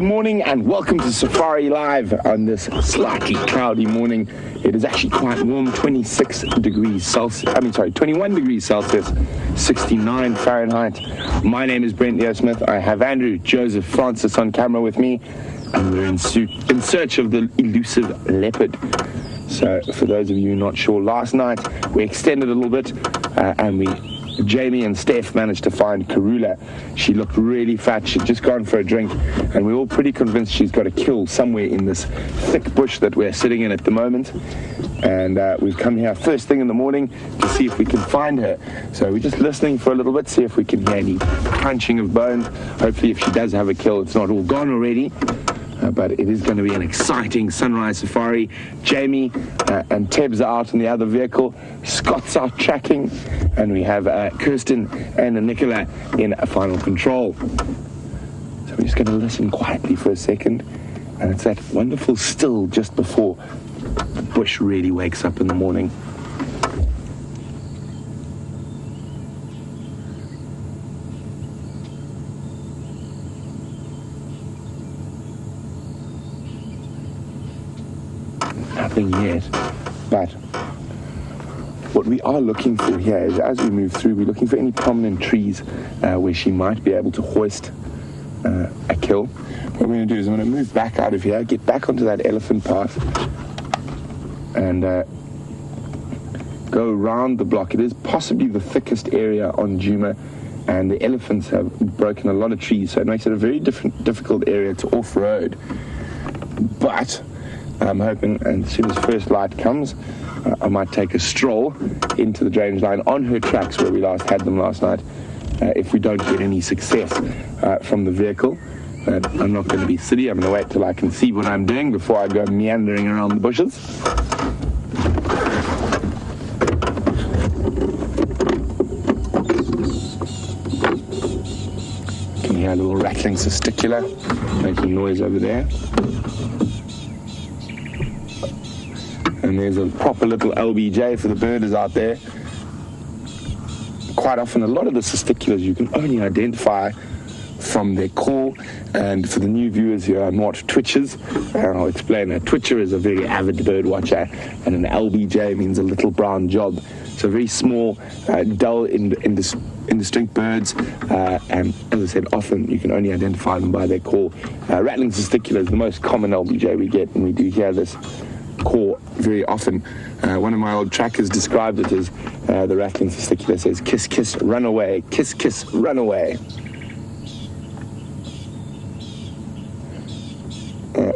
morning and welcome to Safari Live on this slightly cloudy morning. It is actually quite warm, 21 degrees Celsius, 69 Fahrenheit. My name is Brent Smith. I have Andrew Joseph Francis on camera with me, and we're in search of the elusive leopard. So for those of you not sure, last night we extended a little bit and Jamie and Steph managed to find Karula. She looked really fat. She'd just gone for a drink, and we're all pretty convinced she's got a kill somewhere in this thick bush that we're sitting in at the moment. And we've come here first thing in the morning to see if we can find her. So we're just listening for a little bit, see if we can hear any crunching of bones. Hopefully, if she does have a kill, it's not all gone already. But it is going to be an exciting sunrise safari. Jamie and Tebs are out in the other vehicle. Scott's out tracking. And we have Kirsten and Nicola in final control. So we're just going to listen quietly for a second. And it's that wonderful still just before the bush really wakes up in the morning. Nothing yet, but what we are looking for here is, as we move through, we're looking for any prominent trees where she might be able to hoist a kill. What I'm going to do is I'm going to move back out of here, get back onto that elephant path, and go around the block. It is possibly the thickest area on Djuma, and the elephants have broken a lot of trees, so it makes it a very difficult area to off-road. But I'm hoping, and as soon as first light comes, I might take a stroll into the drainage line on her tracks where we last had them last night. If we don't get any success from the vehicle, I'm not going to be silly. I'm going to wait till I can see what I'm doing before I go meandering around the bushes. You can hear a little rattling testicular making noise over there. And there's a proper little LBJ for the birders out there. Quite often, a lot of the testiculars you can only identify from their call. And for the new viewers who are not twitchers, I'll explain. A twitcher is a very avid bird watcher, and an LBJ means a little brown job. So very small, dull, indistinct birds. And as I said, often you can only identify them by their call. Rattling testicular is the most common LBJ we get, and we do hear this call very often. One of my old trackers described it as the rattling testicular says, "Kiss, kiss, run away, kiss, kiss, run away."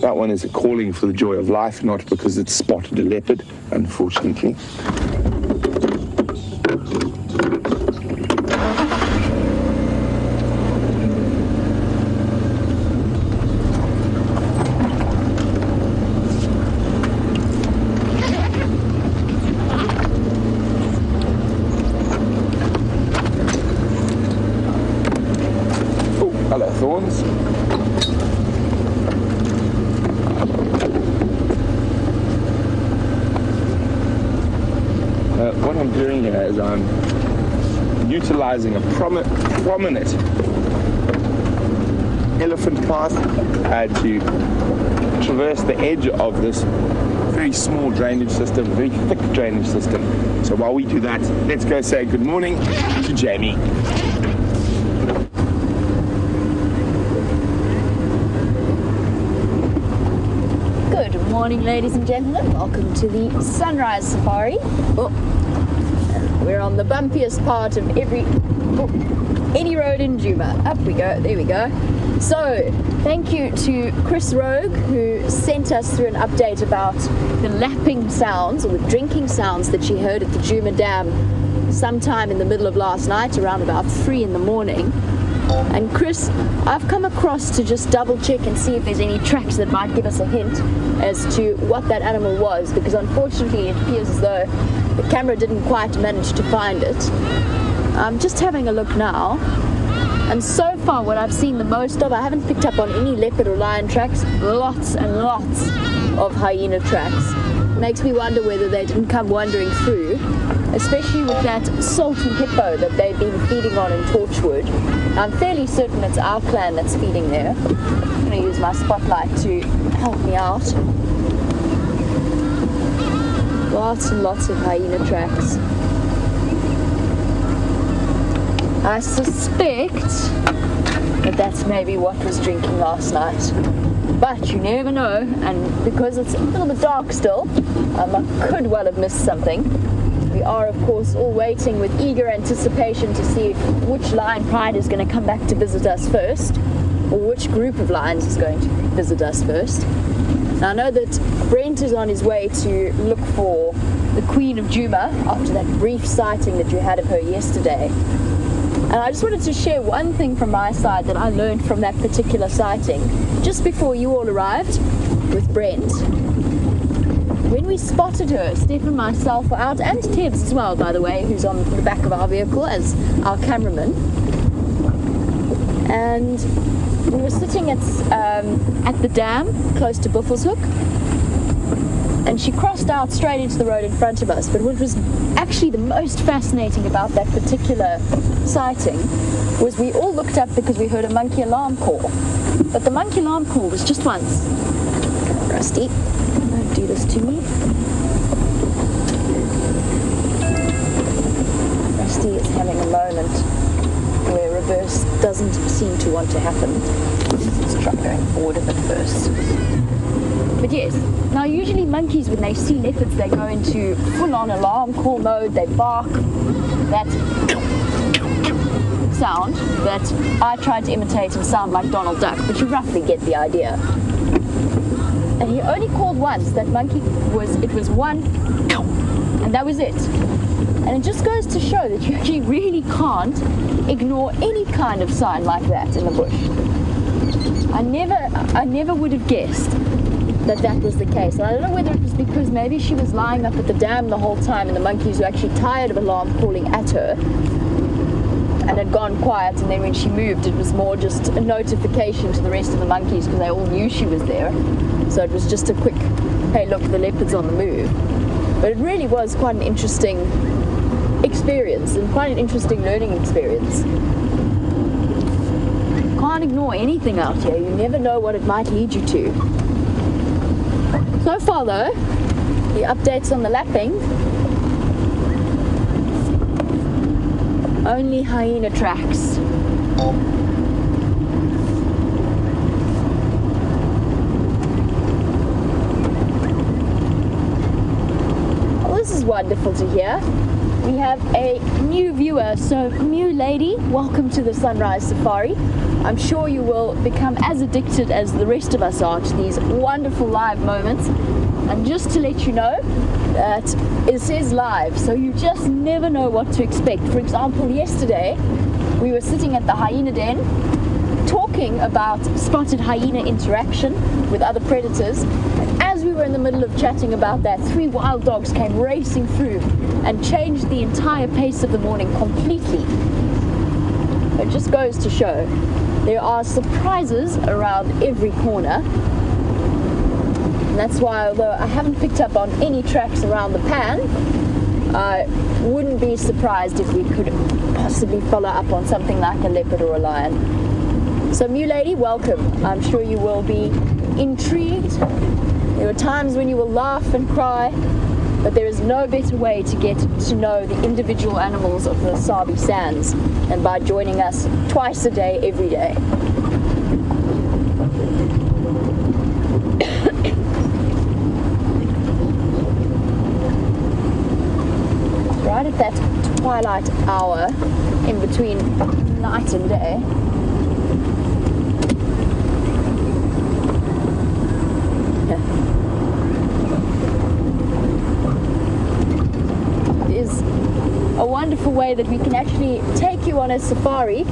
That one is calling for the joy of life, not because it's spotted a leopard, unfortunately. Hello, Thorns. What I'm doing here is I'm utilizing a prominent elephant path to traverse the edge of this very small drainage system, very thick drainage system. So while we do that, let's go say good morning to Jamie. Good morning, ladies and gentlemen. Welcome to the Sunrise Safari. We're on the bumpiest part of any road in Djuma. Up we go. There we go. So, thank you to Chris Rogue, who sent us through an update about the lapping sounds or the drinking sounds that she heard at the Djuma Dam sometime in the middle of last night, around about 3 in the morning. And Chris, I've come across to just double check and see if there's any tracks that might give us a hint as to what that animal was, because unfortunately it appears as though the camera didn't quite manage to find it. I'm just having a look now, and so far what I've seen the most of, I haven't picked up on any leopard or lion tracks. Lots and lots of hyena tracks. Makes me wonder whether they didn't come wandering through especially with that salty hippo that they've been feeding on in Torchwood. I'm fairly certain it's our clan that's feeding there. I'm going to use my spotlight to help me out. Lots and lots of hyena tracks. I suspect that that's maybe what was drinking last night. But you never know, and because it's a little bit dark still, I could well have missed something. We are, of course, all waiting with eager anticipation to see which lion pride is going to come back to visit us first, or which group of lions is going to visit us first. Now, I know that Brent is on his way to look for the Queen of Juma after that brief sighting that you had of her yesterday. And I just wanted to share one thing from my side that I learned from that particular sighting just before you all arrived with Brent. When we spotted her, Steph and myself were out, and Tibbs as well, by the way, who's on the back of our vehicle as our cameraman. And we were sitting at the dam close to Buffelshoek, and she crossed out straight into the road in front of us. But what was actually the most fascinating about that particular sighting was we all looked up because we heard a monkey alarm call. But the monkey alarm call was just once. Rusty, don't do this to me. Rusty is having a moment where reverse doesn't seem to want to happen. Let's try going forward a bit first. But yes, now usually monkeys, when they see leopards, they go into full-on alarm call mode. They bark. That sound that I tried to imitate and sound like Donald Duck, but you roughly get the idea. And he only called once. That monkey it was one, and that was it. And it just goes to show that you actually really can't ignore any kind of sign like that in the bush. I never would have guessed that was the case. And I don't know whether it was because maybe she was lying up at the dam the whole time and the monkeys were actually tired of alarm calling at her and had gone quiet, and then when she moved it was more just a notification to the rest of the monkeys because they all knew she was there. So it was just a quick, hey look, the leopard's on the move. But it really was quite an interesting experience and quite an interesting learning experience. Can't ignore anything out here. You never know what it might lead you to. So far though, the updates on the lapping, only hyena tracks. Well, this is wonderful to hear. We have a new viewer, so new lady, welcome to the Sunrise Safari. I'm sure you will become as addicted as the rest of us are to these wonderful live moments. And just to let you know that it says live, so you just never know what to expect. For example, yesterday we were sitting at the hyena den talking about spotted hyena interaction with other predators. And as we were in the middle of chatting about that, 3 wild dogs came racing through and changed the entire pace of the morning completely. It just goes to show there are surprises around every corner. And that's why, although I haven't picked up on any tracks around the pan, I wouldn't be surprised if we could possibly follow up on something like a leopard or a lion. So, new lady, welcome. I'm sure you will be intrigued. There are times when you will laugh and cry, but there is no better way to get to know the individual animals of the Sabi Sands than by joining us twice a day, every day. Right at that twilight hour in between night and day. Is a wonderful way that we can actually take you on a safari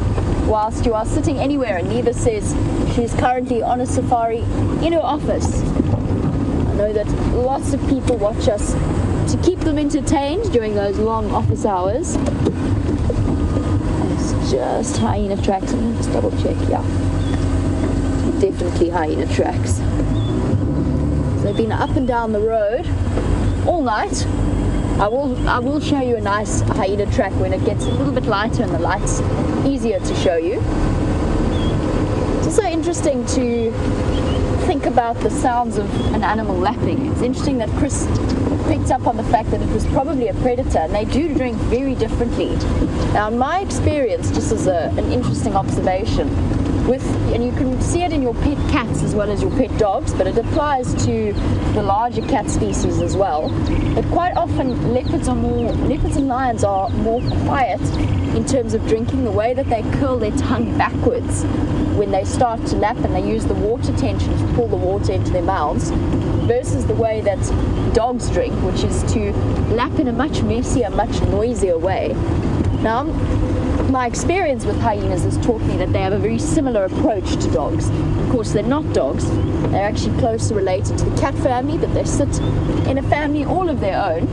whilst you are sitting anywhere. And Neva says she's currently on a safari in her office. I know that lots of people watch us to keep them entertained during those long office hours. It's just hyena tracks. I'm gonna just double check, yeah. Definitely hyena tracks. So they've been up and down the road all night. I will show you a nice hyena track when it gets a little bit lighter and the light's easier to show you. It's also interesting to think about the sounds of an animal lapping. It's interesting that Chris picked up on the fact that it was probably a predator, and they do drink very differently. Now, in my experience, just as an interesting observation, and you can see it in your pet cats as well as your pet dogs, but it applies to the larger cat species as well. But quite often, leopards and lions are more quiet in terms of drinking. The way that they curl their tongue backwards when they start to lap, and they use the water tension to pull the water into their mouths, versus the way that dogs drink, which is to lap in a much messier, much noisier way. Now, my experience with hyenas has taught me that they have a very similar approach to dogs. Of course, they're not dogs. They're actually closely related to the cat family, but they sit in a family all of their own.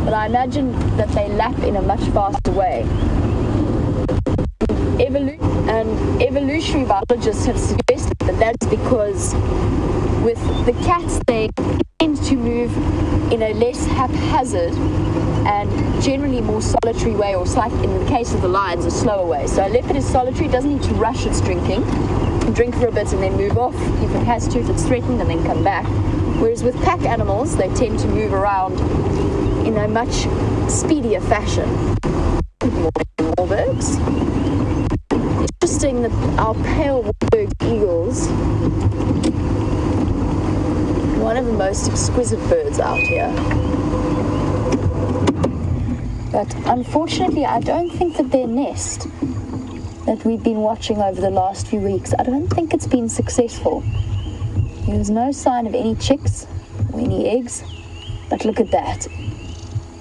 But I imagine that they lap in a much faster way. Evolutionary biologists have suggested that that's because with the cats, they tend to move in a less haphazard and generally more solitary way, or slightly, in the case of the lions, a slower way. So a leopard is solitary, doesn't need to rush its drinking, drink for a bit and then move off if it has to, if it's threatened, and then come back. Whereas with pack animals, they tend to move around in a much speedier fashion. Good morning, warbirds. Interesting that our pale warbird eagles, one of the most exquisite birds out here. But unfortunately, I don't think that their nest that we've been watching over the last few weeks, I don't think it's been successful. There's no sign of any chicks or any eggs, but look at that.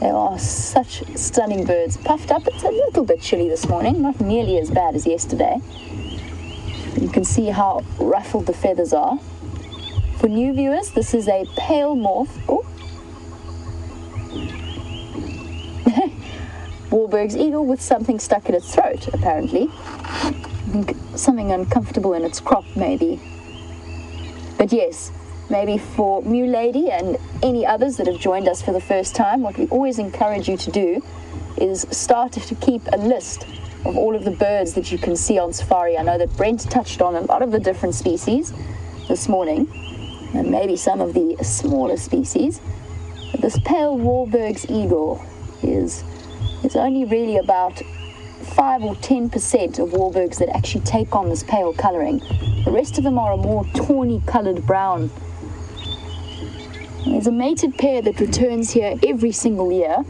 They are such stunning birds. Puffed up, it's a little bit chilly this morning, not nearly as bad as yesterday. You can see how ruffled the feathers are. For new viewers, this is a pale morph. Oh. Warburg's eagle with something stuck in its throat, apparently. I think something uncomfortable in its crop, maybe. But yes, maybe for Mew Lady and any others that have joined us for the first time, what we always encourage you to do is start to keep a list of all of the birds that you can see on safari. I know that Brent touched on a lot of the different species this morning, and maybe some of the smaller species. But this pale Warburg's eagle is only really about 5 or 10% of Warburgs that actually take on this pale colouring. The rest of them are a more tawny coloured brown. There's a mated pair that returns here every single year.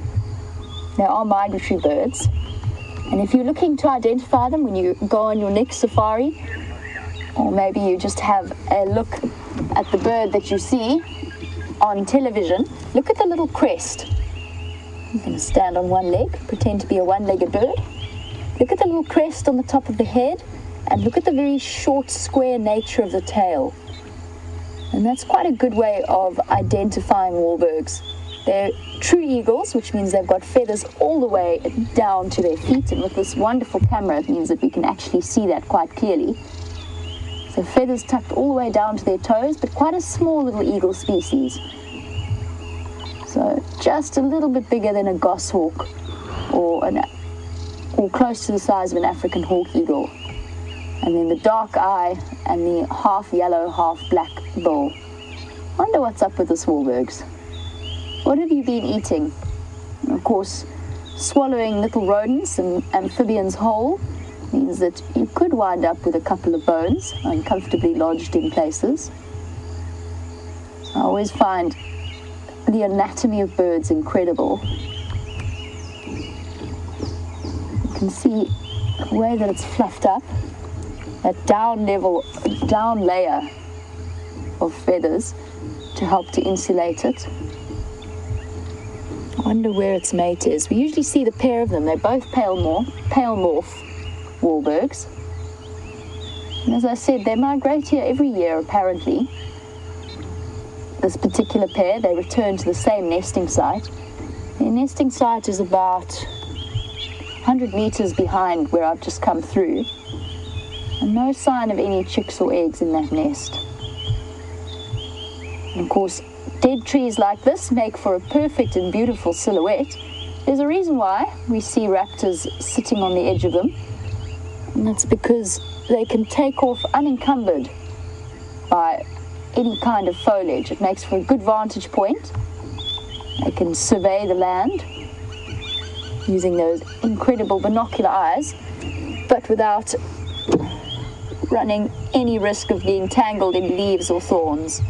They are migratory birds. And if you're looking to identify them when you go on your next safari, or maybe you just have a look at the bird that you see on television, look at the little crest. I'm going to stand on one leg, pretend to be a one-legged bird. Look at the little crest on the top of the head, and look at the very short, square nature of the tail. And that's quite a good way of identifying Warburgs. They're true eagles, which means they've got feathers all the way down to their feet, and with this wonderful camera, it means that we can actually see that quite clearly. So feathers tucked all the way down to their toes, but quite a small little eagle species. So just a little bit bigger than a goshawk, or close to the size of an African hawk eagle. And then the dark eye and the half yellow, half black bill. Wonder what's up with this Warburgs. What have you been eating? And of course, swallowing little rodents and amphibians whole means that you could wind up with a couple of bones uncomfortably lodged in places. I always find the anatomy of birds incredible. You can see the way that it's fluffed up, that down layer of feathers to help to insulate it. I wonder where its mate is. We usually see the pair of them. They're both pale morph Warburgs. And as I said, they migrate here every year, apparently. This particular pair, they return to the same nesting site. Their nesting site is about 100 meters behind where I've just come through. And no sign of any chicks or eggs in that nest. And of course, Dead trees like this make for a perfect and beautiful silhouette. There's a reason why we see raptors sitting on the edge of them, and that's because they can take off unencumbered by any kind of foliage. It makes for a good vantage point. They can survey the land using those incredible binocular eyes, but without running any risk of being tangled in leaves or thorns.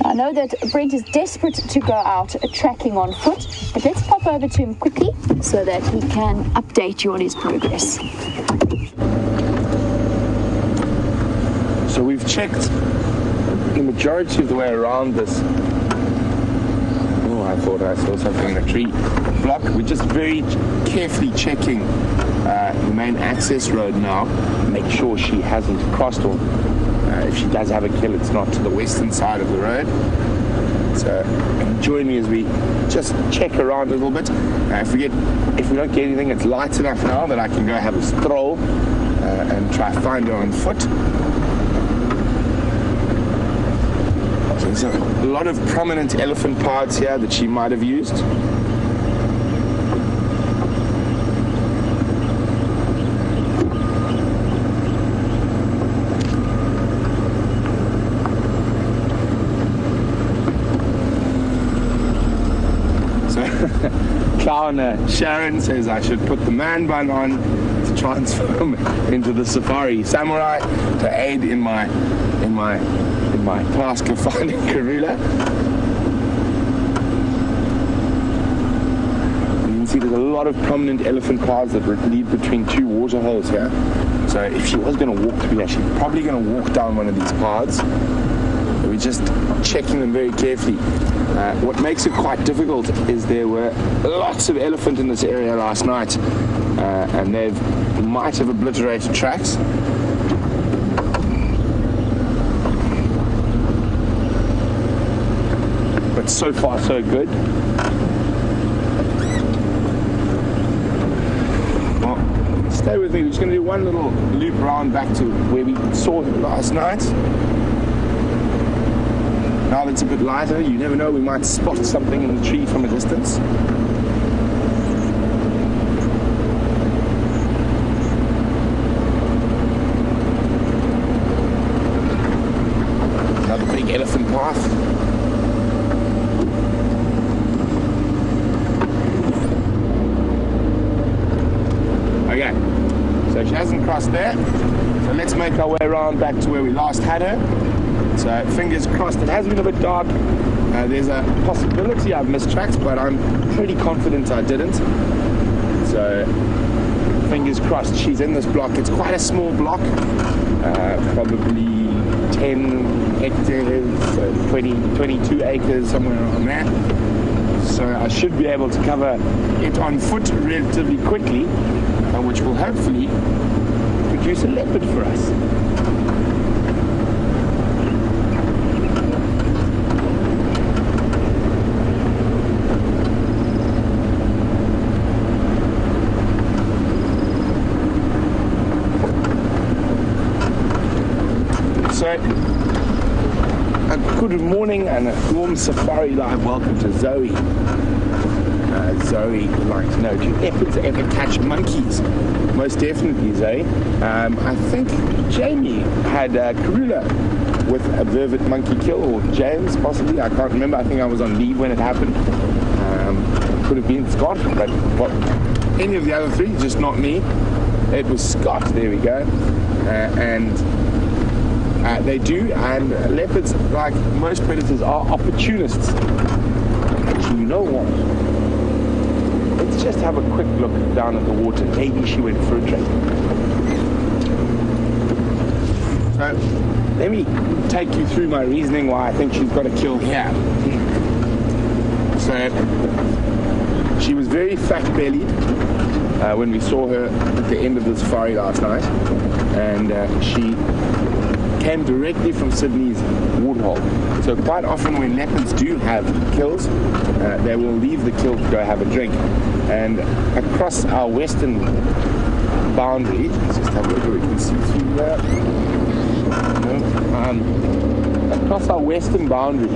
I know that Brent is desperate to go out tracking on foot, but let's pop over to him quickly so that he can update you on his progress. So we've checked the majority of the way around this. Oh, I thought I saw something in a tree block. We're just very carefully checking the main access road now. Make sure she hasn't crossed, or if she does have a kill, it's not to the western side of the road. So join me as we just check around a little bit. If we don't get anything, it's light enough now that I can go have a stroll and try to find her on foot. So there's a lot of prominent elephant paths here that she might have used. Clown Sharon says I should put the man bun on to transform into the safari samurai to aid in my task of finding Karula. You can see there's a lot of prominent elephant paths that lead between two water holes here. So if she was going to walk through here, she's probably going to walk down one of these paths. We're just checking them very carefully. What makes it quite difficult is there were lots of elephant in this area last night, and they might have obliterated tracks. But so far so good. Well, stay with me. We're just going to do one little loop around back to where we saw her last night. Now that it's a bit lighter, you never know, we might spot something in the tree from a distance. Another big elephant path. Okay, so she hasn't crossed there. So let's make our way around back to where we last had her. So fingers crossed. It has been a bit dark. There's a possibility I've missed tracks, but I'm pretty confident I didn't. So fingers crossed she's in this block. It's quite a small block, probably 10 hectares, 22 acres, somewhere around there. So I should be able to cover it on foot relatively quickly, which will hopefully produce a leopard for us. So, a good morning and a warm safari live welcome to Zoe. Zoe would like to know, do leopards ever catch monkeys? Most definitely, Zoe. I think Jamie had Karula with a vervet monkey kill, or James possibly, I can't remember. I think I was on leave when it happened. Could have been Scott, but any of the other three, just not me. It was Scott, there we go. They do, and leopards, like most predators, are opportunists. Actually, you know what? Let's just have a quick look down at the water. Maybe she went for a drink. So, let me take you through my reasoning why I think she's got a kill here. So, she was very fat-bellied when we saw her at the end of the safari last night, and she came directly from Sydney's waterhole. So quite often when leopards do have kills, they will leave the kill to go have a drink. And across our western boundary, let's just have a look where we can see through there. across our western boundary,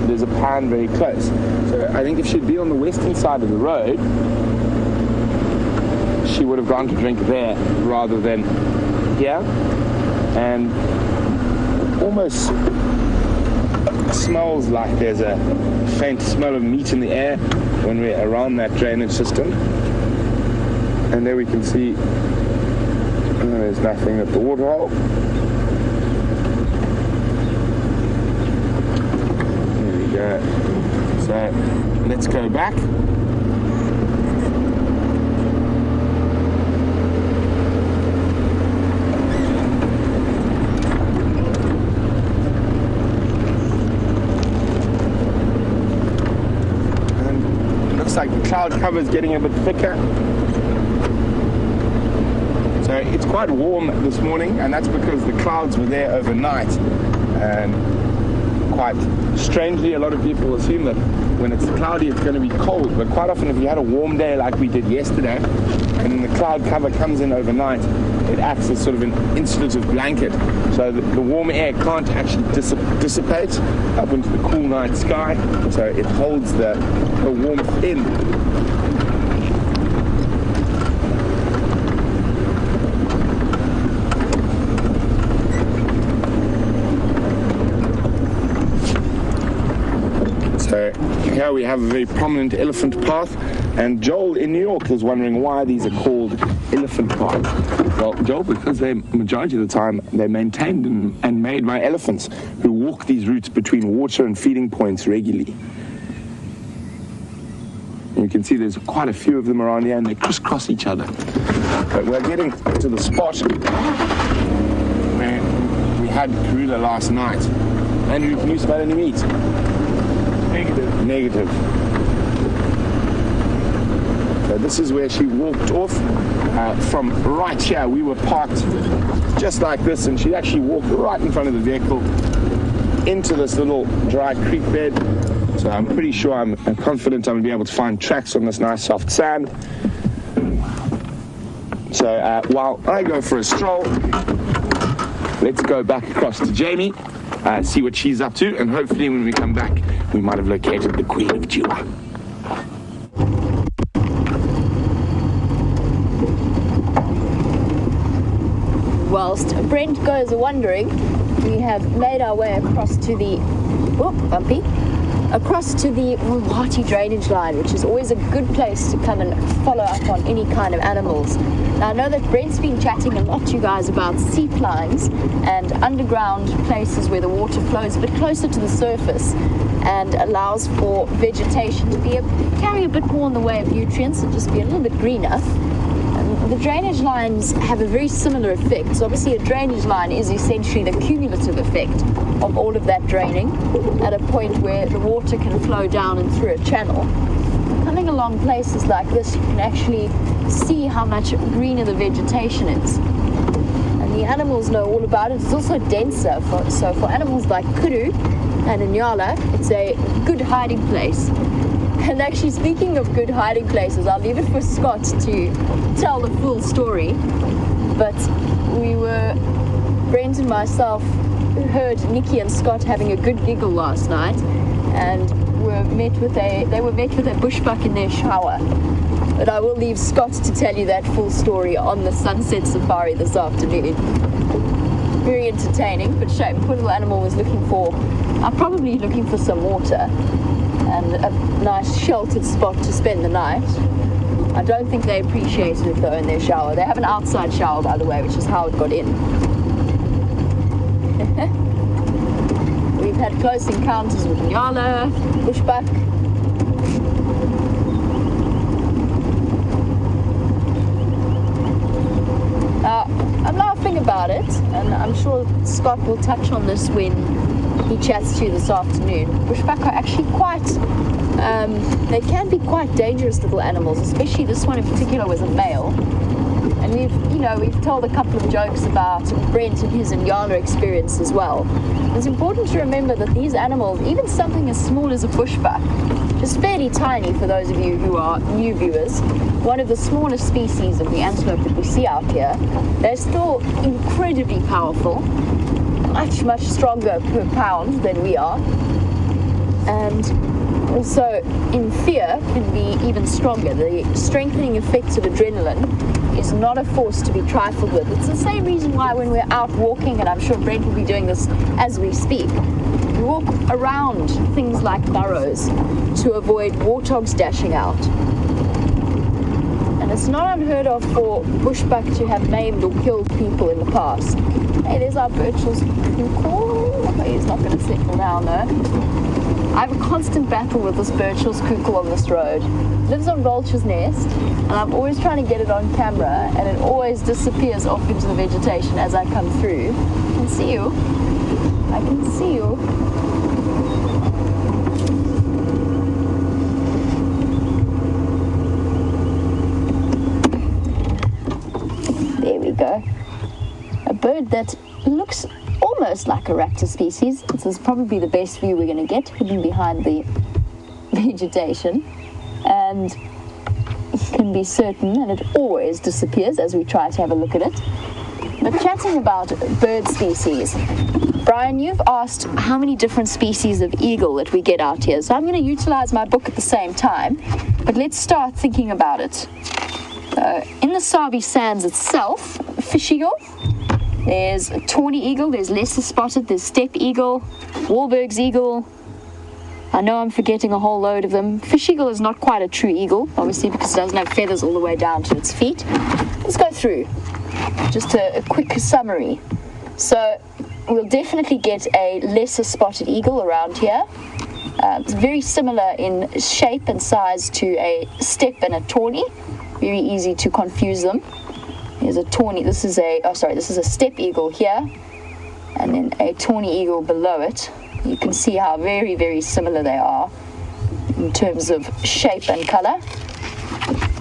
there's a pan very close. So I think if she'd be on the western side of the road, she would have gone to drink there rather than here. And almost smells like there's a faint smell of meat in the air when we're around that drainage system. And there we can see there's nothing at the waterhole. There we go. So let's go back. Like the cloud cover is getting a bit thicker, so it's quite warm this morning, and that's because the clouds were there overnight. And quite strangely, a lot of people assume that when it's cloudy it's going to be cold, but quite often if you had a warm day like we did yesterday and then the cloud cover comes in overnight, it acts as sort of an insulative blanket, so the warm air can't actually dissipate up into the cool night sky, so it holds the warmth in. So here we have a very prominent elephant path, and Joel in New York is wondering why these are called elephant paths. Well, Joel, because they're majority of the time they're maintained and made by elephants who walk these routes between water and feeding points regularly. You can see there's quite a few of them around here and they crisscross each other. But we're getting to the spot where we had Karula last night. Andrew, can you smell any meat? Negative. So this is where she walked off from right here. We were parked just like this, and she actually walked right in front of the vehicle into this little dry creek bed. So I'm pretty sure, I'm confident I'm going to be able to find tracks on this nice soft sand. So while I go for a stroll, let's go back across to Jamie, see what she's up to, and hopefully when we come back, we might have located the Queen of Juba. Whilst Brent goes wandering, we have made our way across to the Ruwati drainage line, which is always a good place to come and follow up on any kind of animals. Now I know that Brent's been chatting a lot to you guys about seep lines and underground places where the water flows a bit closer to the surface and allows for vegetation to carry a bit more in the way of nutrients and just be a little bit greener. The drainage lines have a very similar effect. So obviously a drainage line is essentially the cumulative effect of all of that draining at a point where the water can flow down and through a channel. Coming along places like this, you can actually see how much greener the vegetation is. And the animals know all about it. It's also denser, so for animals like kudu and inyala, it's a good hiding place. And actually, speaking of good hiding places, I'll leave it for Scott to tell the full story. But Brent and myself heard Nikki and Scott having a good giggle last night, and they were met with a bushbuck in their shower. But I will leave Scott to tell you that full story on the sunset safari this afternoon. Very entertaining, but shame. Poor little animal was probably looking for some water and a nice sheltered spot to spend the night. I don't think they appreciated it though in their shower. They have an outside shower, by the way, which is how it got in. We've had close encounters with Nyala, bushbuck. I'm laughing about it, and I'm sure Scott will touch on this when he chats to you this afternoon. Bushbuck are actually they can be quite dangerous little animals, especially this one in particular was a male. And we've told a couple of jokes about Brent and his Inyala experience as well. It's important to remember that these animals, even something as small as a bushbuck, just fairly tiny for those of you who are new viewers, one of the smallest species of the antelope that we see out here, they're still incredibly powerful. much, much stronger per pound than we are. And also in fear can be even stronger. The strengthening effects of adrenaline is not a force to be trifled with. It's the same reason why when we're out walking, and I'm sure Brent will be doing this as we speak, we walk around things like burrows to avoid warthogs dashing out. And it's not unheard of for bushbuck to have maimed or killed people in the past. Hey, there's our Birchall's cuckoo. He's not going to settle down though. I have a constant battle with this Birchall's cuckoo on this road. Lives on Vulture's Nest, and I'm always trying to get it on camera, and it always disappears off into the vegetation as I come through. I can see you. I can see you. There we go. A bird that looks almost like a raptor species. This is probably the best view we're going to get, hidden behind the vegetation. And you can be certain, and it always disappears as we try to have a look at it. But chatting about bird species, Brian, you've asked how many different species of eagle that we get out here. So I'm going to utilize my book at the same time, but let's start thinking about it. In the Sabi Sands itself, fish eagle, there's a tawny eagle, there's lesser spotted, there's steppe eagle, Wahlberg's eagle. I know I'm forgetting a whole load of them. Fish eagle is not quite a true eagle, obviously, because it doesn't have feathers all the way down to its feet. Let's go through just a quick summary. So we'll definitely get a lesser spotted eagle around here. It's very similar in shape and size to a steppe and a tawny. Very easy to confuse them. There's a tawny, this is a steppe eagle here, and then a tawny eagle below it. You can see how very, very similar they are in terms of shape and color.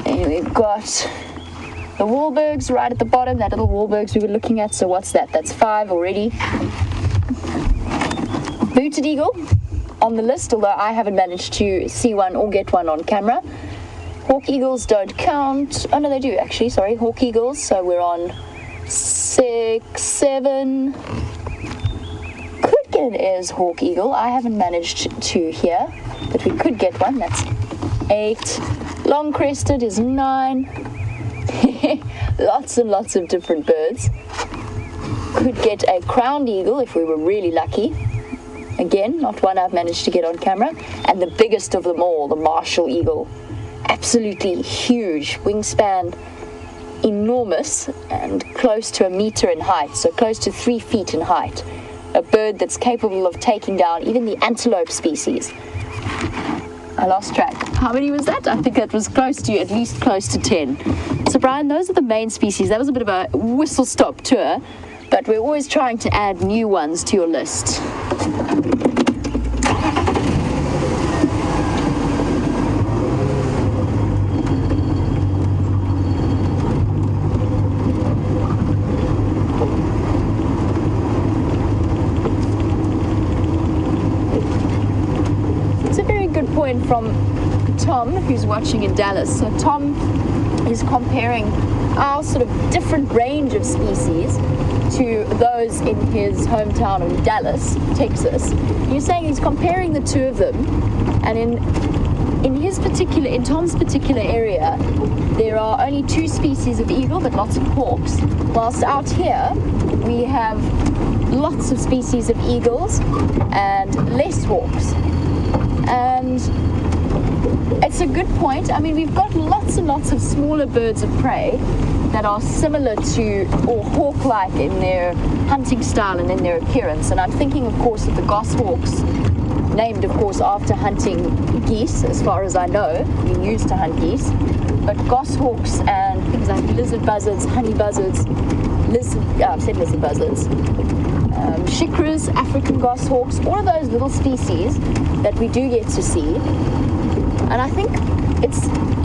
And we've got the Wahlbergs right at the bottom, that little Wahlbergs we were looking at. So what's that? That's 5 already. Booted eagle on the list, although I haven't managed to see one or get one on camera. Hawk eagles don't count. Oh, no, they do, actually. Sorry, hawk eagles. So we're on 6, 7. Could get an Ayers hawk eagle. I haven't managed to here, but we could get one. That's 8. Long crested is 9. Lots and lots of different birds. Could get a crowned eagle if we were really lucky. Again, not one I've managed to get on camera. And the biggest of them all, the Marshall eagle. Absolutely huge, wingspan enormous, and close to 1 meter in height, so close to 3 feet in height. A bird that's capable of taking down even the antelope species. I lost track. How many was that? I think that was at least close to 10. So Brian, those are the main species. That was a bit of a whistle-stop tour, but we're always trying to add new ones to your list. From Tom, who's watching in Dallas. So Tom is comparing our sort of different range of species to those in his hometown of Dallas, Texas. You're saying he's comparing the two of them, and in Tom's particular area, there are only 2 species of eagle, but lots of hawks. Whilst out here, we have lots of species of eagles and less hawks. And it's a good point. I mean, we've got lots and lots of smaller birds of prey that are similar to, or hawk-like in their hunting style and in their appearance. And I'm thinking, of course, of the goshawks, named, of course, after hunting geese, as far as I know, being used to hunt geese. But goshawks and things like lizard buzzards, honey buzzards, I've said lizard buzzards, chikras, African goshawks, all of those little species that we do get to see. And I think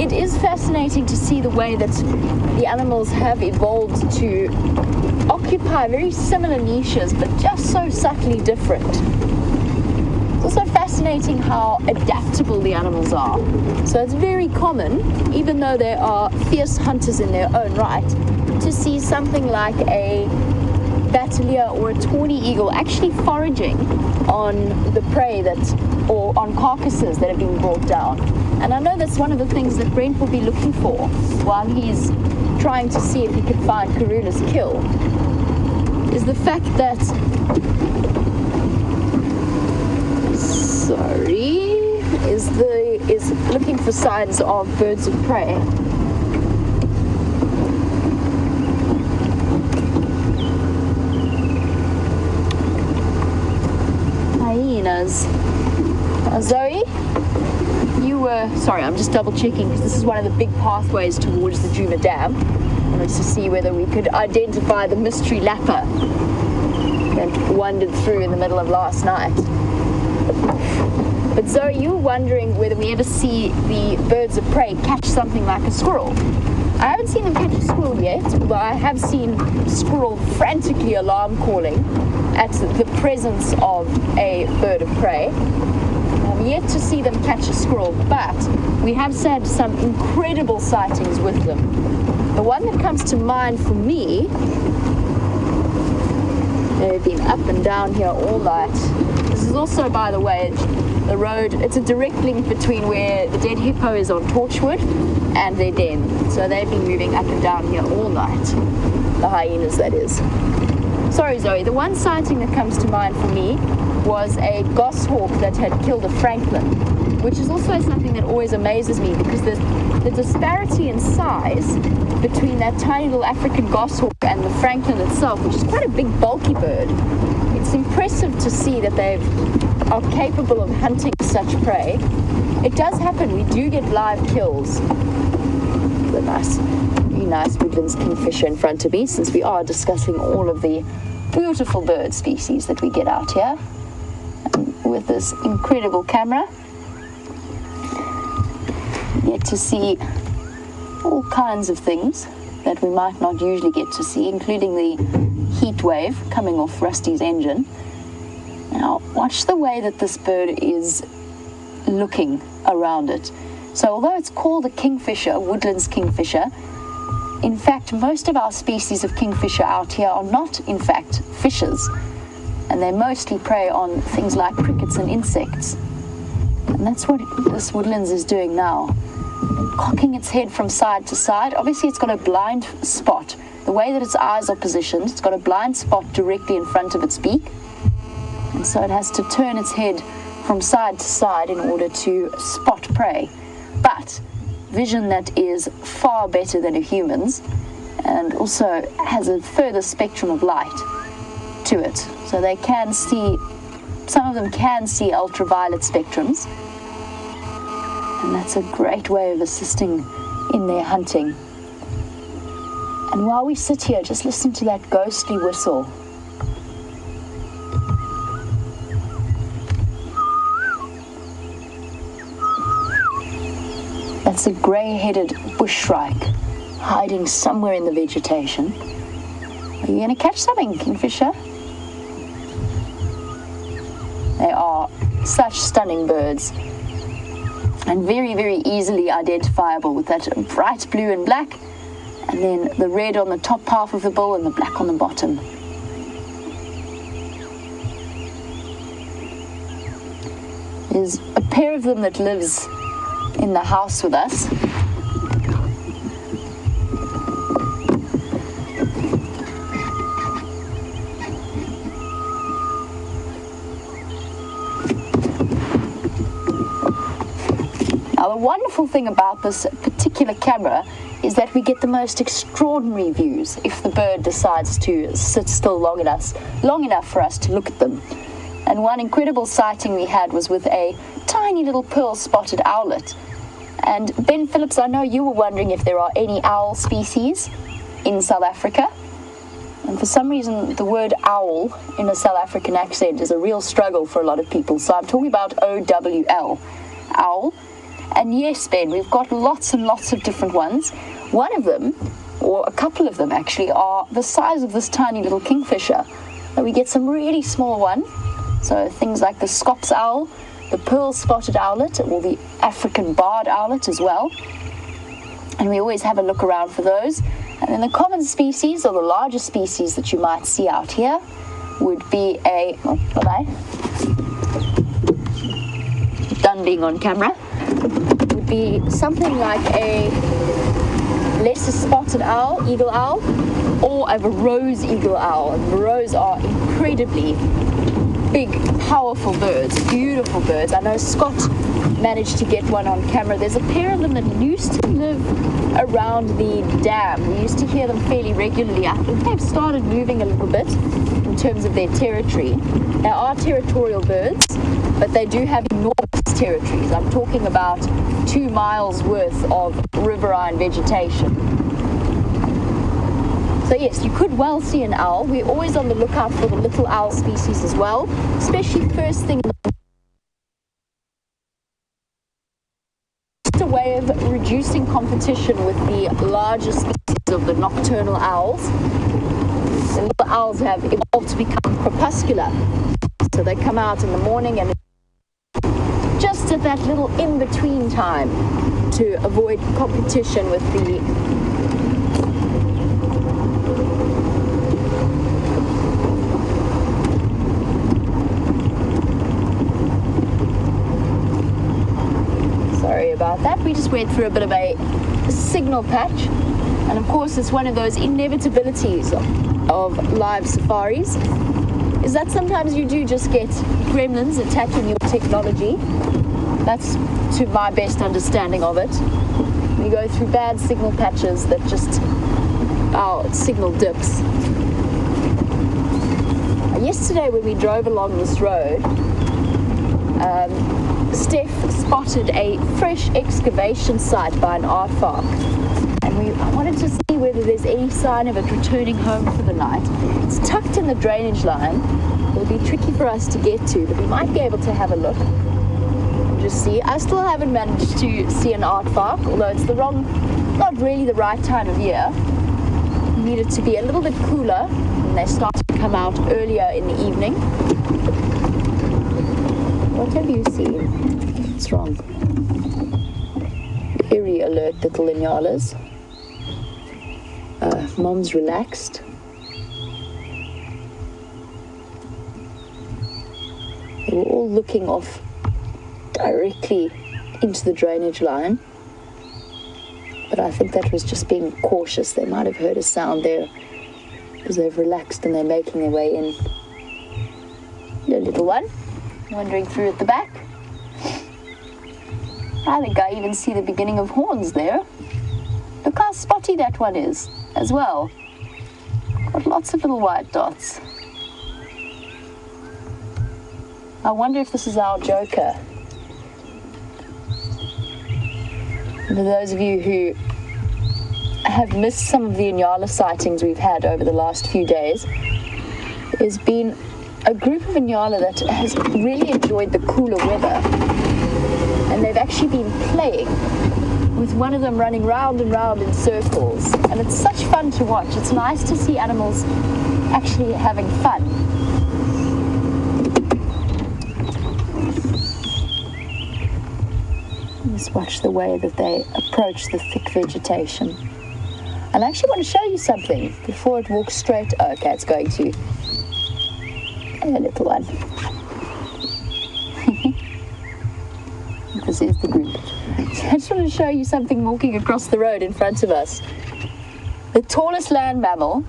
it is fascinating to see the way that the animals have evolved to occupy very similar niches, but just so subtly different. It's also fascinating how adaptable the animals are. So it's very common, even though they are fierce hunters in their own right, to see something like a bat petelia or a tawny eagle actually foraging on the prey or on carcasses that have been brought down. And I know that's one of the things that Brent will be looking for while he's trying to see if he can find Karula's kill, is the fact that, is looking for signs of birds of prey. Hyenas. Zoe, sorry, I'm just double checking because this is one of the big pathways towards the Djuma Dam. I wanted to see whether we could identify the mystery lapper that wandered through in the middle of last night. But Zoe, you were wondering whether we ever see the birds of prey catch something like a squirrel. I haven't seen them catch a squirrel yet, but I have seen squirrel frantically alarm calling at the presence of a bird of prey. I've yet to see them catch a squirrel, but we have had some incredible sightings with them. The one that comes to mind for me, they've been up and down here all night. This is also, by the way, the road, it's a direct link between where the dead hippo is on Torchwood and their den. So they've been moving up and down here all night. The hyenas, that is. Sorry, Zoe, the one sighting that comes to mind for me was a goshawk that had killed a francolin, which is also something that always amazes me because the disparity in size between that tiny little African goshawk and the francolin itself, which is quite a big bulky bird. It's impressive to see that they are capable of hunting such prey. It does happen, we do get live kills. The very nice woodlands kingfisher in front of me, since we are discussing all of the beautiful bird species that we get out here. And with this incredible camera, you get to see all kinds of things that we might not usually get to see, including the heat wave coming off Rusty's engine. Now, watch the way that this bird is looking around it. So although it's called a kingfisher, a woodlands kingfisher, in fact, most of our species of kingfisher out here are not, in fact, fishers. And they mostly prey on things like crickets and insects. And that's what this woodlands is doing now. Cocking its head from side to side. Obviously, it's got a blind spot. The way that its eyes are positioned, it's got a blind spot directly in front of its beak. And so it has to turn its head from side to side in order to spot prey. But vision that is far better than a human's, and also has a further spectrum of light to it. So they can see, some of them can see ultraviolet spectrums, and that's a great way of assisting in their hunting. And while we sit here, just listen to that ghostly whistle. That's a grey-headed bushshrike hiding somewhere in the vegetation. Are you going to catch something, kingfisher? They are such stunning birds and very, very easily identifiable with that bright blue and black, and then the red on the top half of the bill and the black on the bottom. There's a pair of them that lives in the house with us. Now, the wonderful thing about this particular camera is that we get the most extraordinary views if the bird decides to sit still long enough for us to look at them. And one incredible sighting we had was with a tiny little pearl-spotted owlet. And Ben Phillips, I know you were wondering if there are any owl species in South Africa. And for some reason, the word owl in a South African accent is a real struggle for a lot of people. So I'm talking about O-W-L, owl. And yes, Ben, we've got lots and lots of different ones. One of them, or a couple of them actually, are the size of this tiny little kingfisher. And we get some really small ones. So things like the Scops owl, the pearl-spotted owlet, or the African barred owlet as well. And we always have a look around for those. And then the common species, or the larger species that you might see out here, would be a, done being on camera, would be something like a lesser spotted owl, eagle owl, or a Verreaux's eagle owl. And Verreaux's are incredibly big, powerful birds, beautiful birds. I know Scott managed to get one on camera. There's a pair of them that used to live around the dam. We used to hear them fairly regularly. I think they've started moving a little bit in terms of their territory. They are territorial birds, but they do have enormous territories. I'm talking about 2 miles worth of riverine vegetation. So yes, you could well see an owl. We're always on the lookout for the little owl species as well, especially first thing in the way of reducing competition with the larger species of the nocturnal owls. The little owls have evolved to become crepuscular. So they come out in the morning and just at that little in-between time to avoid competition with the about that. We just went through a bit of a signal patch, and of course it's one of those inevitabilities of live safaris, is that sometimes you do just get gremlins attacking your technology. That's to my best understanding of it. We go through bad signal patches that just our signal dips. Yesterday when we drove along this road, Steph spotted a fresh excavation site by an aardvark, and I wanted to see whether there's any sign of it returning home for the night. It's tucked in the drainage line. It'll be tricky for us to get to, but we might be able to have a look and just see. I still haven't managed to see an aardvark, although it's not really the right time of year. You need it to be a little bit cooler, and they start to come out earlier in the evening. What have you seen? What's wrong? Very alert little inyalas. Mom's relaxed. They were all looking off directly into the drainage line. But I think that was just being cautious. They might have heard a sound there because they've relaxed and they're making their way in. Hello, little one. Wandering through at the back. I think I even see the beginning of horns there. Look how spotty that one is as well. Got lots of little white dots. I wonder if this is our joker. And for those of you who have missed some of the Inyala sightings we've had over the last few days, there's been a group of Inyala that has really enjoyed the cooler weather, and they've actually been playing with one of them running round and round in circles, and it's such fun to watch. It's nice to see animals actually having fun. Just watch the way that they approach the thick vegetation. And I actually want to show you something before it walks straight. Oh, okay, it's going to. Hello, little one. This is the group. So I just want to show you something walking across the road in front of us. The tallest land mammal,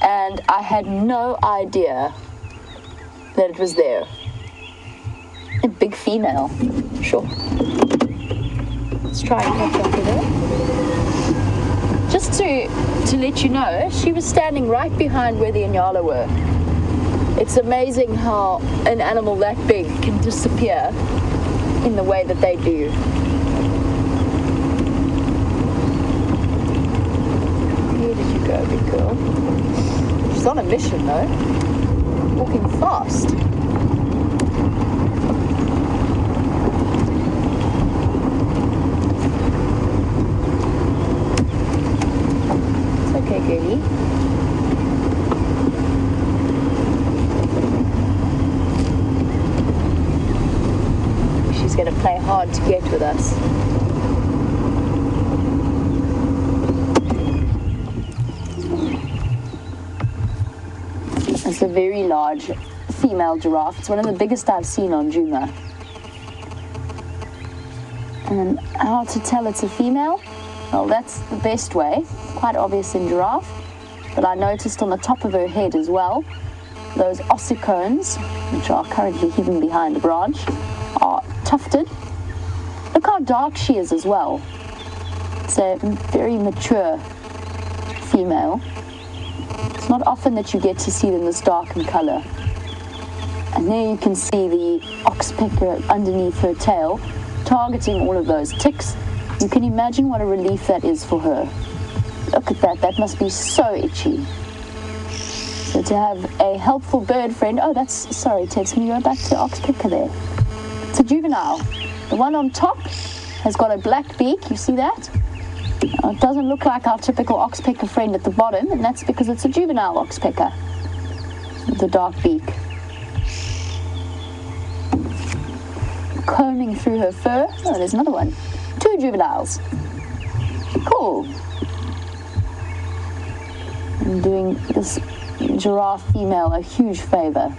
and I had no idea that it was there. A big female. Sure. Let's try and catch up with her. Just to let you know, she was standing right behind where the Inyala were. It's amazing how an animal that big can disappear in the way that they do. Where did you go, big girl? She's on a mission though. Walking fast. It's okay, girlie. She's going to play hard to get with us. It's a very large female giraffe. It's one of the biggest I've seen on Juma. And how to tell it's a female? Well, that's the best way. Quite obvious in giraffe. But I noticed on the top of her head as well, those ossicones, which are currently hidden behind a branch, are tufted. Look how dark she is as well. It's a very mature female. It's not often that you get to see them this dark in color. And there you can see the oxpecker underneath her tail, targeting all of those ticks. You can imagine what a relief that is for her. Look at that, that must be so itchy. So to have a helpful bird friend, oh that's, sorry Ted, can you go back to oxpecker there? It's a juvenile. The one on top has got a black beak, you see that? It doesn't look like our typical oxpecker friend at the bottom, and that's because it's a juvenile oxpecker with a dark beak. Combing through her fur. Oh, there's another one. 2 juveniles. Cool. I'm doing this giraffe female a huge favor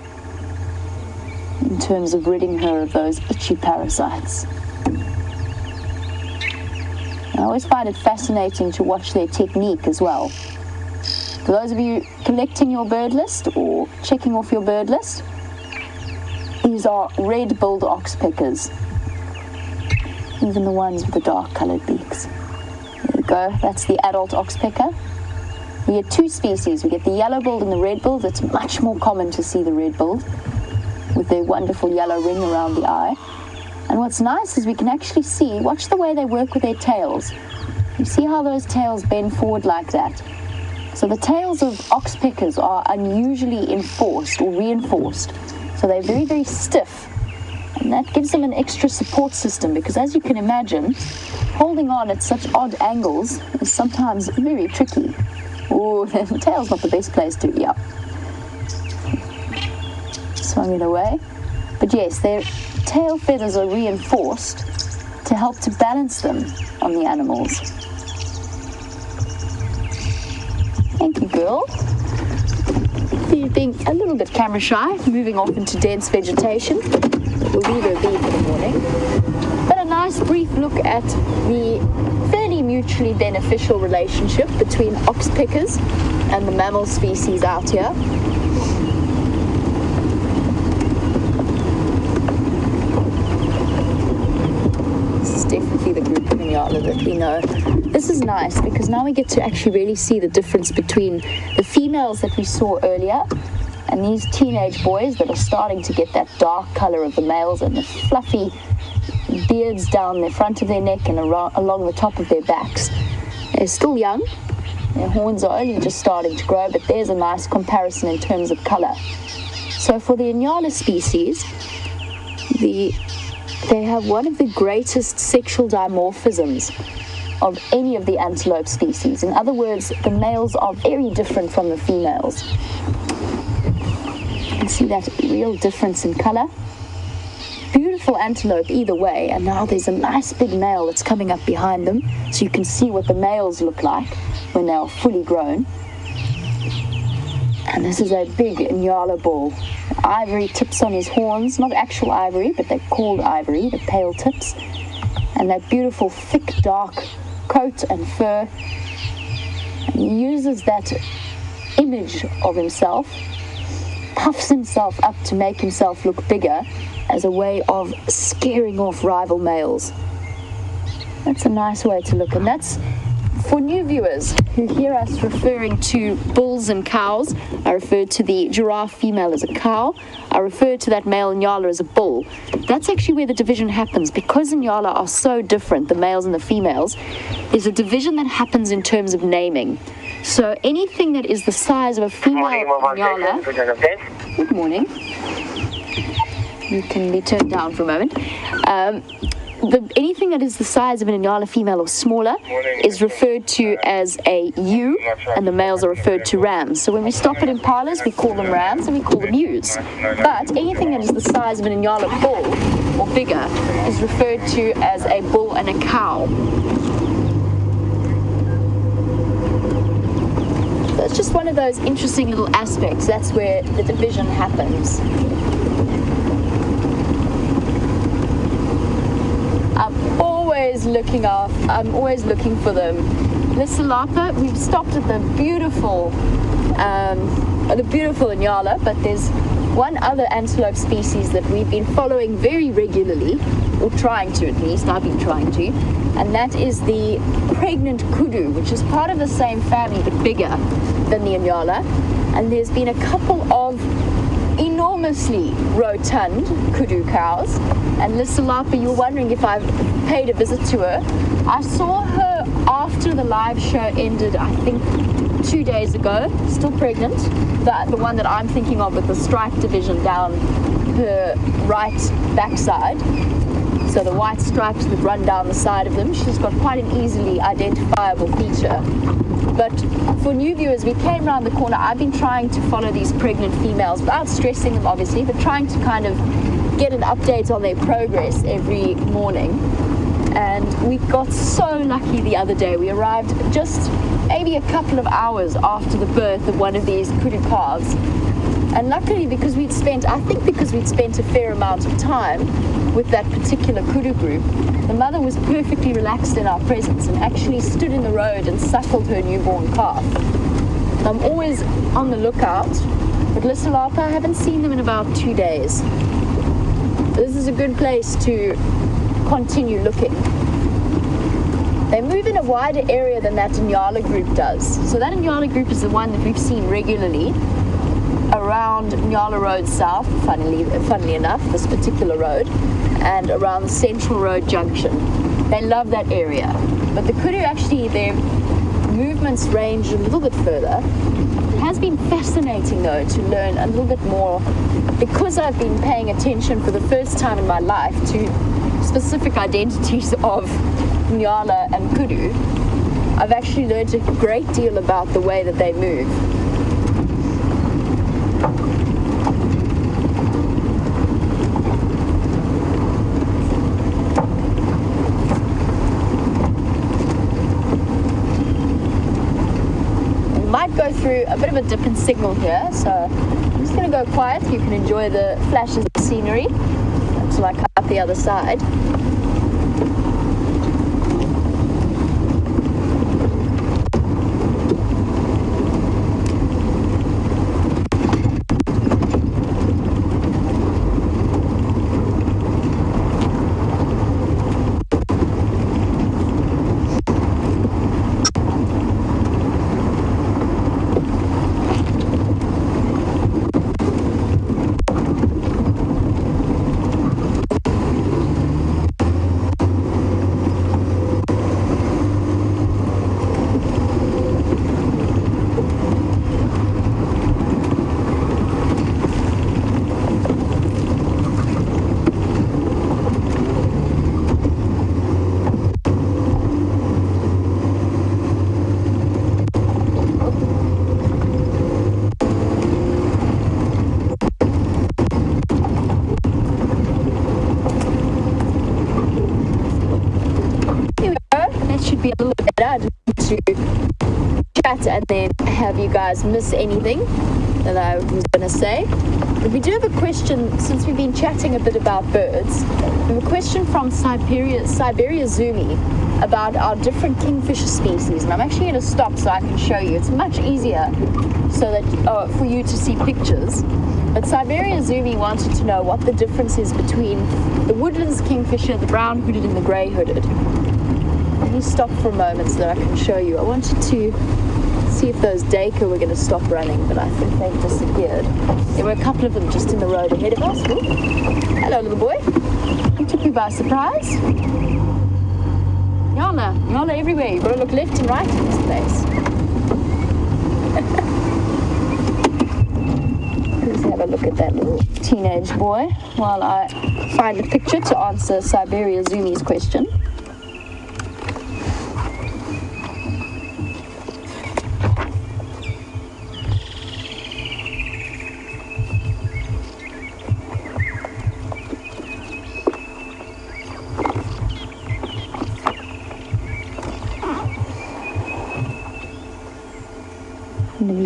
in terms of ridding her of those itchy parasites. I always find it fascinating to watch their technique as well. For those of you collecting your bird list or checking off your bird list, these are red-billed oxpeckers, even the ones with the dark-colored beaks. There we go, that's the adult oxpecker. We get 2 species, we get the yellow-billed and the red-billed. It's much more common to see the red-billed with their wonderful yellow ring around the eye. And what's nice is we can actually see, watch the way they work with their tails. You see how those tails bend forward like that? So the tails of oxpeckers are unusually enforced or reinforced. So they're very, very stiff. And that gives them an extra support system because as you can imagine, holding on at such odd angles is sometimes very tricky. Oh, the tail's not the best place to, yeah. Swung it away. But yes, their tail feathers are reinforced to help to balance them on the animals. Thank you, girl. She's being a little bit camera shy, moving off into dense vegetation. We'll leave her be for the morning. But a nice brief look at the fairly mutually beneficial relationship between oxpeckers and the mammal species out here. Definitely the group of Inyala that we know. This is nice because now we get to actually really see the difference between the females that we saw earlier and these teenage boys that are starting to get that dark color of the males and the fluffy beards down the front of their neck and along the top of their backs. They're still young, their horns are only just starting to grow, but there's a nice comparison in terms of color. So for the Inyala species, they have one of the greatest sexual dimorphisms of any of the antelope species. In other words, the males are very different from the females. You can see that real difference in color. Beautiful antelope either way, and now there's a nice big male that's coming up behind them, so you can see what the males look like when they are fully grown. And this is a big Inyala bull. Ivory tips on his horns, not actual ivory, but they're called ivory, the pale tips. And that beautiful, thick, dark coat and fur. And he uses that image of himself, puffs himself up to make himself look bigger as a way of scaring off rival males. That's a nice way to look, and that's for new viewers who hear us referring to bulls and cows. I refer to the giraffe female as a cow. I refer to that male Inyala as a bull. That's actually where the division happens. Because Inyala are so different, the males and the females, there's a division that happens in terms of naming. So anything that is the size of a female Inyala... Good morning. You can be turned down for a moment. Anything that is the size of an Inyala female or smaller is referred to as a ewe, and the males are referred to rams. So when we stop at impalas, we call them rams and we call them ewes. But anything that is the size of an Inyala bull or bigger is referred to as a bull and a cow. So that's just one of those interesting little aspects. That's where the division happens. I'm always looking for them. Lissalapa, we've stopped at the beautiful Inyala, but there's one other antelope species that we've been following very regularly, or trying to at least, I've been trying to, and that is the pregnant kudu, which is part of the same family but bigger than the Inyala. And there's been a couple of enormously rotund kudu cows. And Lissalapa, you're wondering if I've paid a visit to her. I saw her after the live show ended, I think 2 days ago, still pregnant. The one that I'm thinking of with the stripe division down her right backside. So the white stripes that run down the side of them. She's got quite an easily identifiable feature. But for new viewers, we came around the corner. I've been trying to follow these pregnant females without stressing them, obviously, but trying to kind of get an update on their progress every morning. And we got so lucky the other day. We arrived just maybe a couple of hours after the birth of one of these kudu calves. And luckily, because we'd spent a fair amount of time with that particular kudu group, the mother was perfectly relaxed in our presence and actually stood in the road and suckled her newborn calf. I'm always on the lookout, but Lissalapa, I haven't seen them in about 2 days. This is a good place to continue looking. They move in a wider area than that Inyala group does. So that Inyala group is the one that we've seen regularly around Inyala Road South, funnily enough, this particular road, and around Central Road Junction. They love that area. But the kudu, actually, their movements range a little bit further. It has been fascinating, though, to learn a little bit more, because I've been paying attention for the first time in my life to specific identities of Inyala and kudu. I've actually learned a great deal about the way that they move. Go through a bit of a dip in signal here, so I'm just going to go quiet. You can enjoy the flashes of scenery until I cut up the other side. Be a little better to chat and then have you guys miss anything that I was going to say. But we do have a question, since we've been chatting a bit about birds. We have a question from Siberia Zumi about our different kingfisher species, and I'm actually going to stop so I can show you. It's much easier so that for you to see pictures. But Siberia Zumi wanted to know what the difference is between the woodlands kingfisher, the brown-hooded and the grey-hooded. Let me stop for a moment so that I can show you. I wanted to see if those Dacre were going to stop running, but I think they've disappeared. There were a couple of them just in the road ahead of us. Ooh. Hello, little boy. You took me by surprise. Yana everywhere. You've got to look left and right in this place. Let's have a look at that little teenage boy while I find a picture to answer Siberia Zumi's question.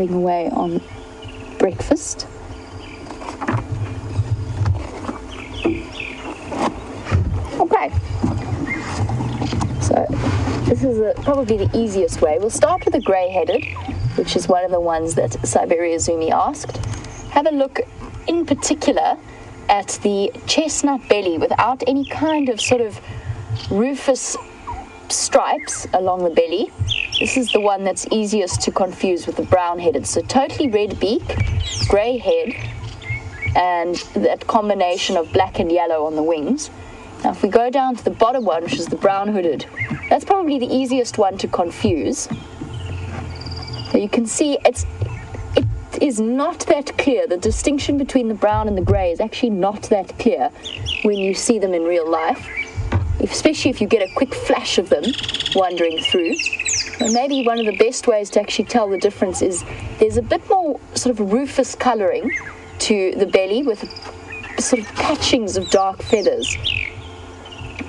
nibbling away on breakfast. Okay, so this is probably the easiest way. We'll start with the grey-headed, which is one of the ones that Siberia Zumi asked. Have a look in particular at the chestnut belly without any kind of sort of rufous stripes along the belly. This is the one that's easiest to confuse with the brown-headed. So totally red beak, grey head, and that combination of black and yellow on the wings. Now if we go down to the bottom one, which is the brown-hooded, that's probably the easiest one to confuse. So you can see it is not that clear. The distinction between the brown and the grey is actually not that clear when you see them in real life, especially if you get a quick flash of them wandering through. And maybe one of the best ways to actually tell the difference is there's a bit more sort of rufous colouring to the belly with sort of patchings of dark feathers.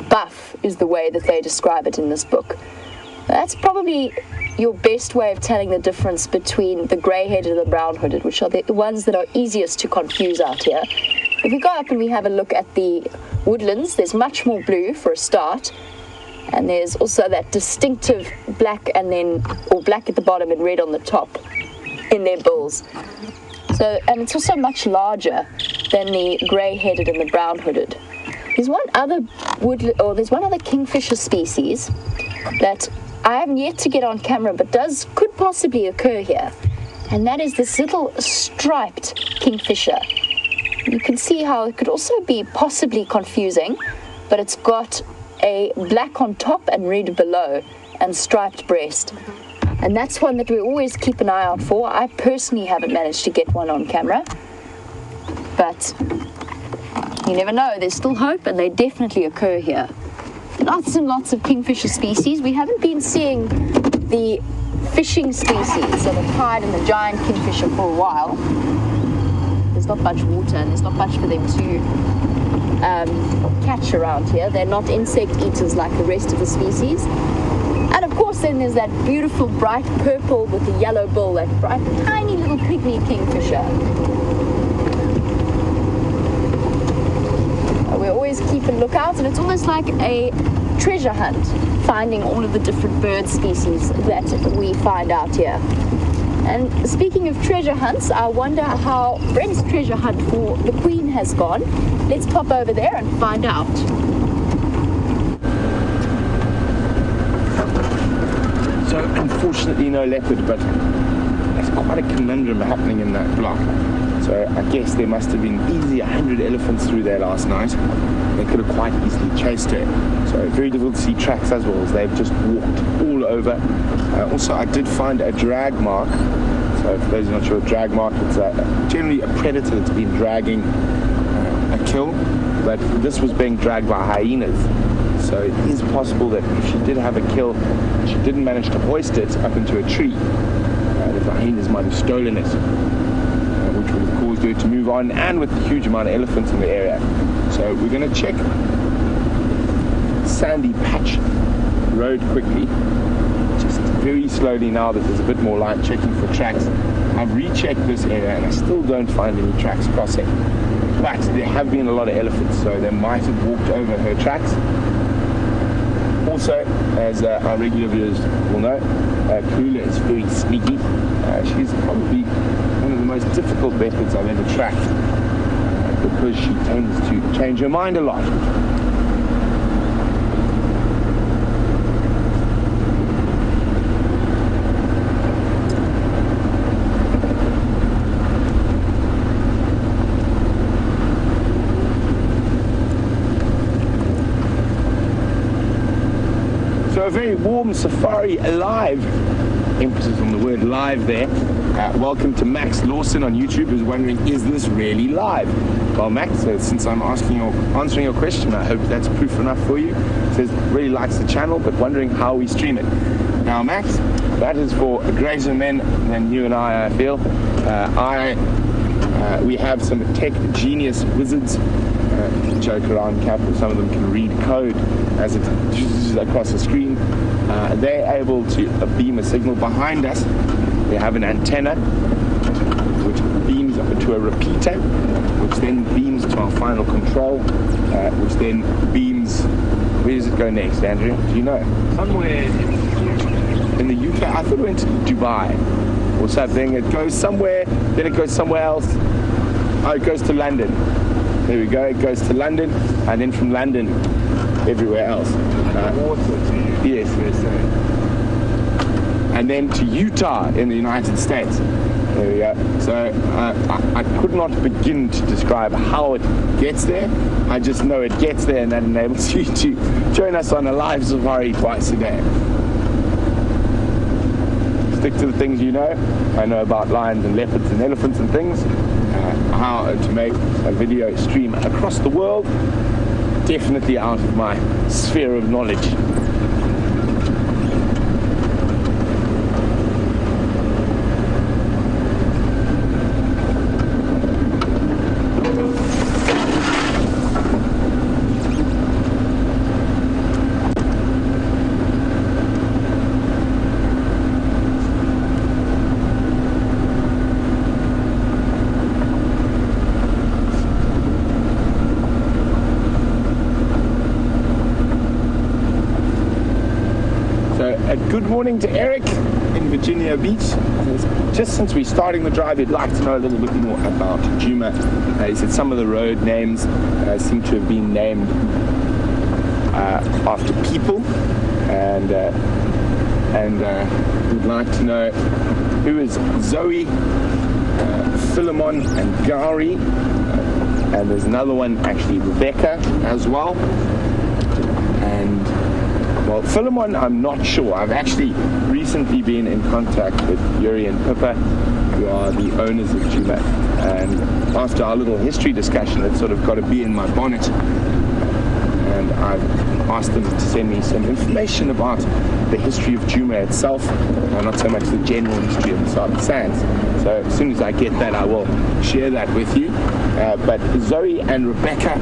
Buff is the way that they describe it in this book. That's probably your best way of telling the difference between the grey-headed and the brown-hooded, which are the ones that are easiest to confuse out here. If we go up and we have a look at the woodlands, there's much more blue for a start, and there's also that distinctive black or black at the bottom and red on the top in their bills. So, and it's also much larger than the grey-headed and the brown-hooded. There's one other kingfisher species that I haven't yet to get on camera, but could possibly occur here, and that is this little striped kingfisher. You can see how it could also be possibly confusing, but it's got a black on top and red below and striped breast, and that's one that we always keep an eye out for. I personally haven't managed to get one on camera, but you never know, there's still hope, and they definitely occur here. Lots and lots of kingfisher species. We haven't been seeing the fishing species, so the pied and the giant kingfisher, for a while. There's not much water and there's not much for them to catch around here. They're not insect eaters like the rest of the species. And of course then there's that beautiful bright purple with the yellow bill, that bright tiny little pygmy kingfisher. We always keep a lookout, and it's almost like a treasure hunt, finding all of the different bird species that we find out here. And speaking of treasure hunts, I wonder how Brent's treasure hunt for the Queen has gone. Let's pop over there and find out. So unfortunately no leopard, but there's quite a conundrum happening in that block. So I guess there must have been easily 100 elephants through there last night. They could have quite easily chased her. So very difficult to see tracks as well, as they've just walked all over. Also, I did find a drag mark. So for those who are not sure, a drag mark, it's generally a predator that's been dragging a kill. But this was being dragged by hyenas. So it is possible that if she did have a kill, she didn't manage to hoist it up into a tree, the hyenas might have stolen it, which would have caused her to move on, and with the huge amount of elephants in the area. So we're going to check Sandy Patch Road quickly, just very slowly now that there's a bit more light, checking for tracks. I've rechecked this area and I still don't find any tracks crossing, but there have been a lot of elephants, so they might have walked over her tracks. Also, as our regular viewers will know, Kula is very sneaky. She's probably one of the most difficult leopards I've ever tracked, because she tends to change her mind a lot. So a very warm safari alive, emphasis on the word live there. Welcome to Max Lawson on YouTube, who's wondering, is this really live? Well, Max, since I'm answering your question, I hope that's proof enough for you. Says really likes the channel, but wondering how we stream it. Now, Max, that is for greater men than you and I feel. We have some tech genius wizards, joke around cap, some of them can read code as it across the screen. They're able to beam a signal behind us We have an antenna which beams to a repeater, which then beams to our final control, which then beams. Where does it go next, Andrew? Do you know? Somewhere In the UK? I thought it went to Dubai or something. It goes somewhere, then it goes somewhere else. Oh, it goes to London. There we go. It goes to London, and then from London, everywhere else. water to Yes. USA. And then to Utah in the United States. There we go. So I could not begin to describe how it gets there. I just know it gets there, and that enables you to join us on a live safari twice a day. Stick to the things you know. I know about lions and leopards and elephants and things. How to make a video stream across the world. Definitely out of my sphere of knowledge. Good morning to Eric in Virginia Beach. Just since we're starting the drive, he'd like to know a little bit more about Djuma. He said some of the road names seem to have been named after people, and we'd like to know who is Zoe, Philemon, and Gary, and there's another one actually, Rebecca, as well. And well, Philemon, I'm not sure. I've actually recently been in contact with Yuri and Pippa, who are the owners of Djuma. And after our little history discussion, it sort of got a bee in my bonnet. And I've asked them to send me some information about the history of Djuma itself, not so much the general history of the Southern Sands. So as soon as I get that, I will share that with you. But Zoe and Rebecca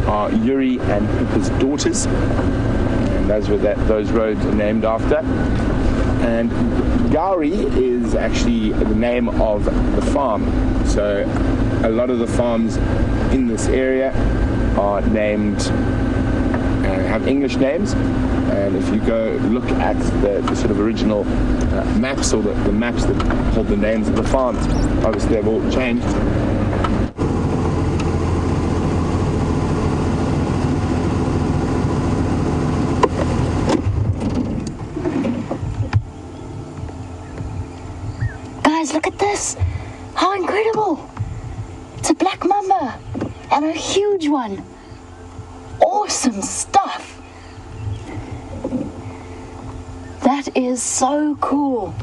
are Yuri and Pippa's daughters. That's what those roads are named after. And Gari is actually the name of the farm. So a lot of the farms in this area are named, have English names. And if you go look at the sort of original maps, or the maps that hold the names of the farms, obviously they've all changed. Look at this! How incredible! It's a Black Mamba, and a huge one. Awesome stuff! That is so cool.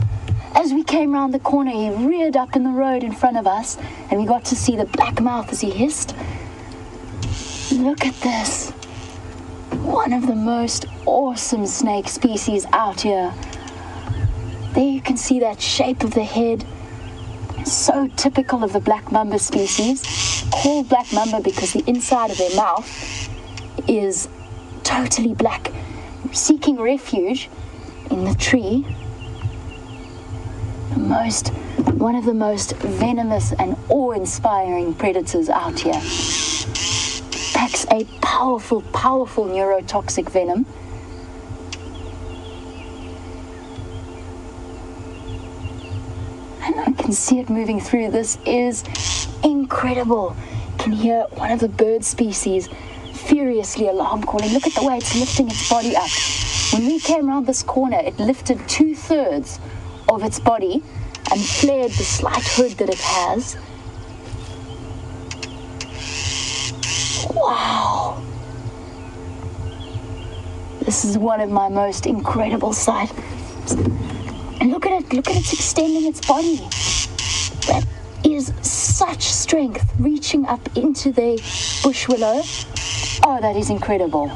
As we came round the corner, he reared up in the road in front of us, and we got to see the black mouth as he hissed. Look at this. One of the most awesome snake species out here. There you can see that shape of the head. So typical of the Black Mamba species. Called Black Mamba because the inside of their mouth is totally black, seeking refuge in the tree. One of the most venomous and awe-inspiring predators out here. Packs a powerful neurotoxic venom. And I can see it moving through. This is incredible. You can hear one of the bird species furiously alarm calling. Look at the way it's lifting its body up. When we came around this corner, it lifted 2/3 of its body and flared the slight hood that it has. Wow. This is one of my most incredible sights. And look at it extending its body. That is such strength, reaching up into the bush willow. Oh, that is incredible.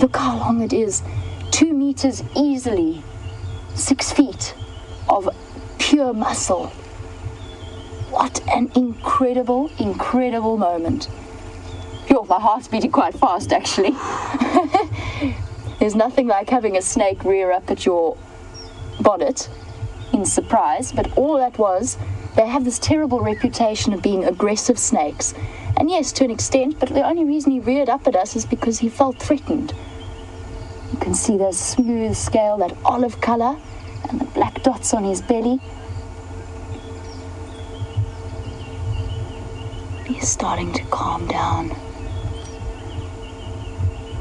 Look how long it is. 2 meters easily. 6 feet of pure muscle. What an incredible moment. Yo, my heart's beating quite fast, actually. There's nothing like having a snake rear up at your bonnet in surprise, but all that was, they have this terrible reputation of being aggressive snakes. And yes, to an extent, but the only reason he reared up at us is because he felt threatened. You can see the smooth scale, that olive color, and the black dots on his belly. He's starting to calm down.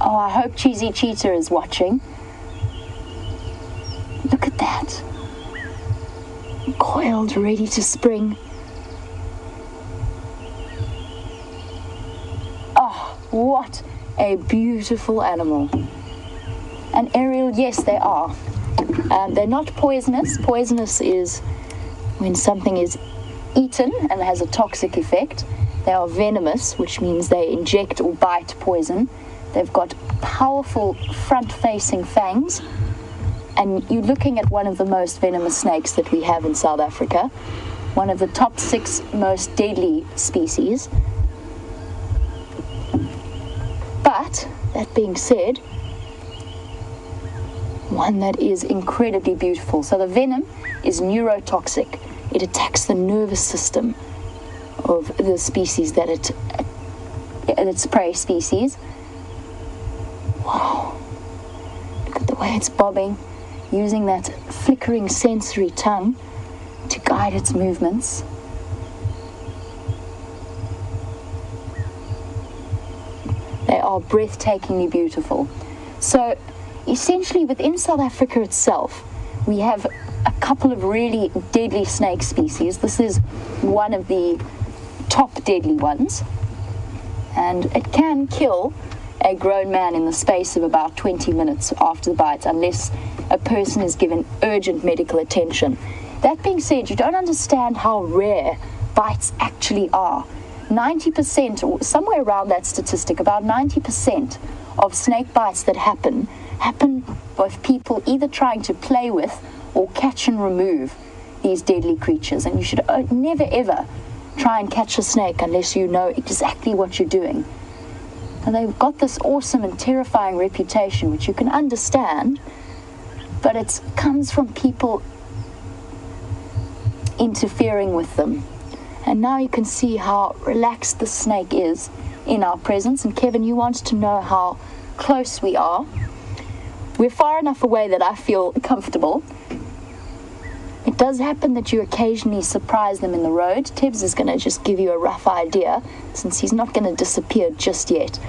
Oh, I hope Cheesy Cheetah is watching. Look at that. Coiled, ready to spring. Oh, what a beautiful animal. And Ariel, yes, they are. They're not poisonous. Poisonous is when something is eaten and has a toxic effect. They are venomous, which means they inject or bite poison. They've got powerful front-facing fangs. And you're looking at one of the most venomous snakes that we have in South Africa. One of the top 6 most deadly species. But, that being said, one that is incredibly beautiful. So the venom is neurotoxic. It attacks the nervous system of the species that its prey species. Wow. Look at the way it's bobbing, using that flickering sensory tongue to guide its movements. They are breathtakingly beautiful. So essentially within South Africa itself, we have a couple of really deadly snake species. This is one of the top deadly ones, and it can kill a grown man in the space of about 20 minutes after the bite, unless a person is given urgent medical attention. That being said, you don't understand how rare bites actually are. 90%, or somewhere around that statistic, about 90% of snake bites that happen with people either trying to play with or catch and remove these deadly creatures. And you should never ever try and catch a snake unless you know exactly what you're doing. And they've got this awesome and terrifying reputation, which you can understand, but it comes from people interfering with them. And now you can see how relaxed the snake is in our presence. And Kevin, you want to know how close we are. We're far enough away that I feel comfortable. It does happen that you occasionally surprise them in the road. Tibbs is going to just give you a rough idea, since he's not going to disappear just yet.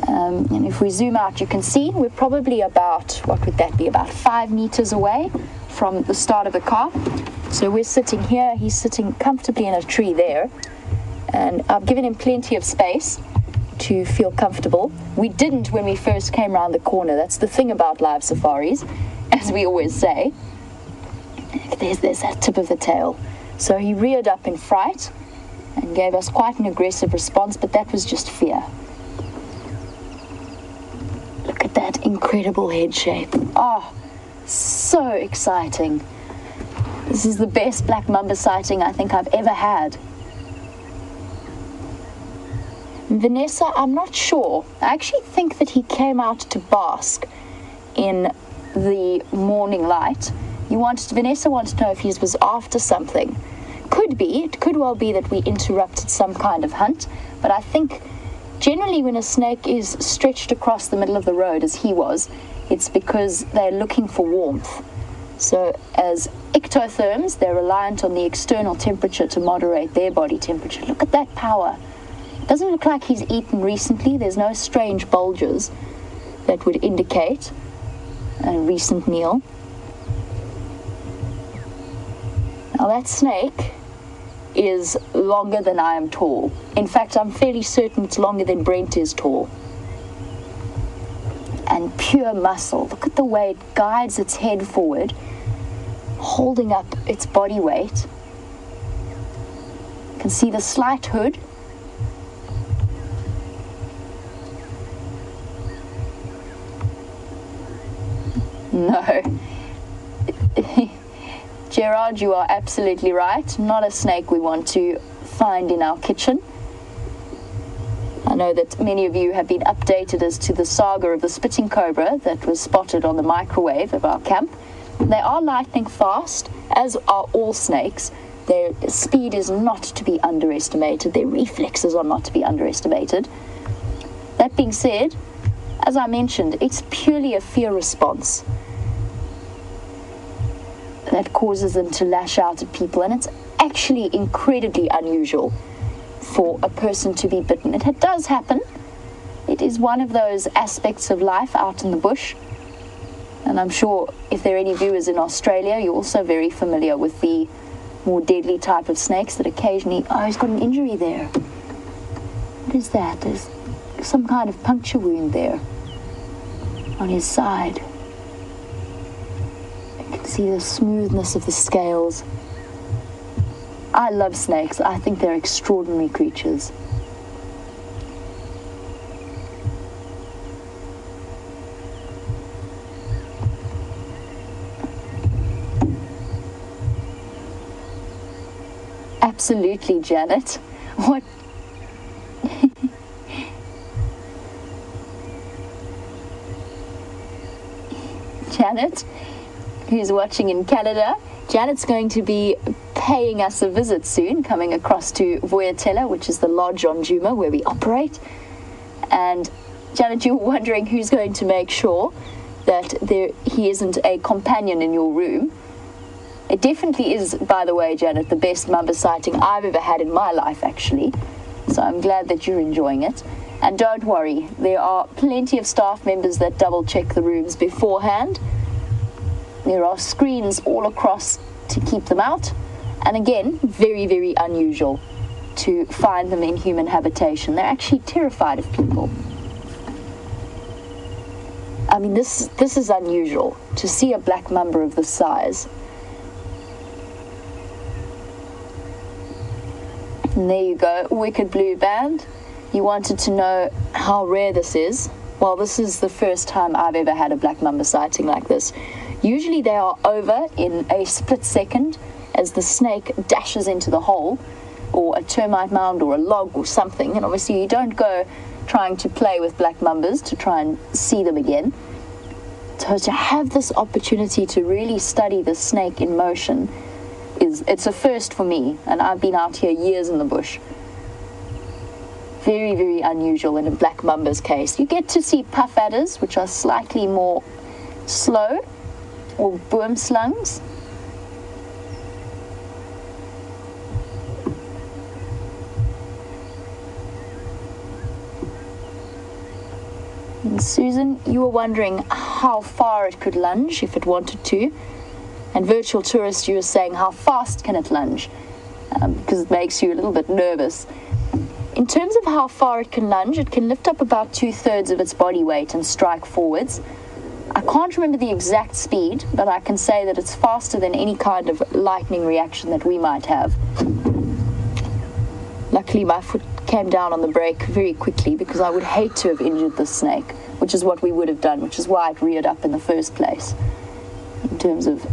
And if we zoom out, you can see we're probably about, what would that be, about 5 meters away from the start of the car. So we're sitting here, he's sitting comfortably in a tree there. And I've given him plenty of space to feel comfortable. We didn't when we first came around the corner. That's the thing about live safaris, as we always say. There's that tip of the tail. So he reared up in fright and gave us quite an aggressive response, but that was just fear. Look at that incredible head shape. Oh, so exciting. This is the best Black Mamba sighting I think I've ever had. Vanessa, I'm not sure. I actually think that he came out to bask in the morning light. Vanessa wants to know if he was after something. Could be. It could well be that we interrupted some kind of hunt, but I think generally when a snake is stretched across the middle of the road, as he was, it's because they're looking for warmth. So as ectotherms, they're reliant on the external temperature to moderate their body temperature. Look at that power. Doesn't look like he's eaten recently. There's no strange bulges that would indicate a recent meal. Now that snake is longer than I am tall. In fact, I'm fairly certain it's longer than Brent is tall. And pure muscle. Look at the way it guides its head forward, holding up its body weight. You can see the slight hood. No. Gerard, you are absolutely right. Not a snake we want to find in our kitchen. I know that many of you have been updated as to the saga of the spitting cobra that was spotted on the microwave of our camp. They are lightning fast, as are all snakes. Their speed is not to be underestimated. Their reflexes are not to be underestimated. That being said, as I mentioned, it's purely a fear response that causes them to lash out at people, and it's actually incredibly unusual for a person to be bitten. It does happen. It is one of those aspects of life out in the bush, and I'm sure if there are any viewers in Australia, you're also very familiar with the more deadly type of snakes that occasionally... Oh, he's got an injury there. What is that? There's some kind of puncture wound there on his side. You can see the smoothness of the scales. I love snakes. I think they're extraordinary creatures. Absolutely, Janet. What? Janet, who's watching in Canada, Janet's going to be paying us a visit soon, coming across to Voyatella, which is the lodge on Djuma where we operate. And Janet, you're wondering who's going to make sure that he isn't a companion in your room. It definitely is, by the way, Janet, the best mamba sighting I've ever had in my life, actually. So I'm glad that you're enjoying it. And don't worry, there are plenty of staff members that double-check the rooms beforehand. There are screens all across to keep them out. And again, very, very unusual to find them in human habitation. They're actually terrified of people. I mean, this is unusual, to see a black mamba of this size. And there you go, Wicked Blue Band. You wanted to know how rare this is. Well, this is the first time I've ever had a black mamba sighting like this. Usually they are over in a split second as the snake dashes into the hole, or a termite mound or a log or something. And obviously you don't go trying to play with black mambas to try and see them again. So to have this opportunity to really study the snake in motion, it's a first for me, and I've been out here years in the bush. Very, very unusual in a black mamba's case. You get to see puff adders, which are slightly more slow, or boomslangs. And Susan, you were wondering how far it could lunge if it wanted to. And Virtual Tourist, you were saying how fast can it lunge, because it makes you a little bit nervous. In terms of how far it can lunge, it can lift up about 2/3 of its body weight and strike forwards. I can't remember the exact speed, but I can say that it's faster than any kind of lightning reaction that we might have. Luckily, my foot came down on the brake very quickly, because I would hate to have injured the snake, which is what we would have done, which is why it reared up in the first place. In terms of...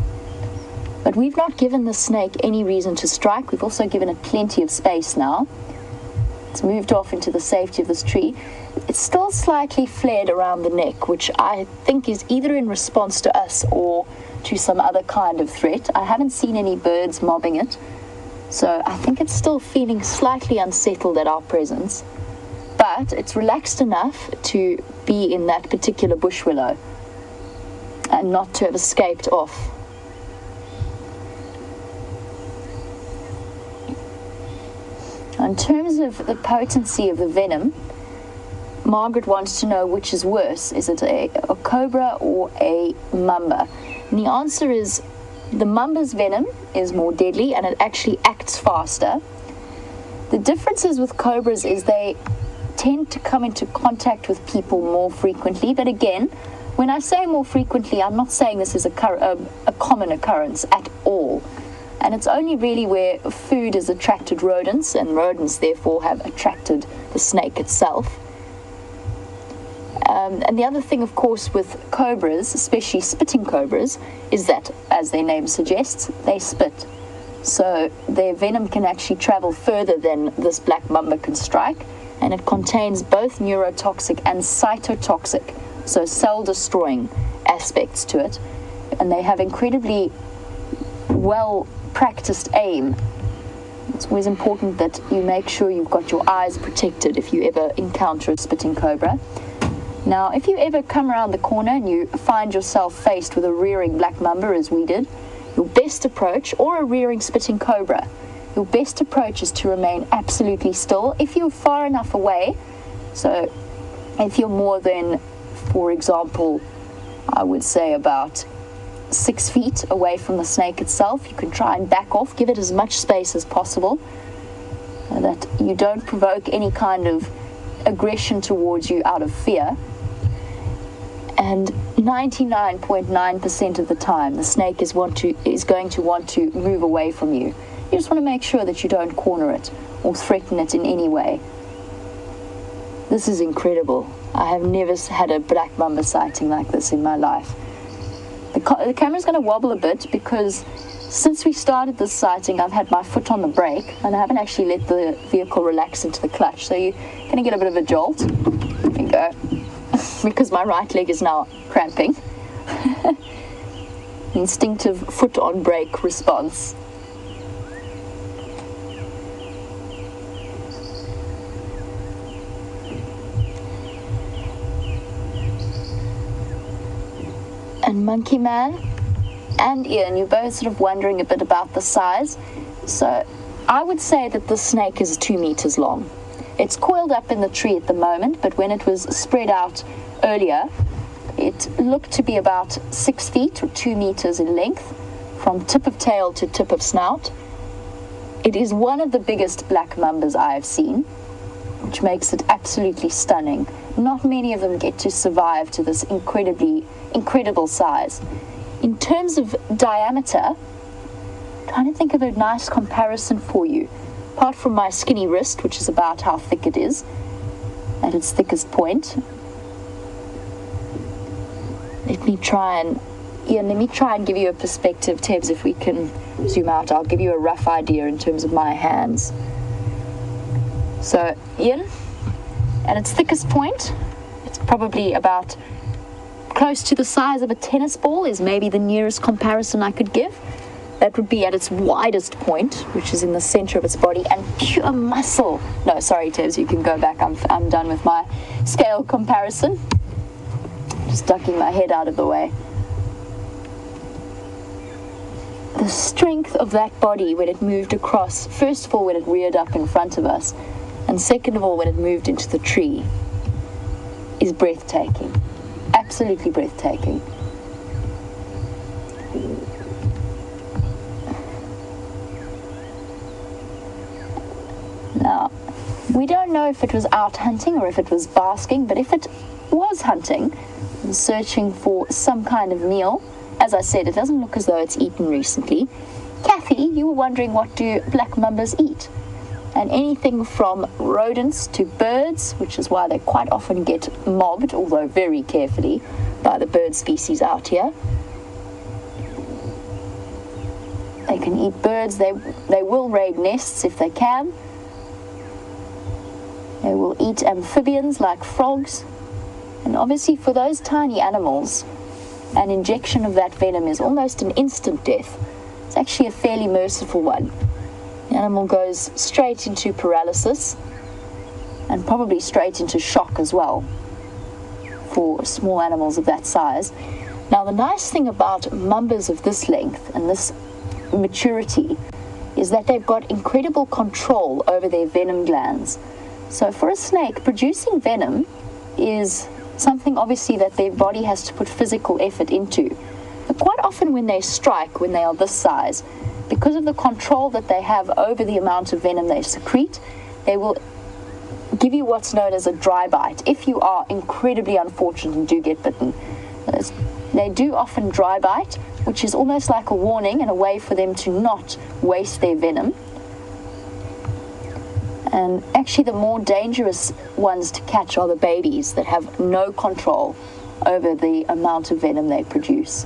But we've not given the snake any reason to strike. We've also given it plenty of space now. It's moved off into the safety of this tree. It's still slightly flared around the neck, which I think is either in response to us or to some other kind of threat. I haven't seen any birds mobbing it, so I think it's still feeling slightly unsettled at our presence. But it's relaxed enough to be in that particular bush willow and not to have escaped off. In terms of the potency of the venom, Margaret wants to know which is worse. Is it a cobra or a mamba? And the answer is the mamba's venom is more deadly, and it actually acts faster. The differences with cobras is they tend to come into contact with people more frequently. But again, when I say more frequently, I'm not saying this is a common occurrence at all. And it's only really where food has attracted rodents, and rodents therefore have attracted the snake itself. And the other thing, of course, with cobras, especially spitting cobras, is that, as their name suggests, they spit. So their venom can actually travel further than this black mamba can strike, and it contains both neurotoxic and cytotoxic, so cell-destroying aspects to it. and they have incredibly well practiced aim. It's always important that you make sure you've got your eyes protected if you ever encounter a spitting cobra. Now, if you ever come around the corner and you find yourself faced with a rearing black mamba, as we did, your best approach, or a rearing spitting cobra, your best approach is to remain absolutely still. If you're far enough away, so if you're more than, for example, I would say about 6 feet away from the snake itself, you can try and back off, give it as much space as possible, so that you don't provoke any kind of aggression towards you out of fear. And 99.9% of the time, the snake is going to want to move away from you. You just want to make sure that you don't corner it or threaten it in any way. This is incredible. I have never had a black mamba sighting like this in my life. The camera's going to wobble a bit because since we started this sighting, I've had my foot on the brake and I haven't actually let the vehicle relax into the clutch. So you're going to get a bit of a jolt. There you go. Because my right leg is now cramping. Instinctive foot on brake response. And Monkey Man and Ian, you're both sort of wondering a bit about the size. So I would say that the snake is 2 meters long. It's coiled up in the tree at the moment, but when it was spread out earlier, it looked to be about 6 feet or 2 meters in length, from tip of tail to tip of snout. It is one of the biggest black mambas I have seen, which makes it absolutely stunning. Not many of them get to survive to this incredible size. In terms of diameter, I'm trying to think of a nice comparison for you. Apart from my skinny wrist, which is about how thick it is, at its thickest point. Let me try and give you a perspective, Tebs, if we can zoom out. I'll give you a rough idea in terms of my hands. So, Ian, at its thickest point, it's probably about close to the size of a tennis ball is maybe the nearest comparison I could give. That would be at its widest point, which is in the center of its body, and pure muscle. No, sorry, Tebs, you can go back. I'm done with my scale comparison. Just ducking my head out of the way. The strength of that body when it moved across, first of all, when it reared up in front of us, and second of all, when it moved into the tree, is breathtaking. Absolutely breathtaking. Now, we don't know if it was out hunting or if it was basking, but if it was hunting and searching for some kind of meal, as I said, it doesn't look as though it's eaten recently. Kathy, you were wondering, what do black mambas eat? And anything from rodents to birds, which is why they quite often get mobbed, although very carefully, by the bird species out here. They can eat birds. They will raid nests if they can. They will eat amphibians like frogs. And obviously for those tiny animals, an injection of that venom is almost an instant death. It's actually a fairly merciful one. The animal goes straight into paralysis and probably straight into shock as well for small animals of that size. Now, the nice thing about mambas of this length and this maturity is that they've got incredible control over their venom glands. So for a snake, producing venom is something obviously that their body has to put physical effort into. But quite often when they strike, when they are this size, because of the control that they have over the amount of venom they secrete, they will give you what's known as a dry bite. If you are incredibly unfortunate and do get bitten, they do often dry bite, which is almost like a warning and a way for them to not waste their venom. And actually the more dangerous ones to catch are the babies that have no control over the amount of venom they produce.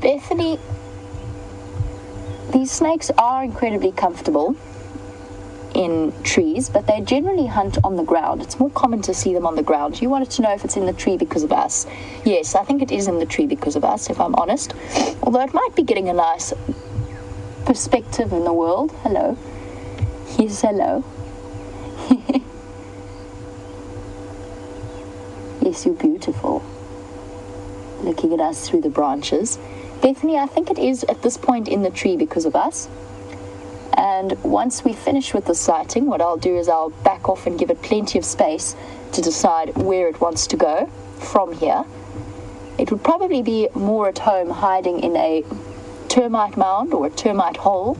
Bethany, these snakes are incredibly comfortable in trees, but they generally hunt on the ground. It's more common to see them on the ground. You wanted to know if it's in the tree because of us. Yes, I think it is in the tree because of us, if I'm honest. Although it might be getting a nice perspective in the world. Hello. Yes, hello. Yes, you're beautiful. Looking at us through the branches. Bethany, I think it is at this point in the tree because of us. And once we finish with the sighting, what I'll do is I'll back off and give it plenty of space to decide where it wants to go from here. It would probably be more at home hiding in a termite mound or a termite hole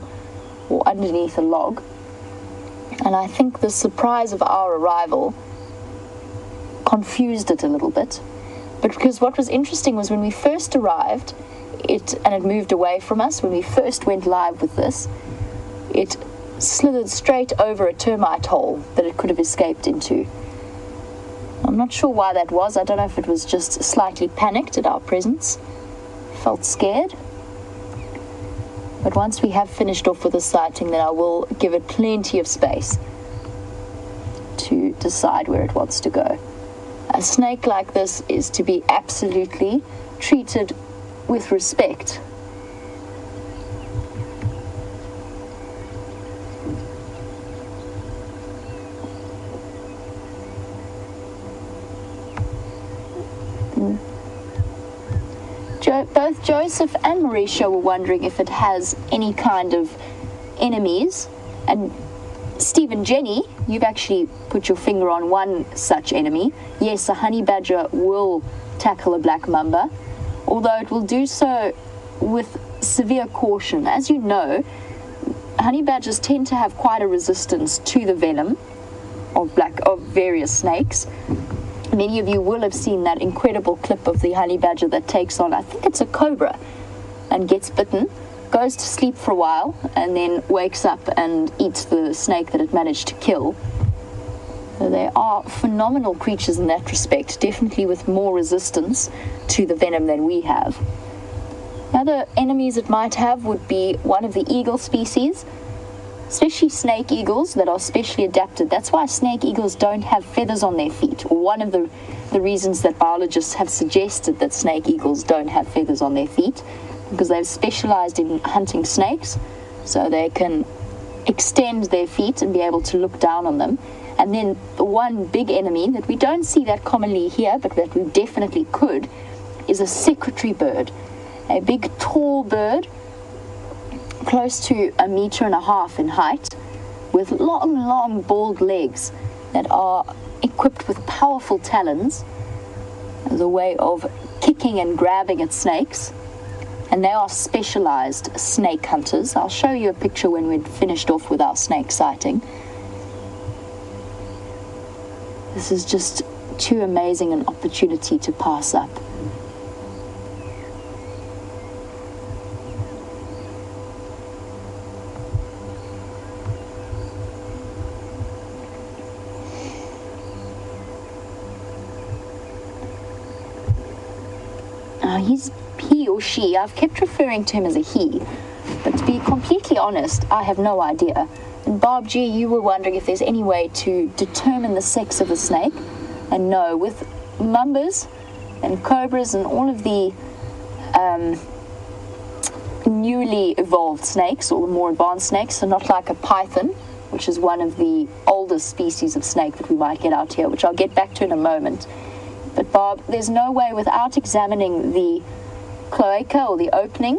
or underneath a log. And I think the surprise of our arrival confused it a little bit. But because what was interesting was when we first arrived, it moved away from us. When we first went live with this, it slithered straight over a termite hole that it could have escaped into. I'm not sure why that was. I don't know if it was just slightly panicked at our presence, felt scared. But once we have finished off with the sighting, then I will give it plenty of space to decide where it wants to go. A snake like this is to be absolutely treated with respect. Both Joseph and Mauricio were wondering if it has any kind of enemies. And Steve and Jenny, you've actually put your finger on one such enemy. Yes, a honey badger will tackle a black mamba, although it will do so with severe caution. As you know, honey badgers tend to have quite a resistance to the venom of various snakes. Many of you will have seen that incredible clip of the honey badger that takes on, I think it's a cobra, and gets bitten, goes to sleep for a while, and then wakes up and eats the snake that it managed to kill. So they are phenomenal creatures in that respect, definitely with more resistance to the venom than we have. Other enemies it might have would be one of the eagle species, especially snake eagles that are specially adapted. That's why snake eagles don't have feathers on their feet, or one of the reasons that biologists have suggested that snake eagles don't have feathers on their feet, because they've specialized in hunting snakes, so they can extend their feet and be able to look down on them. And then the one big enemy that we don't see that commonly here, but that we definitely could, is a secretary bird, a big tall bird, close to 1.5 meters in height, with long bald legs that are equipped with powerful talons as a way of kicking and grabbing at snakes. And they are specialized snake hunters. I'll show you a picture when we've finished off with our snake sighting. This is just too amazing an opportunity to pass up. He or she, I've kept referring to him as a he, but to be completely honest, I have no idea. And Bob G, you were wondering if there's any way to determine the sex of a snake. And no, with mambas and cobras and all of the newly evolved snakes, or the more advanced snakes, so not like a python, which is one of the oldest species of snake that we might get out here, which I'll get back to in a moment. But Bob, there's no way without examining the cloaca, or the opening,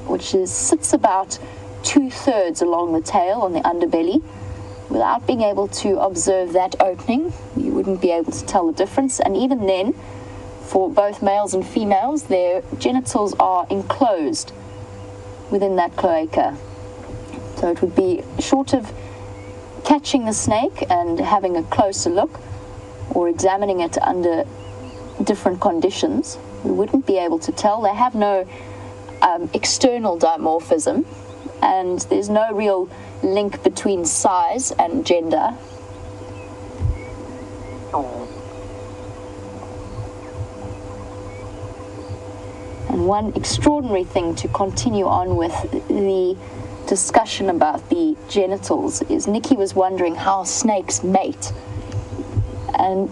which sits about 2/3 along the tail on the underbelly. Without being able to observe that opening, you wouldn't be able to tell the difference. And even then, for both males and females, their genitals are enclosed within that cloaca. So it would be short of catching the snake and having a closer look, or examining it under different conditions, we wouldn't be able to tell. They have no external dimorphism, and there's no real link between size and gender. And one extraordinary thing to continue on with the discussion about the genitals is Nikki was wondering how snakes mate. And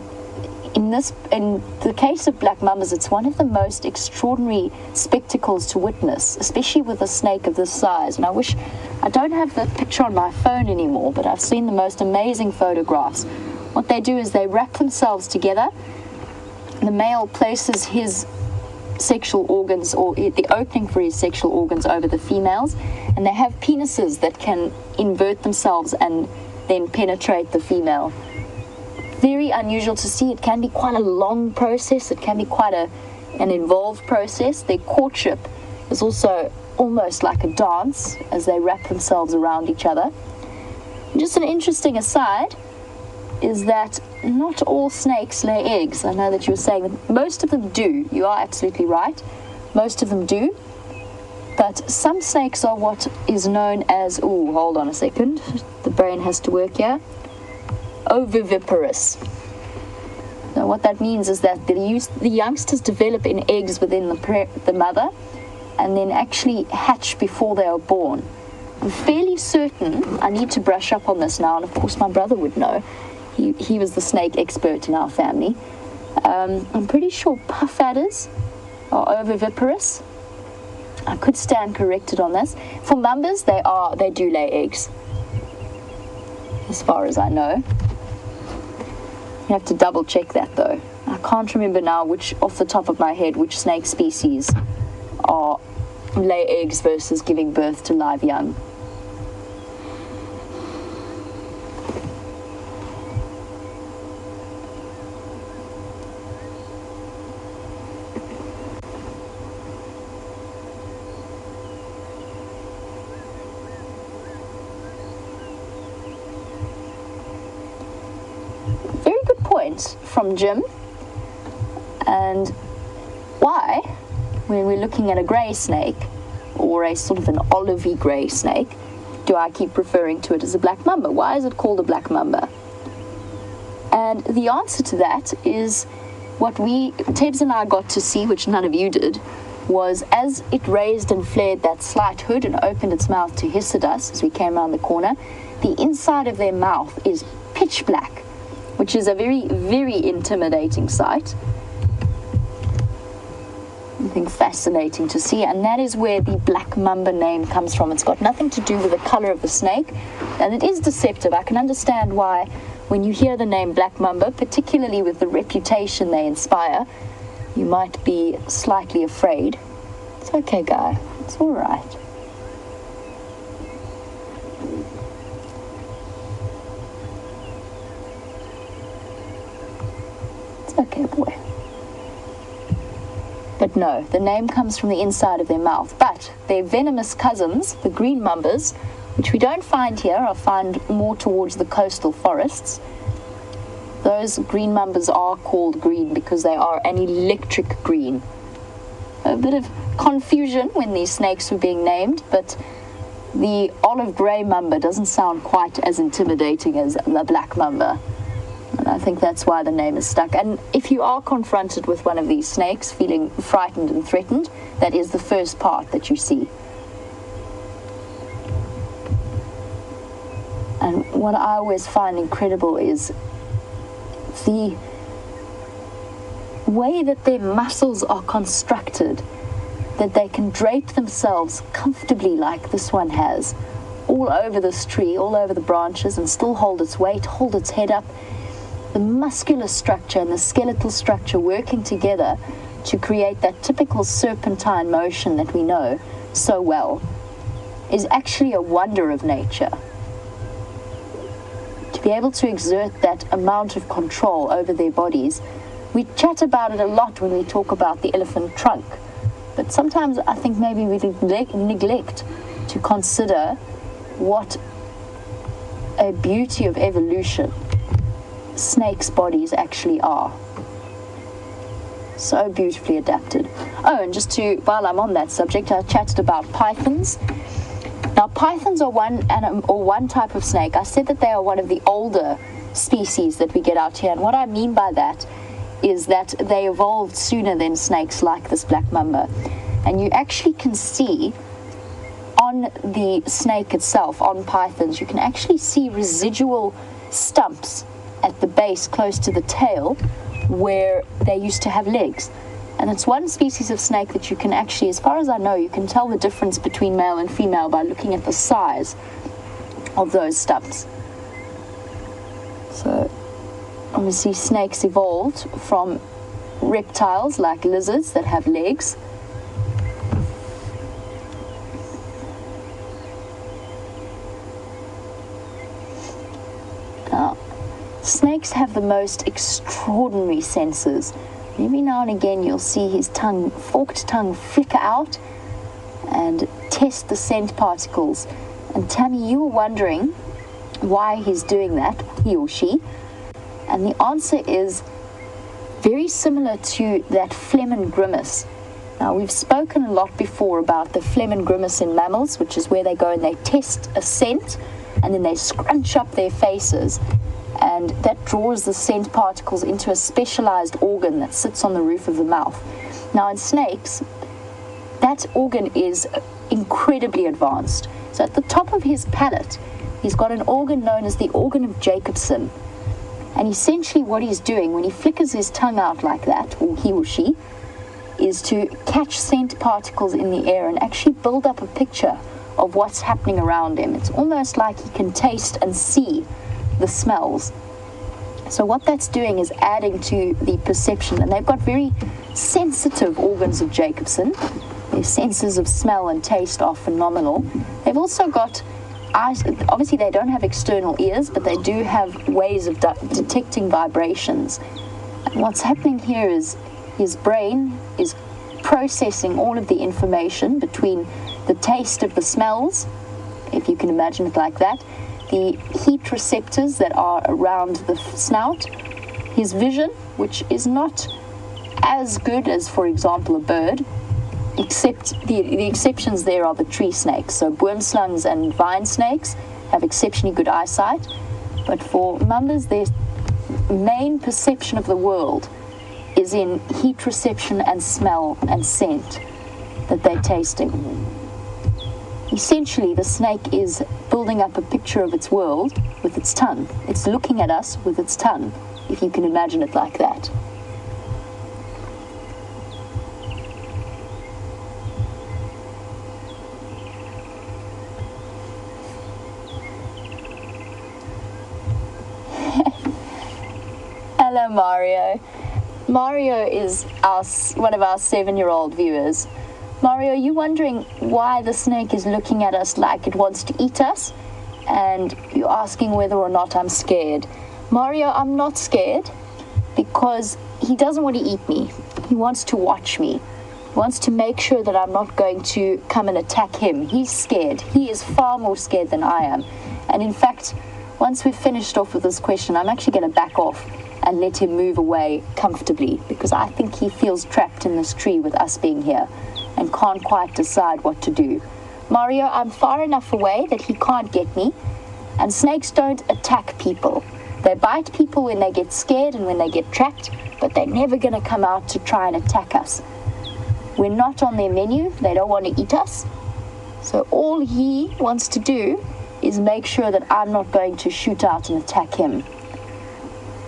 in the case of black mambas, it's one of the most extraordinary spectacles to witness, especially with a snake of this size. And I don't have the picture on my phone anymore, but I've seen the most amazing photographs. What they do is they wrap themselves together. The male places his sexual organs, or the opening for his sexual organs, over the females, and they have penises that can invert themselves and then penetrate the female. Very unusual to see. It can be quite a long process. It can be quite an involved process. Their courtship is also almost like a dance as they wrap themselves around each other. And just an interesting aside is that not all snakes lay eggs. I know that you were saying that most of them do. You are absolutely right. Most of them do. But some snakes are what is known as, hold on a second. The brain has to work here. Oviviparous. Now what that means is that the youngsters develop in eggs within the mother and then actually hatch before they are born. I'm fairly certain, I need to brush up on this now, and of course my brother would know. He was the snake expert in our family. I'm pretty sure puff adders are oviviparous. I could stand corrected on this. For mambas, they do lay eggs, as far as I know. You have to double check that though. I can't remember now off the top of my head which snake species lay eggs versus giving birth to live young. From Jim. And why, when we're looking at a grey snake or a sort of an olivey grey snake, do I keep referring to it as a black mamba? Why is it called a black mamba? And the answer to that is what Tebs and I got to see, which none of you did, was as it raised and flared that slight hood and opened its mouth to hiss at us as we came around the corner, the inside of their mouth is pitch black, which is a very, very intimidating sight. Something fascinating to see, and that is where the black mamba name comes from. It's got nothing to do with the color of the snake, and it is deceptive. I can understand why when you hear the name black mamba, particularly with the reputation they inspire, you might be slightly afraid. It's okay, guy. It's all right. Okay, boy. But no, the name comes from the inside of their mouth. But their venomous cousins, the green mambas, which we don't find here, I find more towards the coastal forests. Those green mambas are called green because they are an electric green. A bit of confusion when these snakes were being named, but the olive grey mamba doesn't sound quite as intimidating as the black mamba. And I think that's why the name is stuck. And if you are confronted with one of these snakes feeling frightened and threatened, that is the first part that you see. And what I always find incredible is the way that their muscles are constructed, that they can drape themselves comfortably like this one has, all over this tree, all over the branches, and still hold its weight, hold its head up. The muscular structure and the skeletal structure working together to create that typical serpentine motion that we know so well is actually a wonder of nature. To be able to exert that amount of control over their bodies, we chat about it a lot when we talk about the elephant trunk, but sometimes I think maybe we neglect to consider what a beauty of evolution snakes' bodies actually are. So beautifully adapted. Oh, and while I'm on that subject, I chatted about pythons. Now, pythons are one type of snake. I said that they are one of the older species that we get out here, and what I mean by that is that they evolved sooner than snakes like this black mamba. And you actually can see on the snake itself, on pythons, you can actually see residual stumps at the base close to the tail where they used to have legs. And it's one species of snake that you can actually, as far as I know, you can tell the difference between male and female by looking at the size of those stumps. So obviously snakes evolved from reptiles like lizards that have legs. Now, snakes have the most extraordinary senses. Every now and again you'll see his tongue, forked tongue, flicker out and test the scent particles. And Tammy, you were wondering why he's doing that, he or she. And the answer is very similar to that phlegm and grimace. Now, we've spoken a lot before about the phlegm and grimace in mammals, which is where they go and they test a scent and then they scrunch up their faces. And that draws the scent particles into a specialized organ that sits on the roof of the mouth. Now, in snakes, that organ is incredibly advanced. So at the top of his palate, he's got an organ known as the organ of Jacobson. And essentially what he's doing when he flickers his tongue out like that, or he or she, is to catch scent particles in the air and actually build up a picture of what's happening around him. It's almost like he can taste and see the smells. So what that's doing is adding to the perception, and they've got very sensitive organs of Jacobson. Their senses of smell and taste are phenomenal. They've also got eyes. Obviously they don't have external ears, but they do have ways of detecting vibrations. And what's happening here is his brain is processing all of the information between the taste of the smells, if you can imagine it like that, the heat receptors that are around the snout, his vision, which is not as good as, for example, a bird, except the exceptions there are the tree snakes. So boomslangs and vine snakes have exceptionally good eyesight, but for mambas, their main perception of the world is in heat reception and smell and scent that they're tasting. Essentially, the snake is building up a picture of its world with its tongue. It's looking at us with its tongue, if you can imagine it like that. Hello, Mario. Mario is one of our 7-year-old viewers. Mario, you wondering why the snake is looking at us like it wants to eat us? And you're asking whether or not I'm scared. Mario, I'm not scared because he doesn't want to eat me. He wants to watch me. He wants to make sure that I'm not going to come and attack him. He's scared. He is far more scared than I am. And in fact, once we've finished off with this question, I'm actually going to back off and let him move away comfortably because I think he feels trapped in this tree with us being here and can't quite decide what to do. Mario, I'm far enough away that he can't get me, and snakes don't attack people. They bite people when they get scared and when they get trapped, but they're never going to come out to try and attack us. We're not on their menu. They don't want to eat us. So all he wants to do is make sure that I'm not going to shoot out and attack him.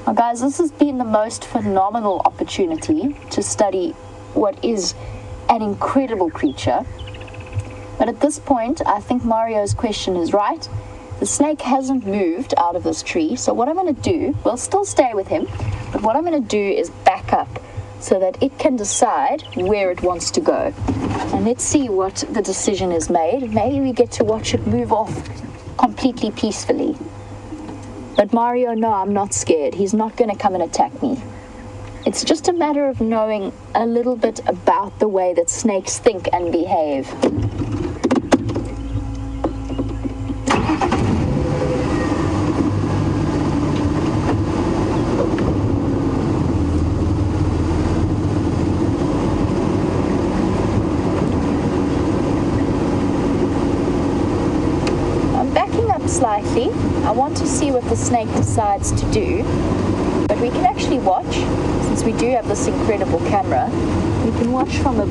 Now, guys, this has been the most phenomenal opportunity to study what is an incredible creature. But at this point, I think Mario's question is right. The snake hasn't moved out of this tree, so what I'm going to do, we'll still stay with him, but what I'm going to do is back up so that it can decide where it wants to go. And let's see what the decision is made. Maybe we get to watch it move off completely peacefully. But Mario, no, I'm not scared. He's not going to come and attack me. It's just a matter of knowing a little bit about the way that snakes think and behave. I'm backing up slightly. I want to see what the snake decides to do. But we can actually watch, since we do have this incredible camera, we can watch from a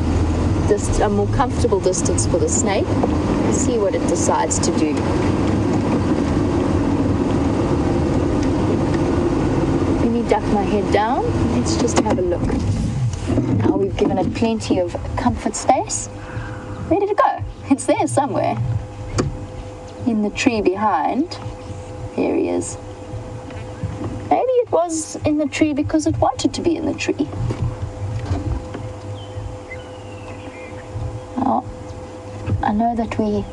a more comfortable distance for the snake. Let's see what it decides to do. Let me duck my head down. Let's just have a look. Now we've given it plenty of comfort space. Where did it go? It's there somewhere. In the tree behind. There he is. Maybe it was in the tree because it wanted to be in the tree. Now, I know that we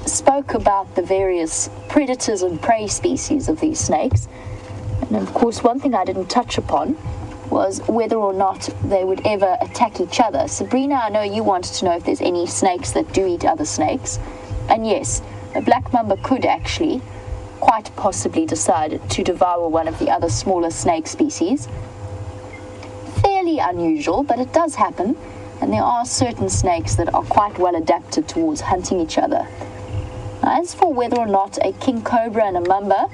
spoke about the various predators and prey species of these snakes. And of course, one thing I didn't touch upon was whether or not they would ever attack each other. Sabrina, I know you wanted to know if there's any snakes that do eat other snakes. And yes, a black mamba could actually quite possibly decide to devour one of the other smaller snake species. Fairly unusual, but it does happen. And there are certain snakes that are quite well adapted towards hunting each other. As for whether or not a king cobra and a mamba,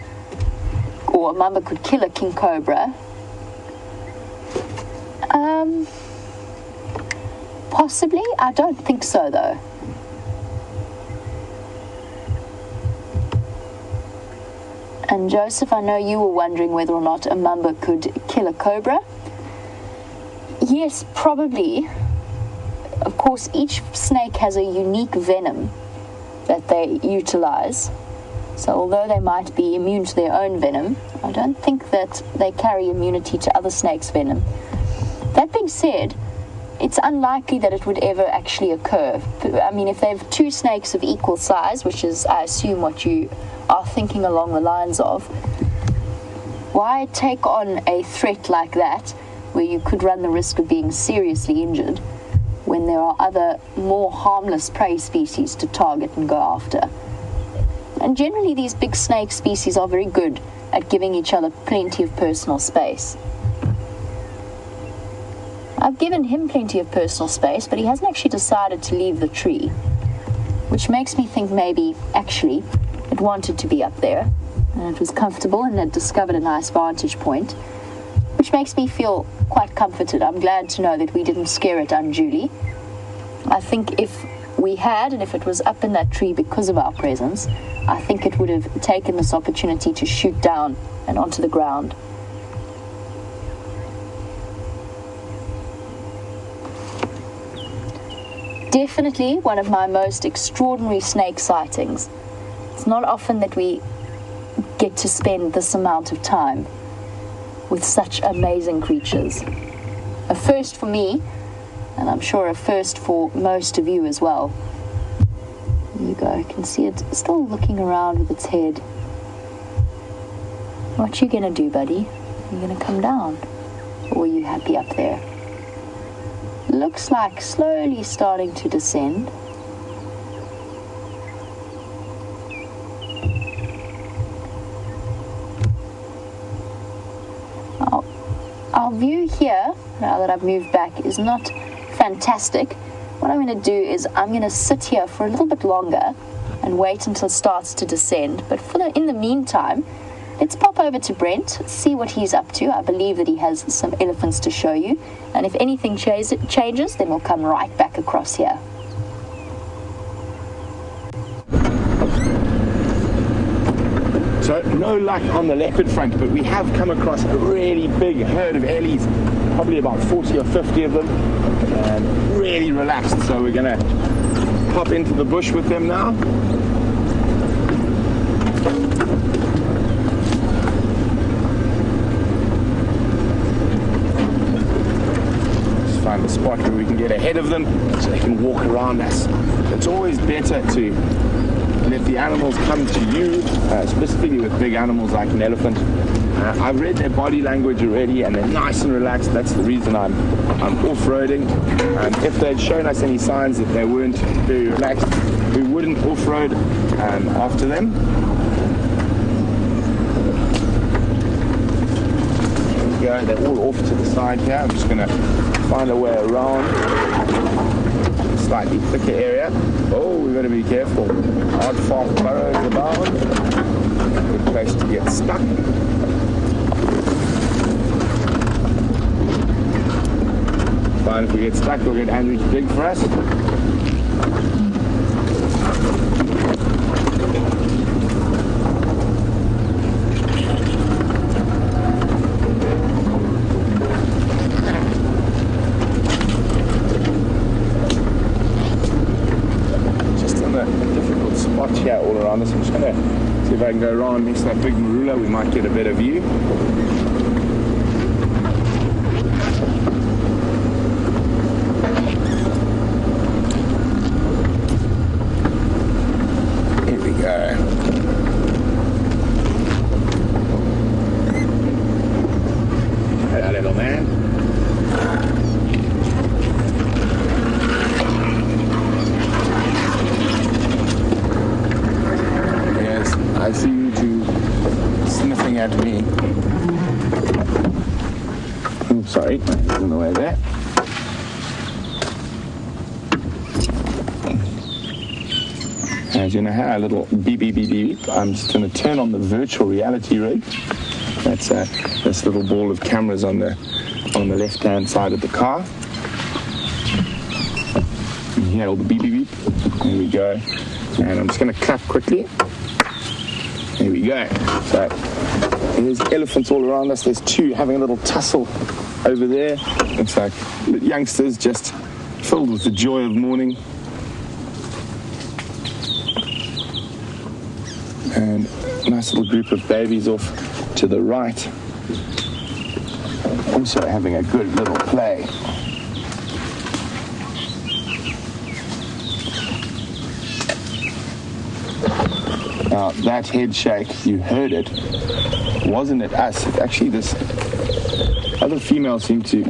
or a mamba could kill a king cobra, possibly. I don't think so, though. And Joseph, I know you were wondering whether or not a mamba could kill a cobra. Yes, probably. Of course, each snake has a unique venom that they utilize. So although they might be immune to their own venom, I don't think that they carry immunity to other snakes' venom. That being said, it's unlikely that it would ever actually occur. I mean, if they have two snakes of equal size, which is, I assume, what you are thinking along the lines of, why take on a threat like that, where you could run the risk of being seriously injured, when there are other more harmless prey species to target and go after? And generally, these big snake species are very good at giving each other plenty of personal space. I've given him plenty of personal space, but he hasn't actually decided to leave the tree, which makes me think maybe, actually, it wanted to be up there, and it was comfortable and had discovered a nice vantage point, which makes me feel quite comforted. I'm glad to know that we didn't scare it unduly. I think if we had, and if it was up in that tree because of our presence, I think it would have taken this opportunity to shoot down and onto the ground. Definitely one of my most extraordinary snake sightings. It's not often that we get to spend this amount of time with such amazing creatures. A first for me, and I'm sure a first for most of you as well. There you go, you can see it still looking around with its head. What you gonna do, buddy? You gonna come down? Or are you happy up there? Looks like slowly starting to descend. Our view here, now that I've moved back, is not fantastic. What I'm going to do is I'm going to sit here for a little bit longer and wait until it starts to descend. But in the meantime, let's pop over to Brent, see what he's up to. I believe that he has some elephants to show you. And if anything changes, then we'll come right back across here. So no luck on the leopard front, but we have come across a really big herd of ellies, probably about 40 or 50 of them, and really relaxed. So we're gonna pop into the bush with them now. Just find a spot where we can get ahead of them so they can walk around us. It's always better to let the animals come to you, specifically with big animals like an elephant. I've read their body language already, and they're nice and relaxed. That's the reason I'm off-roading. If they'd shown us any signs that they weren't very relaxed, we wouldn't off-road after them. There we go, they're all off to the side here. I'm just going to find a way around. Slightly thicker area. Oh, we've got to be careful. Hard farm furrows abound. Good place to get stuck. fine. If we get stuck, we'll get Andrew to dig for us. Here all around us. I'm just going to see if I can go around next to that big marula. We might get a better view. Here we go. Hello, little man. I see you two sniffing at me. Oh, sorry, I'm on the way there. As you know, how a little beep, beep, beep, beep. I'm just going to turn on the virtual reality rig. That's this little ball of cameras on the left-hand side of the car. You hear all the beep, beep, beep. There we go. And I'm just going to clap quickly. Here we go. So there's elephants all around us. There's two having a little tussle over there. Looks like youngsters just filled with the joy of morning. And a nice little group of babies off to the right. Also having a good little play. Now, that head shake, you heard it. Wasn't it us? Actually, this other female seems to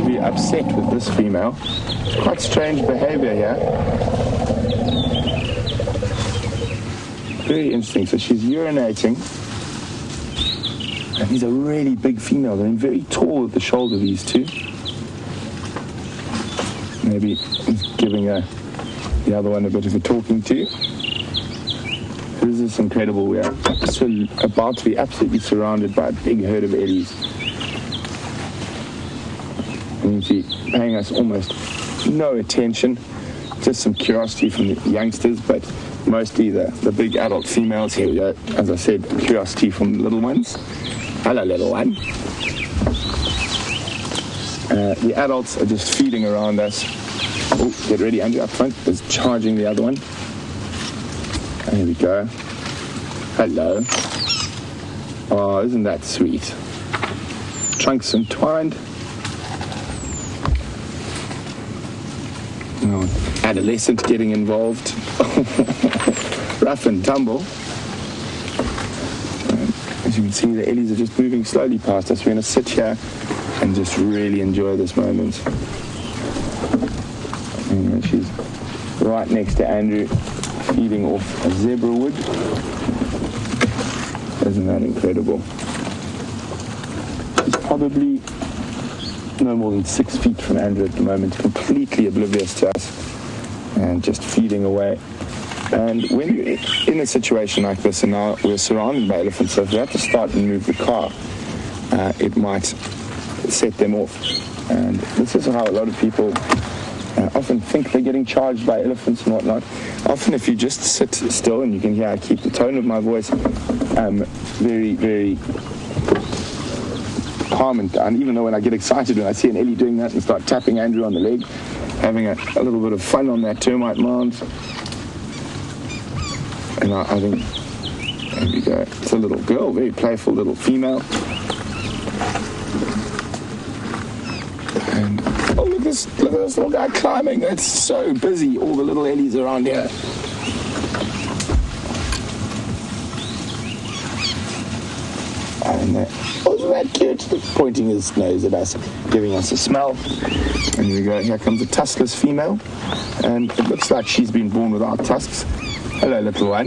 be upset with this female. It's quite strange behavior here. Very interesting. So she's urinating. And these are really big females. They're very tall at the shoulder, these two. Maybe giving the other one a bit of a talking to. This is incredible. We are about to be absolutely surrounded by a big herd of ellies. And you see, paying us almost no attention. Just some curiosity from the youngsters, but mostly the big adult females. Here we go. As I said, curiosity from the little ones. Hello, little one. The adults are just feeding around us. Oh, get ready, Andrew, up front. Is charging the other one. There we go. Hello. Oh, isn't that sweet? Trunks entwined. Oh, adolescent getting involved. Rough and tumble. As you can see, the ellies are just moving slowly past us. We're going to sit here and just really enjoy this moment. And she's right next to Andrew, feeding off a zebra wood. Isn't that incredible? She's probably no more than 6 feet from Andrew at the moment, completely oblivious to us and just feeding away. And when you're in a situation like this, and now we're surrounded by elephants, so if we have to start and move the car, it might set them off. And this is how a lot of people often think they're getting charged by elephants and whatnot. Often if you just sit still, and you can hear I keep the tone of my voice very, very calm and down, even though when I get excited when I see an ellie doing that and start tapping Andrew on the leg, having a little bit of fun on that termite mound. And I think, there we go, it's a little girl, very playful little female. And, oh, look at this little guy climbing. It's so busy, all the little ellies around here. And isn't that cute? Pointing his nose at us, giving us a smell. And here we go, here comes a tuskless female. And it looks like she's been born without tusks. Hello, little one.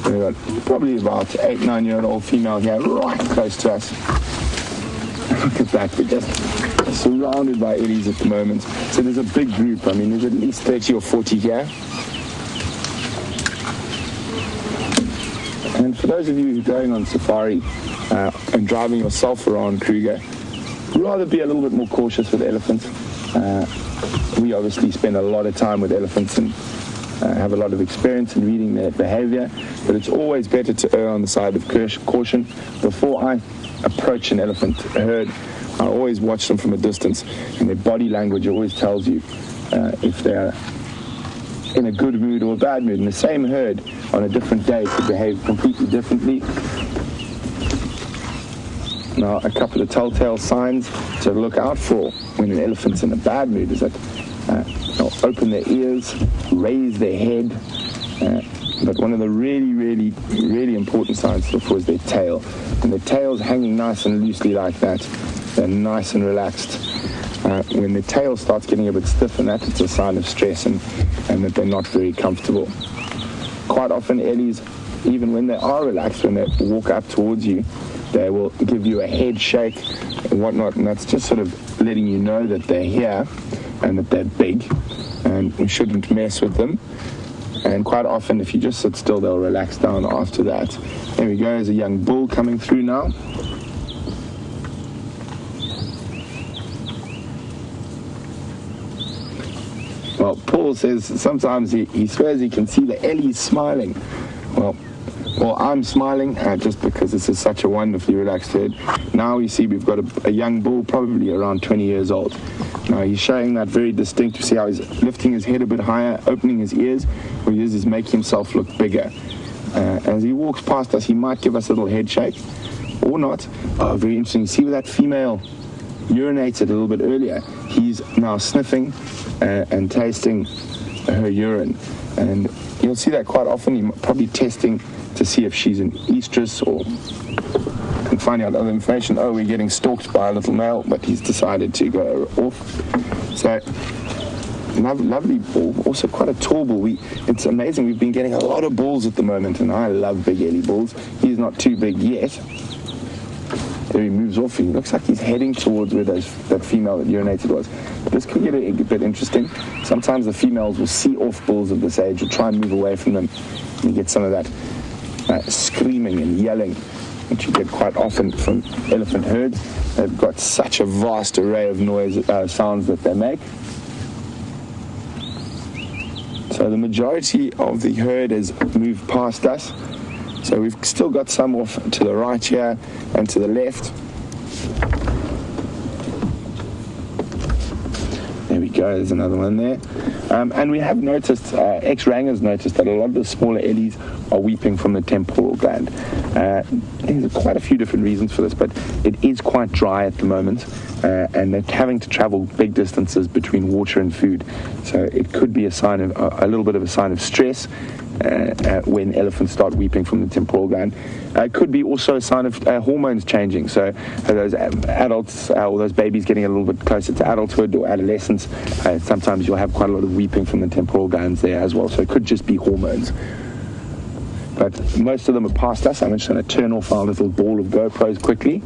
We've got probably about 8-9-year-old female here, right close to us. Look at that, we're just surrounded by ellies at the moment. So there's a big group. I mean, there's at least 30 or 40 here. And for those of you who are going on safari and driving yourself around Kruger, rather be a little bit more cautious with elephants. We obviously spend a lot of time with elephants and have a lot of experience in reading their behavior, but it's always better to err on the side of caution. Before I approach an elephant herd, I always watch them from a distance, and their body language always tells you if they're in a good mood or a bad mood. And the same herd on a different day could behave completely differently. Now, a couple of telltale signs to look out for when an elephant's in a bad mood is that they'll open their ears, raise their head, but one of the really important signs to look for is their tail. And their tail's hanging nice and loosely like that. They're nice and relaxed. When the tail starts getting a bit stiff and that, it's a sign of stress and that they're not very comfortable. Quite often, ellies, even when they are relaxed, when they walk up towards you, they will give you a head shake and whatnot, and that's just sort of letting you know that they're here and that they're big, and we shouldn't mess with them. And quite often, if you just sit still, they'll relax down after that. There we go, there's a young bull coming through now. Well, Paul says sometimes he swears he can see the ellies smiling. Well, I'm smiling just because this is such a wonderfully relaxed herd. Now you see we've got a young bull, probably around 20 years old. Now he's showing that very distinct. You see how he's lifting his head a bit higher, opening his ears. What he is making himself look bigger. As he walks past us, he might give us a little head shake, or not. Oh, very interesting. You see where that female urinated a little bit earlier? He's now sniffing and tasting her urine. And you'll see that quite often. You're probably testing to see if she's an estrus or can find out other information. Oh, we're getting stalked by a little male, but he's decided to go off. So, lovely bull, also quite a tall bull. It's amazing, we've been getting a lot of bulls at the moment, and I love big ellie bulls. He's not too big yet. There he moves off. He looks like he's heading towards where that female that urinated was. This could get a bit interesting. Sometimes the females will see off bulls of this age or try and move away from them. And you get some of that screaming and yelling, which you get quite often from elephant herds. They've got such a vast array of sounds that they make. So the majority of the herd has moved past us. So we've still got some off to the right here and to the left. There we go, there's another one there. And we have noticed, ex-rangers noticed that a lot of the smaller ellies are weeping from the temporal gland. There's quite a few different reasons for this, but it is quite dry at the moment, and they're having to travel big distances between water and food. So it could be a sign of a little bit of a sign of stress when elephants start weeping from the temporal gland. It could be also a sign of hormones changing. So those adults or those babies getting a little bit closer to adulthood or adolescence, sometimes you'll have quite a lot of weeping from the temporal glands there as well. So it could just be hormones. But most of them are past us. I'm just going to turn off our little ball of GoPros quickly.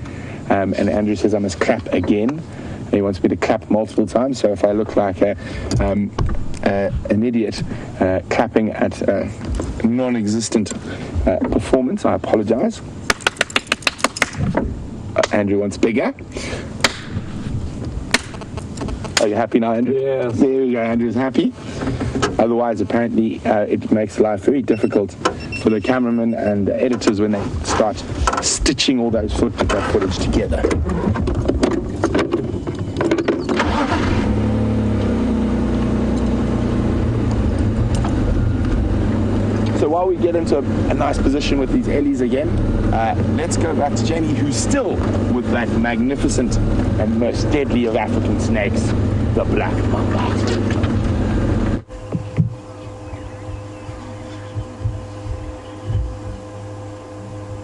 And Andrew says I must clap again. He wants me to clap multiple times. So if I look like an idiot clapping at a non-existent performance, I apologize. Andrew wants bigger. Are you happy now, Andrew? Yes. There we go, Andrew's happy. Otherwise, apparently, it makes life very difficult for the cameraman and the editors when they start stitching all those footage together. So while we get into a nice position with these ellies again, let's go back to Jenny, who's still with that magnificent and most deadly of African snakes, the Black Mamba.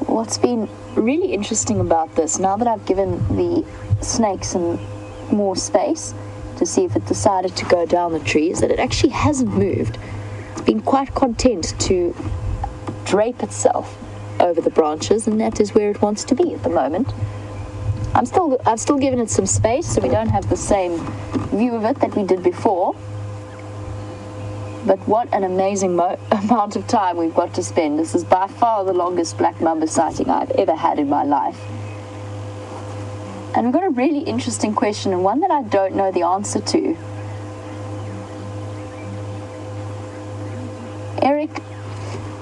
What's been really interesting about this, now that I've given the snake some more space to see if it decided to go down the tree, is that it actually hasn't moved. It's been quite content to drape itself over the branches, and that is where it wants to be at the moment. I've still given it some space, so we don't have the same view of it that we did before. But what an amazing amount of time we've got to spend. This is by far the longest Black Mamba sighting I've ever had in my life. And we've got a really interesting question, and one that I don't know the answer to.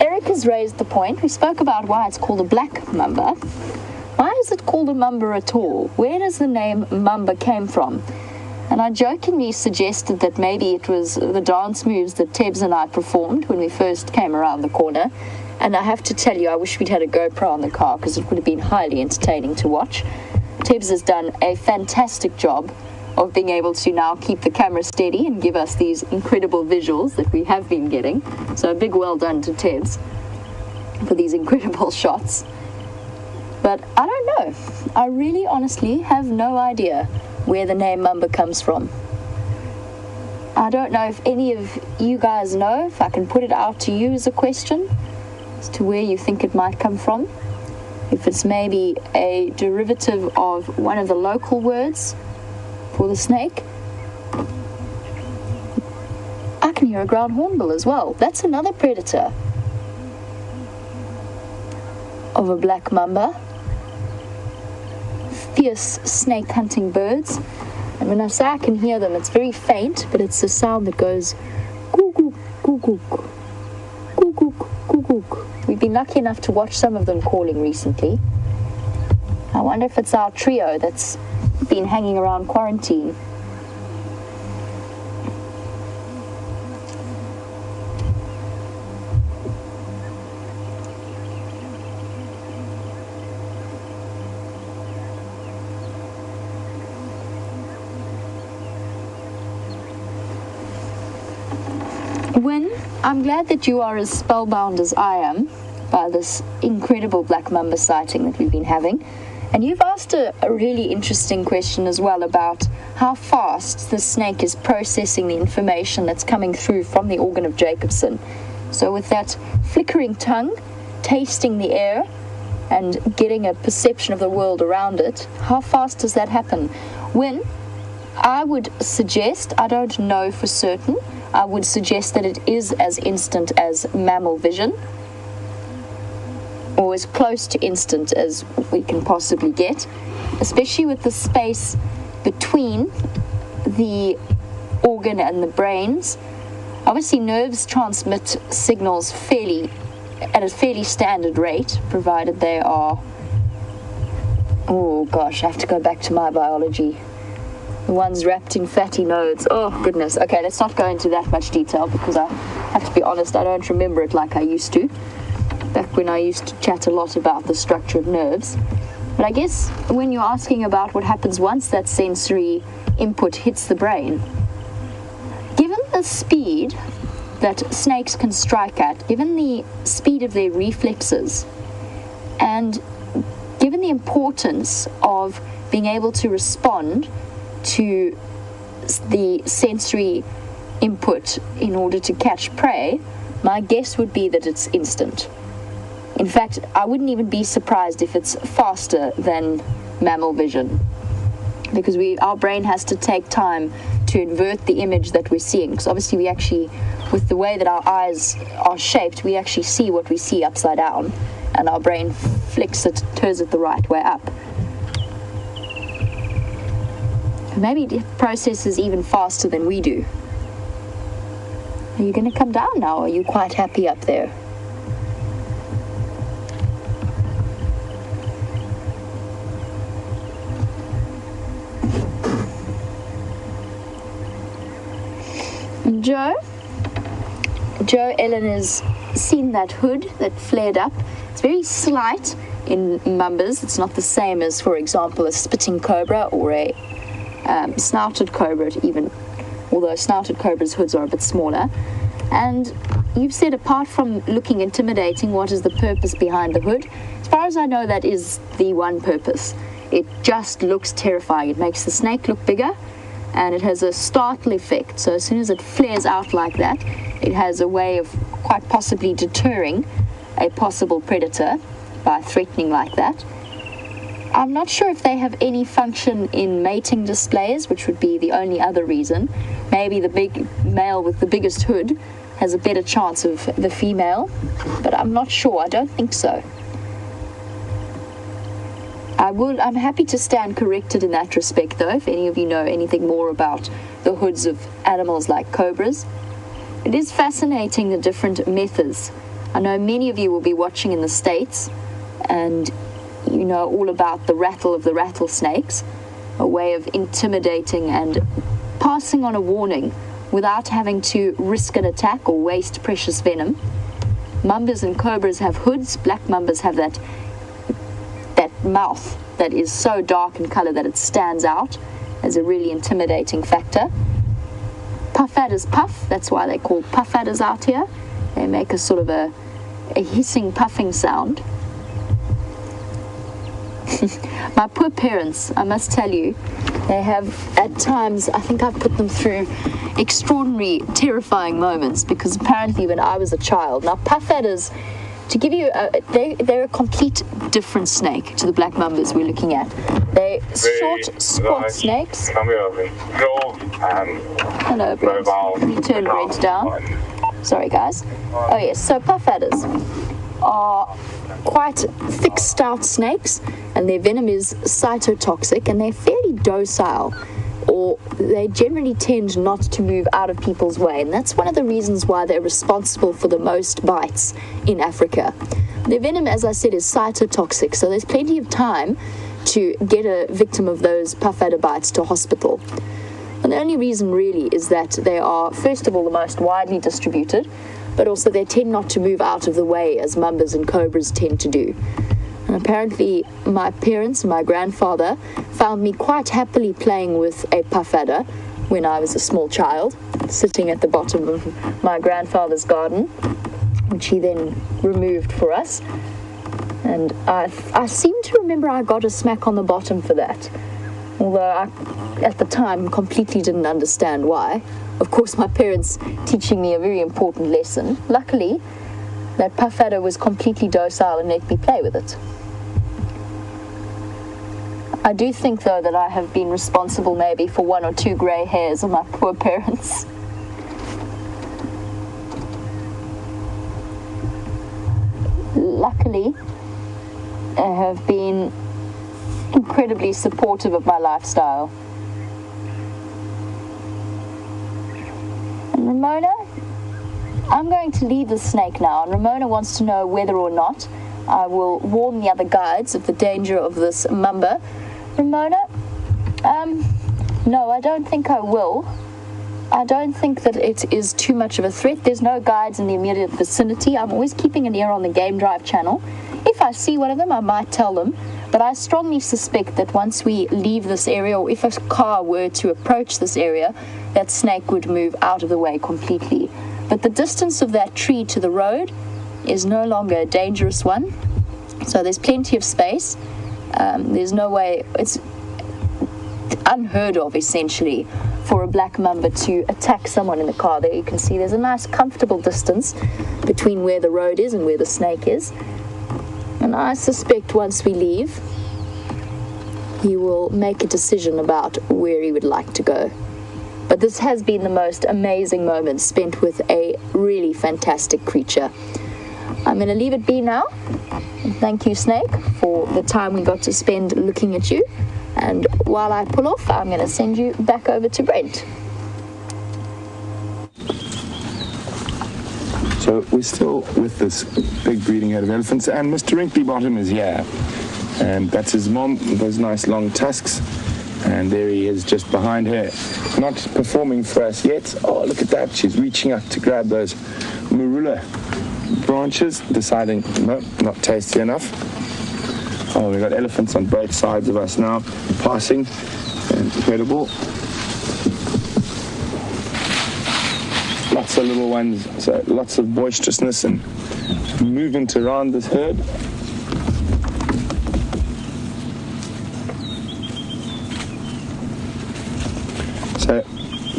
Eric has raised the point. We spoke about why it's called a Black Mamba. Why is it called a Mamba at all? Where does the name Mamba came from? And I jokingly suggested that maybe it was the dance moves that Tebs and I performed when we first came around the corner. And I have to tell you, I wish we'd had a GoPro on the car because it would have been highly entertaining to watch. Tebs has done a fantastic job of being able to now keep the camera steady and give us these incredible visuals that we have been getting. So a big well done to Tebs for these incredible shots. But I don't know. I really honestly have no idea where the name Mamba comes from. I don't know if any of you guys know, if I can put it out to you as a question as to where you think it might come from. If it's maybe a derivative of one of the local words for the snake. I can hear a ground hornbill as well. That's another predator of a black mamba. Fierce snake hunting birds. And when I say I can hear them, it's very faint, but it's a sound that goes gook, gook, gook, gook, gook, gook, gook, gook. We've been lucky enough to watch some of them calling recently. I wonder if it's our trio that's been hanging around quarantine. Wynn, I'm glad that you are as spellbound as I am by this incredible black mamba sighting that we've been having. And you've asked a really interesting question as well about how fast the snake is processing the information that's coming through from the organ of Jacobson. So with that flickering tongue, tasting the air, and getting a perception of the world around it, how fast does that happen? When I would suggest, I don't know for certain, I would suggest that it is as instant as mammal vision, or as close to instant as we can possibly get, especially with the space between the organ and the brains. Obviously, nerves transmit signals at a fairly standard rate, provided they are, oh gosh, I have to go back to my biology. The ones wrapped in fatty nodes. Oh goodness. Okay, let's not go into that much detail because I have to be honest, I don't remember it like I used to. Back when I used to chat a lot about the structure of nerves. But I guess when you're asking about what happens once that sensory input hits the brain, given the speed that snakes can strike at, given the speed of their reflexes, and given the importance of being able to respond to the sensory input in order to catch prey, my guess would be that it's instant. In fact, I wouldn't even be surprised if it's faster than mammal vision, because our brain has to take time to invert the image that we're seeing. Because obviously we actually, with the way that our eyes are shaped, we actually see what we see upside down, and our brain flicks it, turns it the right way up. Maybe the process is even faster than we do. Are you going to come down now, or are you quite happy up there? Joe Ellen has seen that hood that flared up. It's very slight in mambas. It's not the same as, for example, a spitting cobra or a snouted cobra even, although snouted cobra's hoods are a bit smaller. And you've said, apart from looking intimidating, what is the purpose behind the hood? As far as I know, that is the one purpose. It just looks terrifying. It makes the snake look bigger, and it has a startle effect. So as soon as it flares out like that, it has a way of quite possibly deterring a possible predator by threatening like that. I'm not sure if they have any function in mating displays, which would be the only other reason. Maybe the big male with the biggest hood has a better chance of the female, but I'm not sure. I don't think so. I I'm happy to stand corrected in that respect, though, if any of you know anything more about the hoods of animals like cobras. It is fascinating, the different methods. I know many of you will be watching in the States, and you know all about the rattle of the rattlesnakes, a way of intimidating and passing on a warning without having to risk an attack or waste precious venom. Mambas and cobras have hoods. Black mambas have that mouth that is so dark in color that it stands out as a really intimidating factor. Puff adders puff, that's why they're called puff adders out here. They make a sort of a hissing, puffing sound. My poor parents, I must tell you, they have at times, I think I've put them through extraordinary, terrifying moments, because apparently when I was a child, now puff adders, to give you, they're a complete different snake to the black mambas we're looking at. They're short, squat snakes. Hello, Brent. Can you turn Brent down? Sorry, guys. Oh, yes. So puff adders are quite thick, stout snakes, and their venom is cytotoxic, and they're fairly docile, or they generally tend not to move out of people's way, and that's one of the reasons why they're responsible for the most bites in Africa. Their venom, as I said, is cytotoxic, so there's plenty of time to get a victim of those puff adder bites to hospital. And the only reason really is that they are, first of all, the most widely distributed, but also they tend not to move out of the way as mambas and cobras tend to do. And apparently my parents and my grandfather found me quite happily playing with a puff adder when I was a small child, sitting at the bottom of my grandfather's garden, which he then removed for us. And I seem to remember I got a smack on the bottom for that, although I, at the time, completely didn't understand why. Of course, my parents teaching me a very important lesson. Luckily, that puff adder was completely docile and let me play with it. I do think, though, that I have been responsible maybe for 1 or 2 grey hairs on my poor parents. Luckily, they have been incredibly supportive of my lifestyle. And Ramona, I'm going to leave the snake now, and Ramona wants to know whether or not I will warn the other guides of the danger of this mamba. Ramona, no, I don't think I will. I don't think that it is too much of a threat. There's no guides in the immediate vicinity. I'm always keeping an ear on the Game Drive channel. If I see one of them, I might tell them. But I strongly suspect that once we leave this area, or if a car were to approach this area, that snake would move out of the way completely. But the distance of that tree to the road is no longer a dangerous one. So there's plenty of space. There's no way, it's unheard of essentially for a black mamba to attack someone in the car. There you can see there's a nice comfortable distance between where the road is and where the snake is. And I suspect once we leave, he will make a decision about where he would like to go. But this has been the most amazing moment spent with a really fantastic creature. I'm going to leave it be now. Thank you, Snake, for the time we got to spend looking at you. And while I pull off, I'm going to send you back over to Brent. So we're still with this big breeding herd of elephants, and Mr. Wrinklybottom is here. And that's his mom with those nice long tusks. And there he is just behind her. Not performing for us yet. Oh, look at that. She's reaching up to grab those marula branches, deciding, no, not tasty enough. Oh, we've got elephants on both sides of us now, passing. Incredible. Lots of little ones, so lots of boisterousness and movement around this herd. So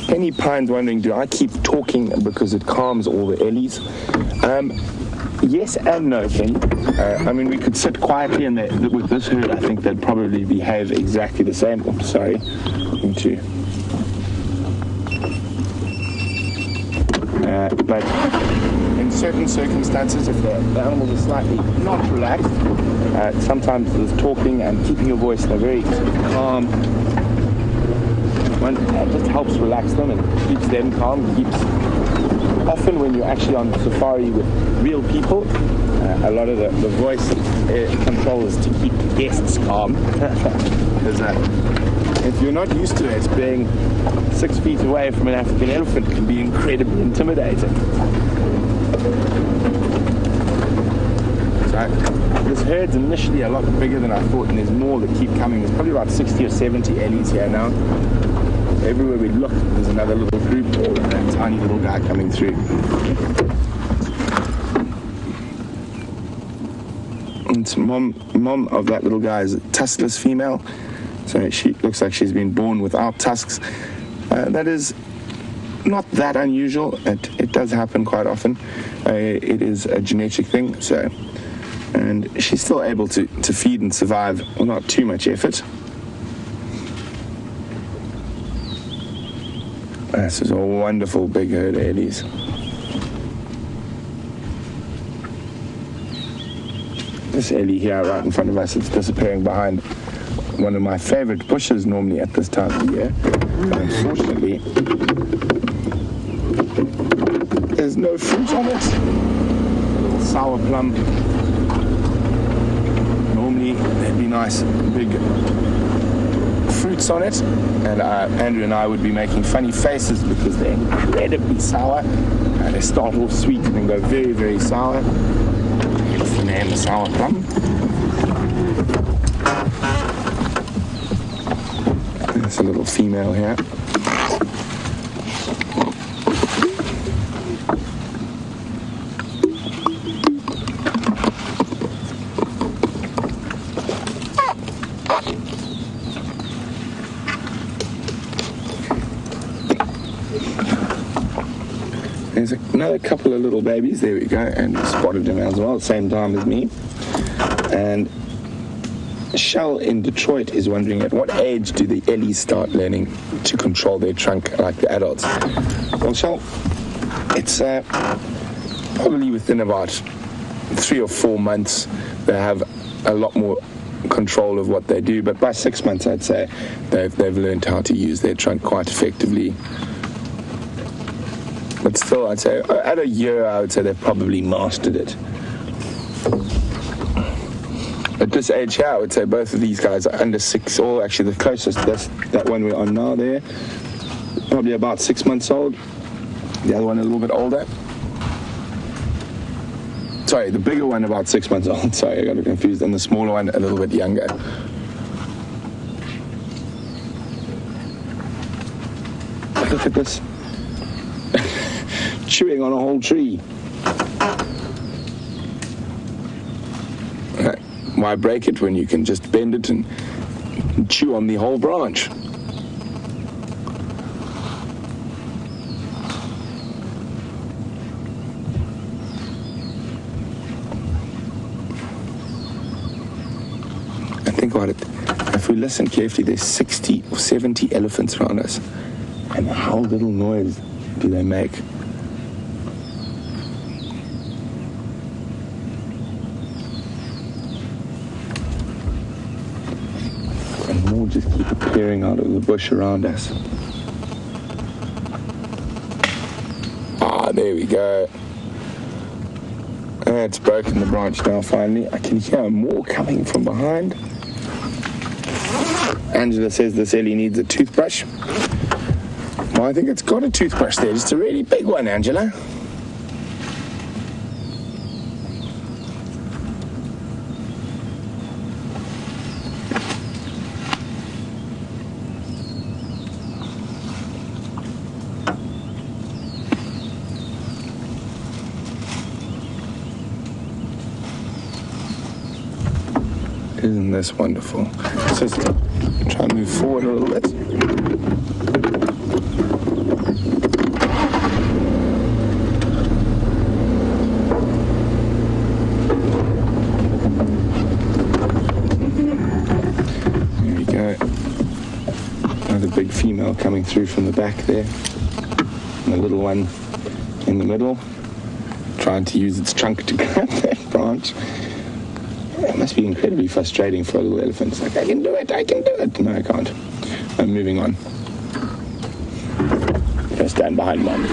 Penny Pine's wondering, do I keep talking because it calms all the ellies? Yes and no, Penny. I mean, we could sit quietly, and with this herd, I think they'd probably behave exactly the same. Oops, sorry. But in certain circumstances, if the animals are slightly not relaxed, sometimes there's talking and keeping your voice in a very calm one. It just helps relax them and keeps them calm. Often when you're actually on safari with real people, a lot of the voice control is to keep the guests calm. Because if you're not used to it, being 6 feet away from an African elephant can be incredibly intimidating. So this herd's initially a lot bigger than I thought, and there's more that keep coming. There's probably about 60 or 70 ellies here now. Everywhere we look, there's another little group or a tiny little guy coming through. And mom of that little guy is a tuskless female, so she looks like she's been born without tusks. That is not that unusual. It does happen quite often. It is a genetic thing, so, and she's still able to feed and survive without too much effort. This is a wonderful big herd of ellies. This ellie here right in front of us, it's disappearing behind one of my favorite bushes normally at this time of the year. But unfortunately, there's no fruit on it. A little sour plum. Normally there'd be nice big fruits on it, and Andrew and I would be making funny faces because they're incredibly sour. They start off sweet and then go very, very sour. Hence the name sour plum. There's a little female here. There's another couple of little babies. There we go, and spotted them as well, same time as me. And Shell in Detroit is wondering, at what age do the ellies start learning to control their trunk like the adults? Well, Shell, it's probably within about 3 or 4 months they have a lot more control of what they do. But by 6 months, I'd say they've learned how to use their trunk quite effectively. But still, I'd say at a year, I would say they've probably mastered it. At this age here, I would say both of these guys are under 6, or actually the closest, that's that one we're on now there, probably about 6 months old. The other one a little bit older. Sorry, the bigger one about 6 months old. Sorry, I got confused. And the smaller one a little bit younger. Look at this. Chewing on a whole tree. Why break it when you can just bend it and chew on the whole branch? I think about it, if we listen carefully, there's 60 or 70 elephants around us. And how little noise do they make? More just keep appearing out of the bush around us. Ah, there we go. It's broken the branch now finally. I can hear more coming from behind. Angela says this ellie needs a toothbrush. Well, I think it's got a toothbrush there, just a really big one, Angela. Isn't this wonderful? Let's just try and move forward a little bit. There we go. Another big female coming through from the back there. And a little one in the middle. trying to use its trunk to grab that branch. It must be incredibly frustrating for a little elephant. It's like, I can do it. No, I can't. I'm moving on. Go stand behind Mom.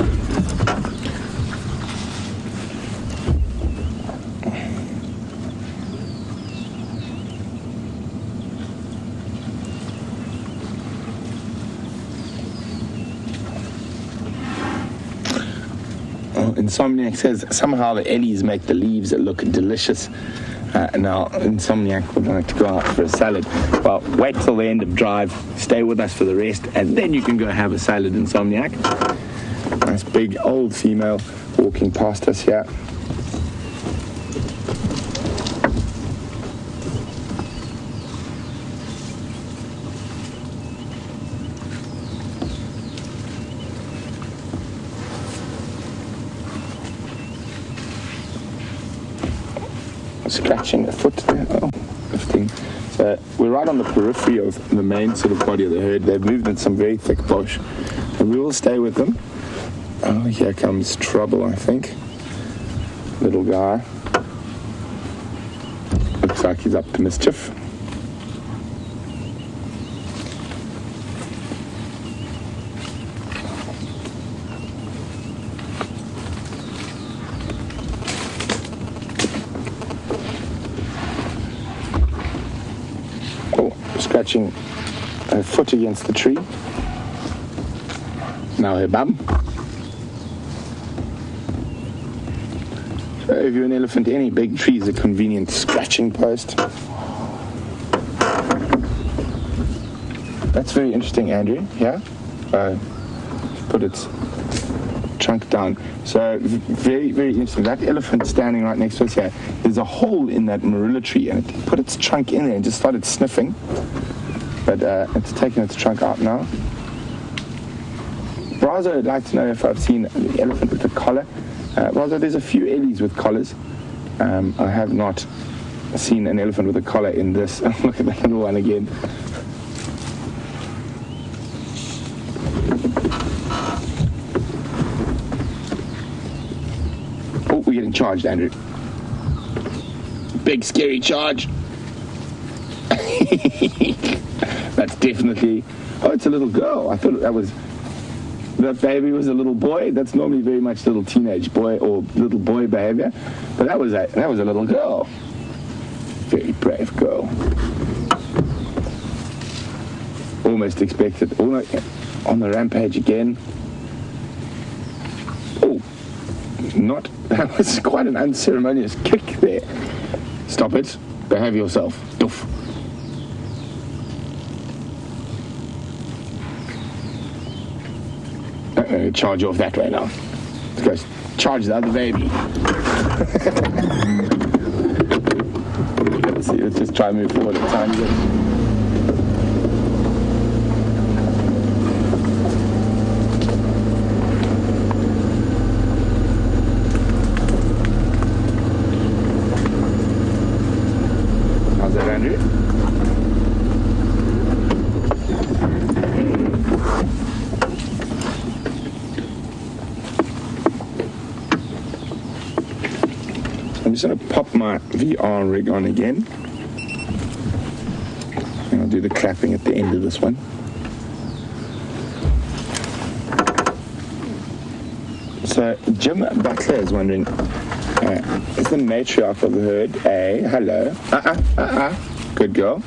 Insomniac says somehow the ellies make the leaves look delicious. Now, Insomniac would like to go out for a salad. Well, wait till the end of drive, stay with us for the rest, and then you can go have a salad, Insomniac. Nice big old female walking past us here. Scratching a foot there. Oh, 15. So we're right on the periphery of the main sort of body of the herd. They've moved in some very thick bush, and we will stay with them. Oh, here comes trouble, I think. Little guy. Looks like he's up to mischief. Scratching her foot against the tree. Now her bum. So if you're an elephant, any big tree is a convenient scratching post. That's very interesting, Andrew. Yeah? Put its trunk down. So very, very interesting. That elephant standing right next to us here, there's a hole in that marilla tree, and it put its trunk in there and just started sniffing. But it's taken its trunk out now. Brazo would like to know if I've seen the elephant with a collar. Brazo, there's a few ellies with collars. I have not seen an elephant with a collar in this. Look at that little one again. Oh, we're getting charged, Andrew. Big scary charge. That's definitely... Oh, it's a little girl. I thought that baby was a little boy. That's normally very much little teenage boy or little boy behavior. But that was a little girl. Very brave girl. Almost expected. Almost on the rampage again. Oh, not... That was quite an unceremonious kick there. Stop it. Behave yourself. Doof. Charge off that way now. Let's go charge the other baby. Let's see, let's just try and move forward a tiny bit. How's that, Andrew? I'm just going to pop my VR rig on again. And I'll do the clapping at the end of this one. So Jim Butler is wondering, is the matriarch of the herd hello? Good girl.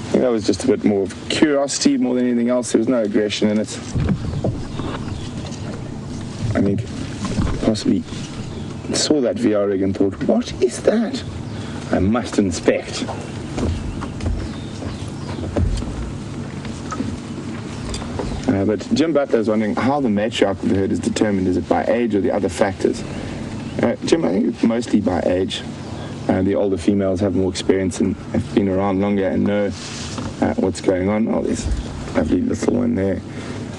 I think that was just a bit more of curiosity more than anything else. There was no aggression in it. I think possibly saw that VR rig and thought, what is that? I must inspect. But Jim Butler is wondering how the matriarch of the herd is determined. Is it by age or the other factors? Jim, I think it's mostly by age. The older females have more experience and have been around longer and know what's going on. Oh, there's a lovely little one there.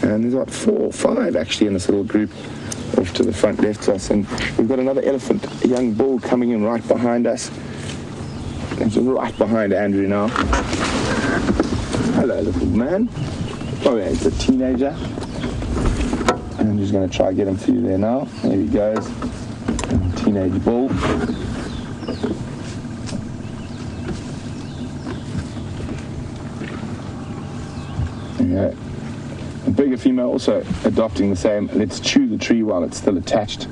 And there's about 4 or 5 actually in this little group off to the front left of us. And we've got another elephant, a young bull, coming in right behind us. It's right behind Andrew now. Hello, little man. Oh yeah, it's a teenager. And I'm just going to try and get him through there now. There he goes. Teenage bull. Yeah. A bigger female also adopting the same. Let's chew the tree while it's still attached.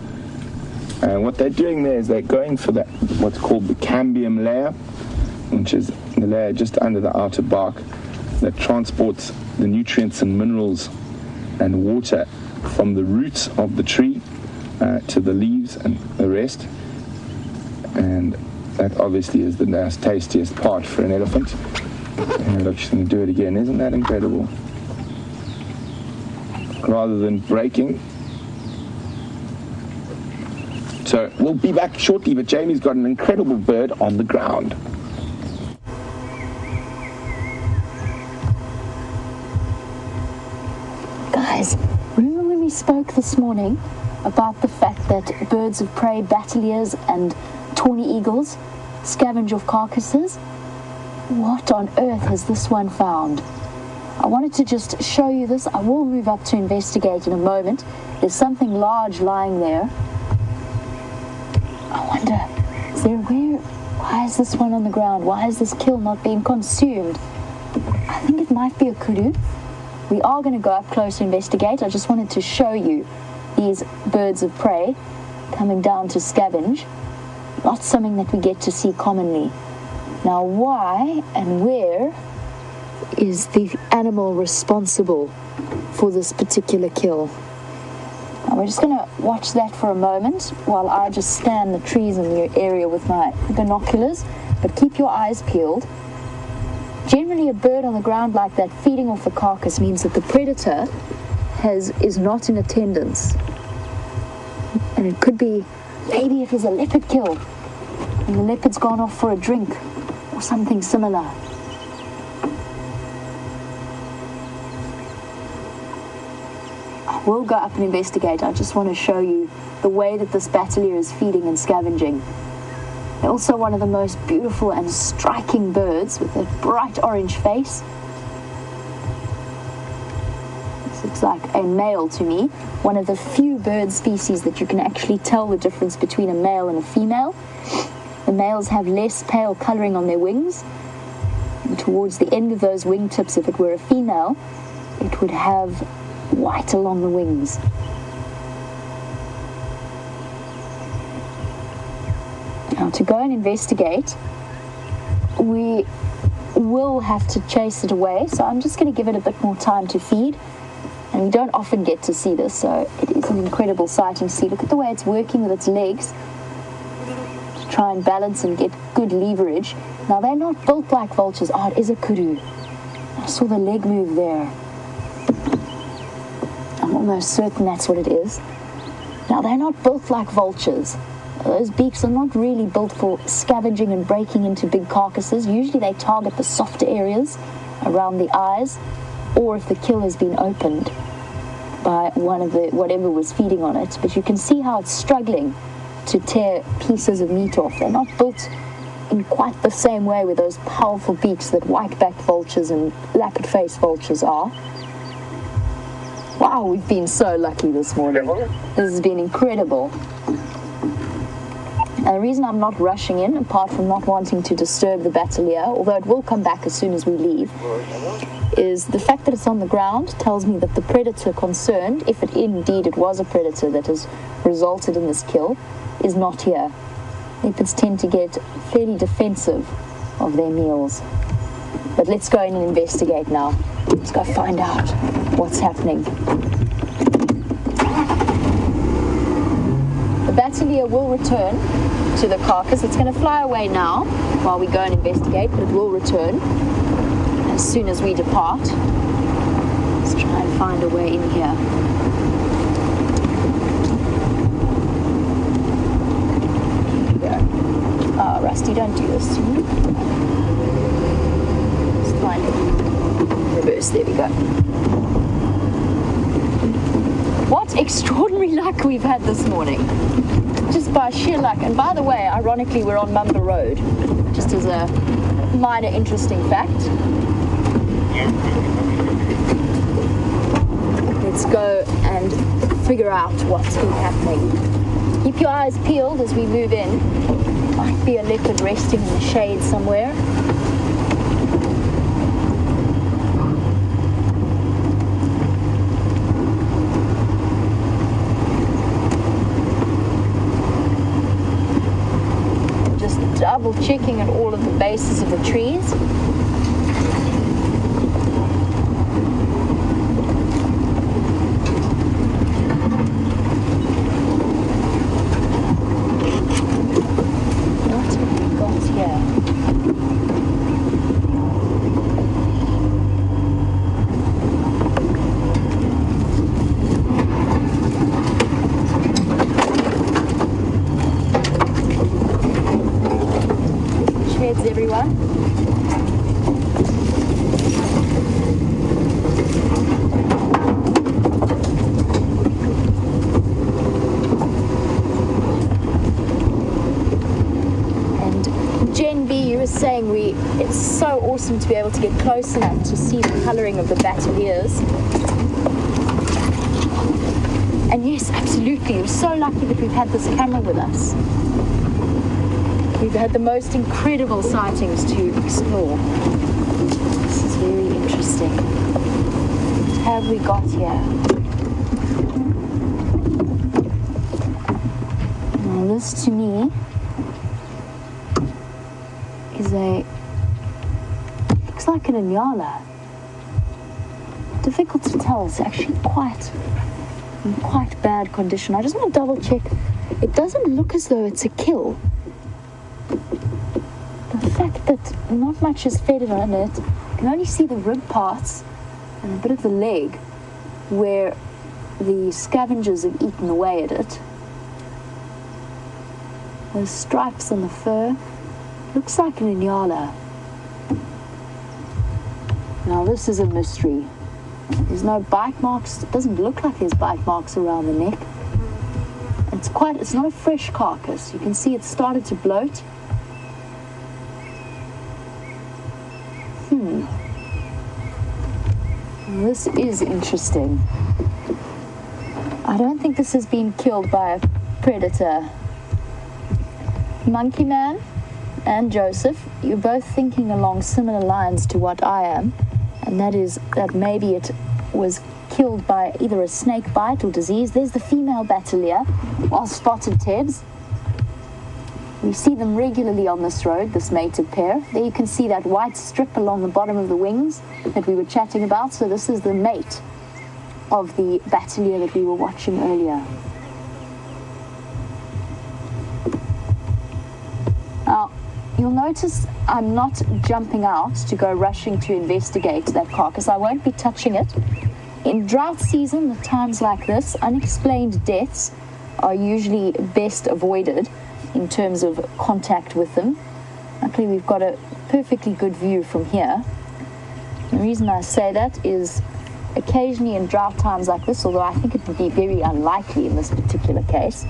And what they're doing there is they're going for that, what's called the cambium layer, which is the layer just under the outer bark that transports the nutrients and minerals and water from the roots of the tree to the leaves and the rest. And that obviously is the most tastiest part for an elephant. And look, she's going to do it again. Isn't that incredible? Rather than breaking. So we'll be back shortly, but Jamie's got an incredible bird on the ground. Guys, remember when we spoke this morning about the fact that birds of prey, battaliers and tawny eagles scavenge off carcasses? What on earth has this one found? I wanted to just show you this. I will move up to investigate in a moment. There's something large lying there. I wonder, why is this one on the ground? Why is this kill not being consumed? I think it might be a kudu. We are going to go up close to investigate. I just wanted to show you these birds of prey coming down to scavenge. Not something that we get to see commonly. Now, why and where is the animal responsible for this particular kill? Now, we're just going to watch that for a moment while I just scan the trees in the area with my binoculars, but keep your eyes peeled. Generally, a bird on the ground like that feeding off the carcass means that the predator is not in attendance. And it could be, maybe it was a leopard kill, and the leopard's gone off for a drink, or something similar. We'll go up and investigate. I just want to show you the way that this battalier is feeding and scavenging. They're also one of the most beautiful and striking birds with a bright orange face. This looks like a male to me. One of the few bird species that you can actually tell the difference between a male and a female. The males have less pale coloring on their wings. And towards the end of those wingtips, if it were a female, it would have white along the wings. Now, to go and investigate, we will have to chase it away, so I'm just going to give it a bit more time to feed. And we don't often get to see this, so it is an incredible sighting to see. Look at the way it's working with its legs to try and balance and get good leverage. Now, they're not built like vultures. Oh, it is a kudu. I saw the leg move there. I'm almost certain that's what it is. Now, they're not built like vultures. Those beaks are not really built for scavenging and breaking into big carcasses. Usually they target the softer areas around the eyes, or if the kill has been opened by whatever was feeding on it. But you can see how it's struggling to tear pieces of meat off. They're not built in quite the same way with those powerful beaks that white-backed vultures and lappet-faced vultures are. Wow, we've been so lucky this morning. This has been incredible. And the reason I'm not rushing in, apart from not wanting to disturb the battalier, although it will come back as soon as we leave, is the fact that it's on the ground tells me that the predator concerned, if it indeed it was a predator that has resulted in this kill, is not here. Leopards tend to get fairly defensive of their meals. But let's go in and investigate now. Let's go find out what's happening. The battalier will return to the carcass. It's going to fly away now while we go and investigate, but it will return as soon as we depart. Let's try and find a way in here. Here we go. Oh, Rusty, don't do this to me. Let's find it. Reverse, there we go. What extraordinary luck we've had this morning. Just by sheer luck. And by the way, ironically, we're on Mamba Road. Just as a minor interesting fact. Let's go and figure out what's been happening. Keep your eyes peeled as we move in. Might be a leopard resting in the shade somewhere. Just double checking at all of the bases of the trees. Everyone. And Jen B, you were saying it's so awesome to be able to get close enough to see the colouring of the bateliers. And yes, absolutely, we're so lucky that we've had this camera with us. We've had the most incredible sightings to explore. This is very interesting. What have we got here? Now this to me is looks like an Inyala. Difficult to tell, it's actually in quite bad condition. I just want to double check. It doesn't look as though it's a kill. The fact that not much is fed on it, you can only see the rib parts and a bit of the leg where the scavengers have eaten away at it. Those stripes on the fur, looks like an Inyala. Now this is a mystery. There's no bite marks, it doesn't look like there's bite marks around the neck. It's not a fresh carcass. You can see it started to bloat. This is interesting. I don't think this has been killed by a predator. Monkey Man and Joseph, you're both thinking along similar lines to what I am, and that is that maybe it was killed by either a snake bite or disease. There's the female batelier, well spotted Tebs. We see them regularly on this road, this mated pair. There you can see that white strip along the bottom of the wings that we were chatting about. So this is the mate of the batelier that we were watching earlier. Now, you'll notice I'm not jumping out to go rushing to investigate that carcass. I won't be touching it. In drought season, at times like this, unexplained deaths are usually best avoided in terms of contact with them. Luckily, we've got a perfectly good view from here. The reason I say that is occasionally in drought times like this, although I think it would be very unlikely in this particular case,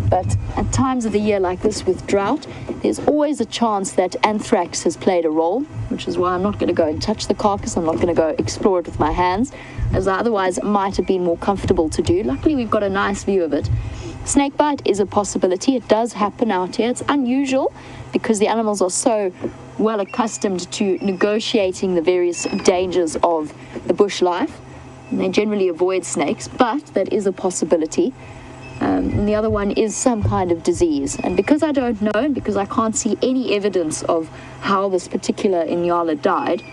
but at times of the year like this with drought, there's always a chance that anthrax has played a role, which is why I'm not going to go and touch the carcass. I'm not going to go explore it with my hands, as otherwise it might have been more comfortable to do. Luckily, we've got a nice view of it. Snakebite is a possibility. It does happen out here. It's unusual because the animals are so well accustomed to negotiating the various dangers of the bush life, and they generally avoid snakes, but that is a possibility. And the other one is some kind of disease. And because I don't know, and because I can't see any evidence of how this particular Inyala died,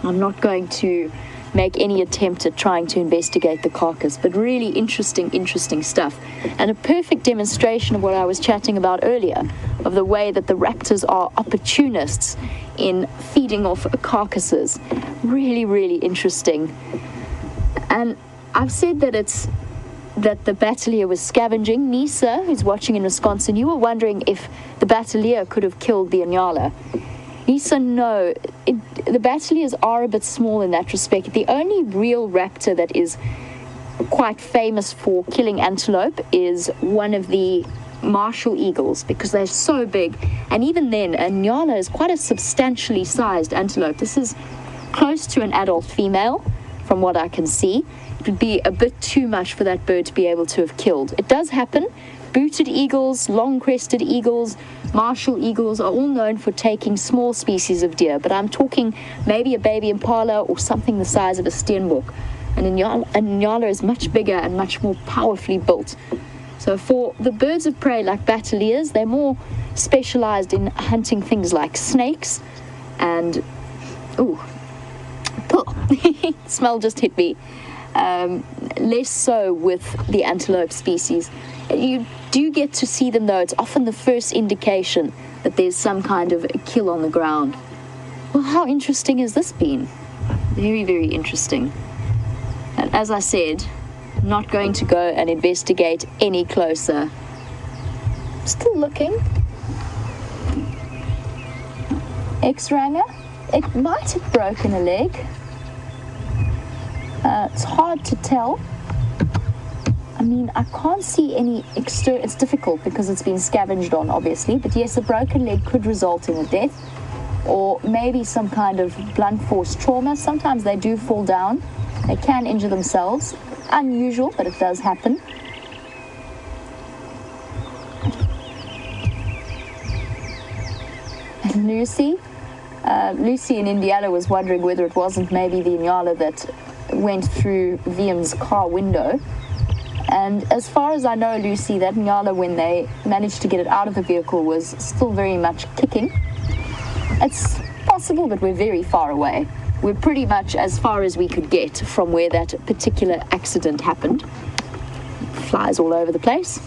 I'm not going to make any attempt at trying to investigate the carcass. But really interesting stuff. And a perfect demonstration of what I was chatting about earlier, of the way that the raptors are opportunists in feeding off carcasses. Really interesting. And I've said that the batelier was scavenging. Nisa, who's watching in Wisconsin, you were wondering if the batelier could have killed the Inyala. Nisa, no. The bateliers are a bit small in that respect. The only real raptor that is quite famous for killing antelope is one of the martial eagles, because they're so big. And even then, a Inyala is quite a substantially sized antelope. This is close to an adult female, from what I can see. It would be a bit too much for that bird to be able to have killed. It does happen. Booted eagles, long-crested eagles, martial eagles are all known for taking small species of deer, but I'm talking maybe a baby impala or something the size of a steenbok. An inyala is much bigger and much more powerfully built. So for the birds of prey like bataliers, they're more specialized in hunting things like snakes and... Ooh. Smell just hit me. Less so with the antelope species. You do get to see them, though. It's often the first indication that there's some kind of kill on the ground. Well, how interesting has this been? Very, very interesting. And as I said, I'm not going to go and investigate any closer. Still looking. X-Ranger. It might have broken a leg. It's hard to tell. I mean, I can't see any external... It's difficult because it's been scavenged on, obviously. But yes, a broken leg could result in a death. Or maybe some kind of blunt force trauma. Sometimes they do fall down. They can injure themselves. Unusual, but it does happen. And Lucy in Indiana was wondering whether it wasn't maybe the inyala that went through Viam's car window. And as far as I know, Lucy, that inyala, when they managed to get it out of the vehicle, was still very much kicking. It's possible, but we're very far away. We're pretty much as far as we could get from where that particular accident happened. Flies all over the place.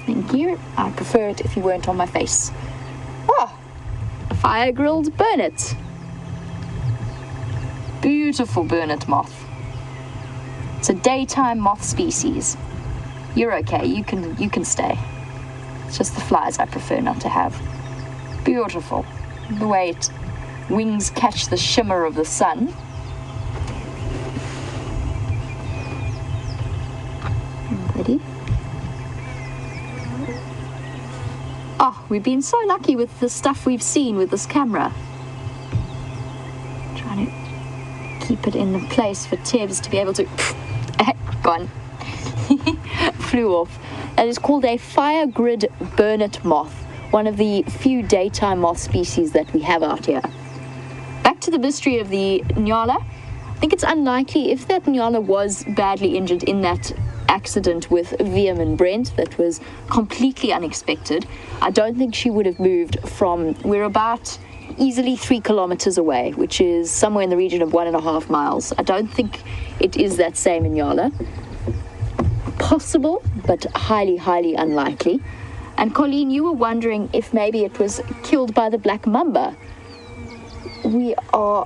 Thank you. I prefer it if you weren't on my face. Oh, fire-grilled burnet. Beautiful burnet moth. It's a daytime moth species. You're okay, you can stay. It's just the flies I prefer not to have. Beautiful. The way its wings catch the shimmer of the sun. Ready? Oh, we've been so lucky with the stuff we've seen with this camera. Trying to keep it in place for Tevs to be able to... Gone. Flew off. That is called a fire grid burnet moth, one of the few daytime moth species that we have out here. Back to the mystery of the inyala. I think it's unlikely, if that inyala was badly injured in that accident with Viam and Brent that was completely unexpected, I don't think she would have moved from... We're about easily 3 kilometers away, which is somewhere in the region of 1.5 miles. I don't think it is that same inyala. Possible, but highly, highly unlikely. And Colleen, you were wondering if maybe it was killed by the Black Mamba. We are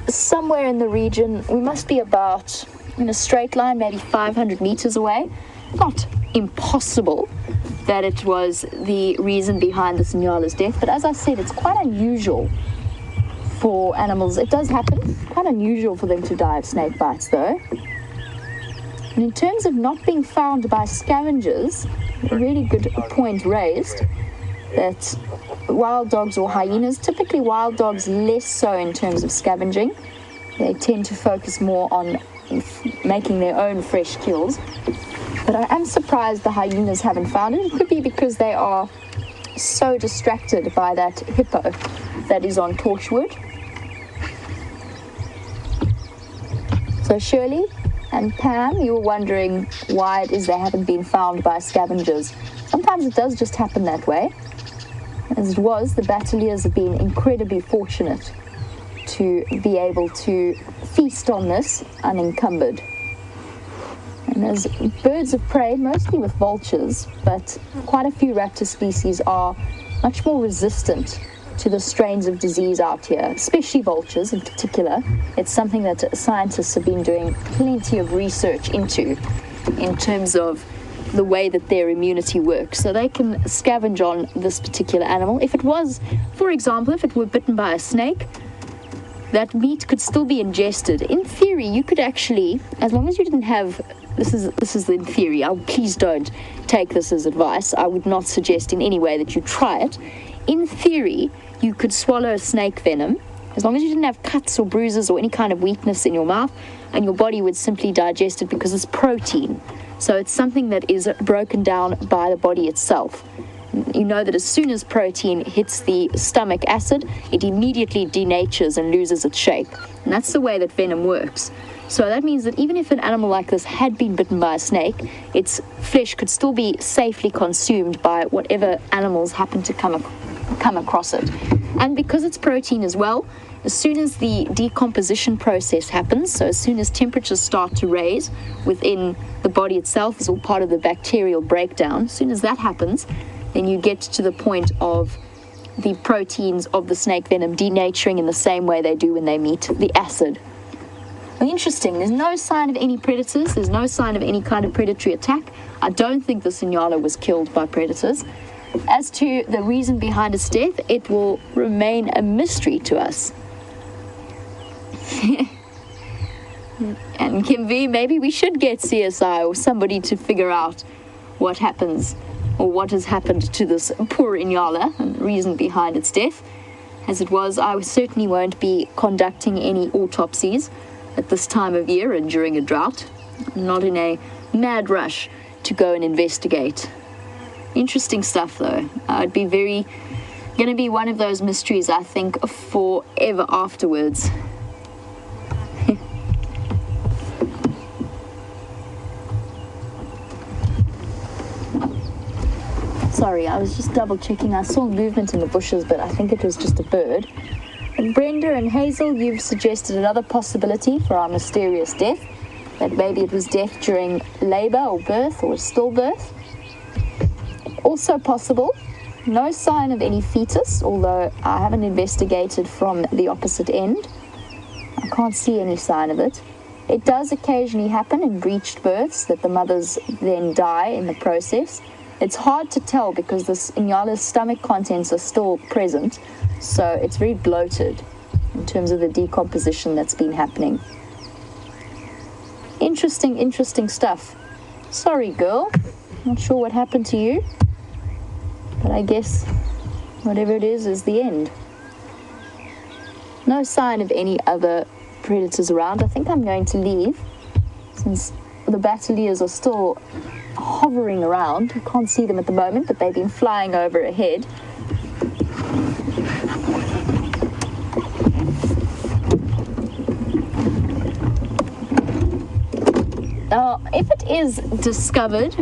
somewhere in the region, we must be about, in a straight line, maybe 500 meters away. Not impossible that it was the reason behind this inyala's death, but as I said, it's quite unusual for animals. It does happen, quite unusual for them to die of snake bites though. And in terms of not being found by scavengers, a really good point raised, that wild dogs or hyenas, typically wild dogs less so in terms of scavenging. They tend to focus more on making their own fresh kills. But I am surprised the hyenas haven't found it. It could be because they are so distracted by that hippo that is on Torchwood. So Shirley and Pam, you were wondering why it is they haven't been found by scavengers. Sometimes it does just happen that way. As it was, the bataliers have been incredibly fortunate to be able to feast on this unencumbered. And as birds of prey, mostly with vultures, but quite a few raptor species are much more resistant to the strains of disease out here, especially vultures in particular. It's something that scientists have been doing plenty of research into in terms of the way that their immunity works. So they can scavenge on this particular animal. If it was, for example, if it were bitten by a snake, that meat could still be ingested. In theory, you could actually, as long as you didn't have, this is in theory, please don't take this as advice. I would not suggest in any way that you try it. In theory, you could swallow snake venom as long as you didn't have cuts or bruises or any kind of weakness in your mouth, and your body would simply digest it because it's protein. So it's something that is broken down by the body itself. You know that as soon as protein hits the stomach acid, it immediately denatures and loses its shape. And that's the way that venom works. So that means that even if an animal like this had been bitten by a snake, its flesh could still be safely consumed by whatever animals happen to come across it. And because it's protein as well, as soon as the decomposition process happens, so as soon as temperatures start to raise within the body itself, it's all part of the bacterial breakdown. As soon as that happens, then you get to the point of the proteins of the snake venom denaturing in the same way they do when they meet the acid. Well, interesting, there's no sign of any predators, there's no sign of any kind of predatory attack. I don't think the Inyala was killed by predators. As to the reason behind its death, it will remain a mystery to us. And Kim V, maybe we should get CSI or somebody to figure out what happens or what has happened to this poor Inyala and the reason behind its death. As it was, I certainly won't be conducting any autopsies at this time of year and during a drought. I'm not in a mad rush to go and investigate. Interesting stuff though. It'd be going to be one of those mysteries, I think, forever afterwards. Sorry, I was just double checking. I saw movement in the bushes, but I think it was just a bird. And Brenda and Hazel, you've suggested another possibility for our mysterious death, that maybe it was death during labor or birth or stillbirth. Also possible, no sign of any fetus, although I haven't investigated from the opposite end. I can't see any sign of it. It does occasionally happen in breached births that the mothers then die in the process. It's hard to tell because this Inyala's stomach contents are still present, so it's very bloated in terms of the decomposition that's been happening. Interesting stuff. Sorry, girl. Not sure what happened to you, but I guess whatever it is the end. No sign of any other predators around. I think I'm going to leave since the battaliers are still hovering around. I can't see them at the moment, but they've been flying over ahead. Now, if it is discovered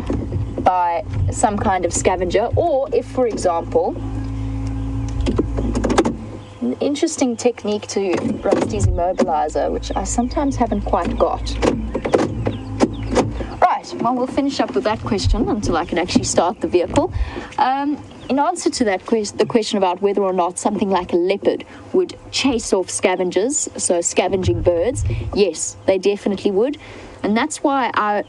by some kind of scavenger, or if, for example, an interesting technique to Rusty's immobilizer, which I sometimes haven't quite got. Right, well, we'll finish up with that question until I can actually start the vehicle. In answer to that the question about whether or not something like a leopard would chase off scavengers, so scavenging birds, yes, they definitely would. And that's why I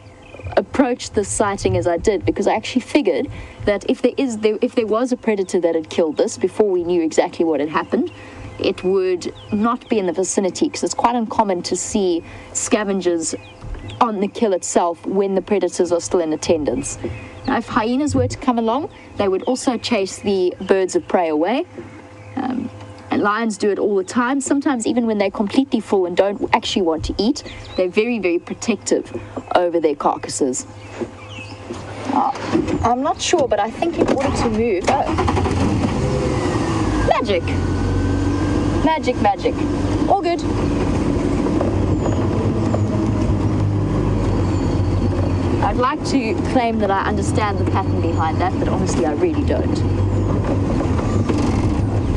approached this sighting as I did, because I actually figured that if there was a predator that had killed this before we knew exactly what had happened, it would not be in the vicinity, because it's quite uncommon to see scavengers on the kill itself when the predators are still in attendance. Now, if hyenas were to come along, they would also chase the birds of prey away. And lions do it all the time. Sometimes even when they're completely full and don't actually want to eat, they're very, very protective over their carcasses. I'm not sure, but I think in order to move... Magic! Magic. All good. I'd like to claim that I understand the pattern behind that, but honestly I really don't.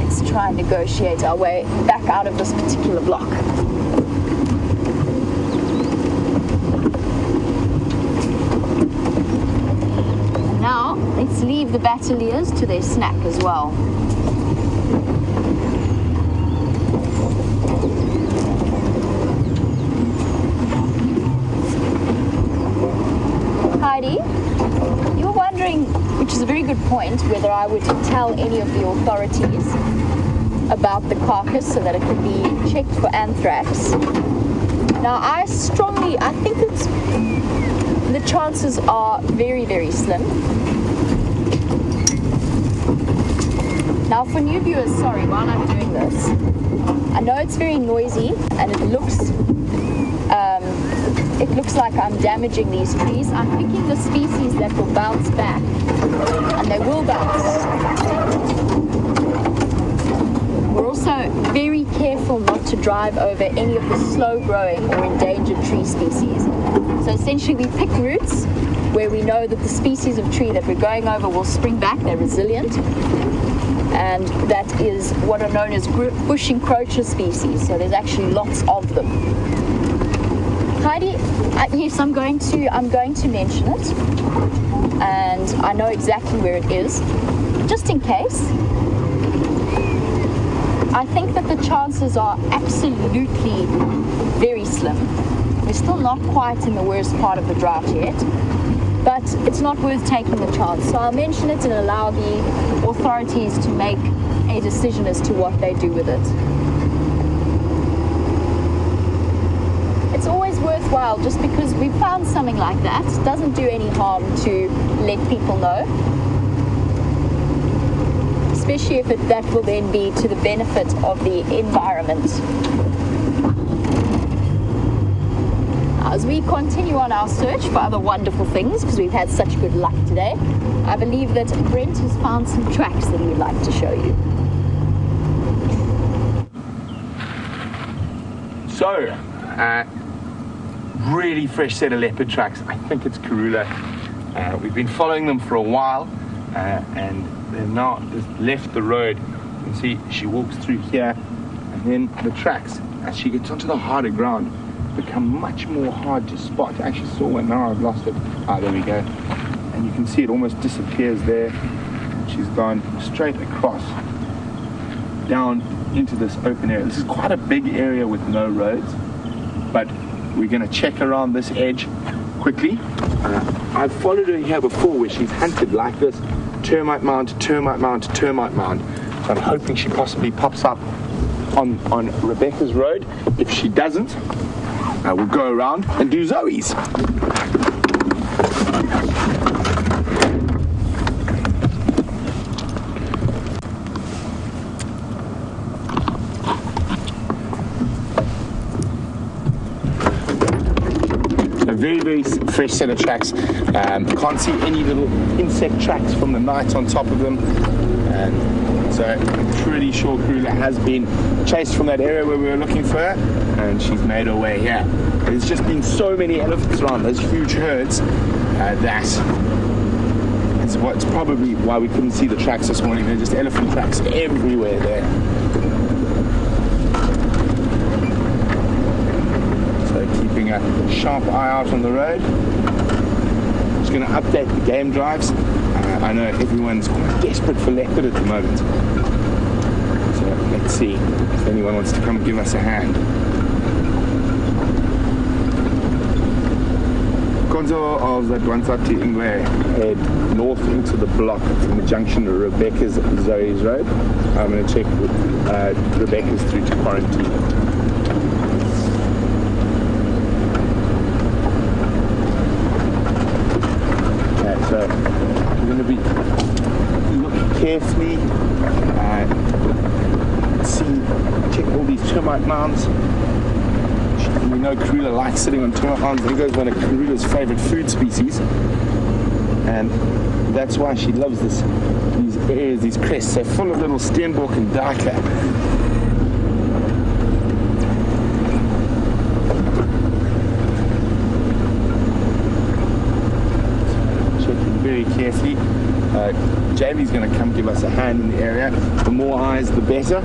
Let's try and negotiate our way back out of this particular block. And now, let's leave the battaliers to their snack as well. Heidi, you were wondering, which is a very good point, whether I would tell any of the authorities about the carcass so that it could be checked for anthrax. Now, I think that the chances are very, very slim. Now for new viewers, sorry, while I'm doing this, I know it's very noisy and it looks like I'm damaging these trees. I'm picking the species that will bounce back, and they will bounce. We're also very careful not to drive over any of the slow-growing or endangered tree species. So essentially we pick routes where we know that the species of tree that we're going over will spring back, they're resilient, and that is what are known as bush encroacher species. So there's actually lots of them. Heidi, yes, I'm going to mention it, and I know exactly where it is, just in case. I think that the chances are absolutely very slim. We're still not quite in the worst part of the drought yet, but it's not worth taking the chance. So I'll mention it and allow the authorities to make a decision as to what they do with it. It's always worthwhile, just because we found something like that. It doesn't do any harm to let people know, especially if that will then be to the benefit of the environment. As we continue on our search for other wonderful things, because we've had such good luck today, I believe that Brent has found some tracks that he'd like to show you. So, really fresh set of leopard tracks. I think it's Karula. We've been following them for a while, and they've now just left the road. You can see she walks through here, and then the tracks, as she gets onto the harder ground, become much more hard to spot. I actually saw one, now I've lost it. Ah, there we go. And you can see it almost disappears there. She's gone straight across down into this open area. This is quite a big area with no roads, but we're going to check around this edge quickly. I've followed her here before where she's hunted like this, termite mound to termite mound to termite mound. So I'm hoping she possibly pops up on Rebecca's road. If she doesn't, we'll go around and do Zoe's. Very, very fresh set of tracks. Can't see any little insect tracks from the night on top of them. So I'm pretty sure Karula has been chased from that area where we were looking for her, and she's made her way here. There's just been so many elephants around, those huge herds, it's probably why we couldn't see the tracks this morning. There's just elephant tracks everywhere there. Keeping a sharp eye out on the road. Just going to update the game drives. I know everyone's quite desperate for leopard at the moment. So let's see if anyone wants to come give us a hand. Konzo of Zadwansati Ingwe head north into the block from the junction of Rebecca's Zoe's Road. I'm going to check Rebecca's through to quarantine. So we're going to be looking carefully, check all these termite mounds. We know Karula likes sitting on termite mounds. There goes one of Karula's favorite food species, and that's why she loves these areas, these crests. So full of little steenbok and duiker. Carefully. Jamie's going to come give us a hand in the area. The more eyes, the better.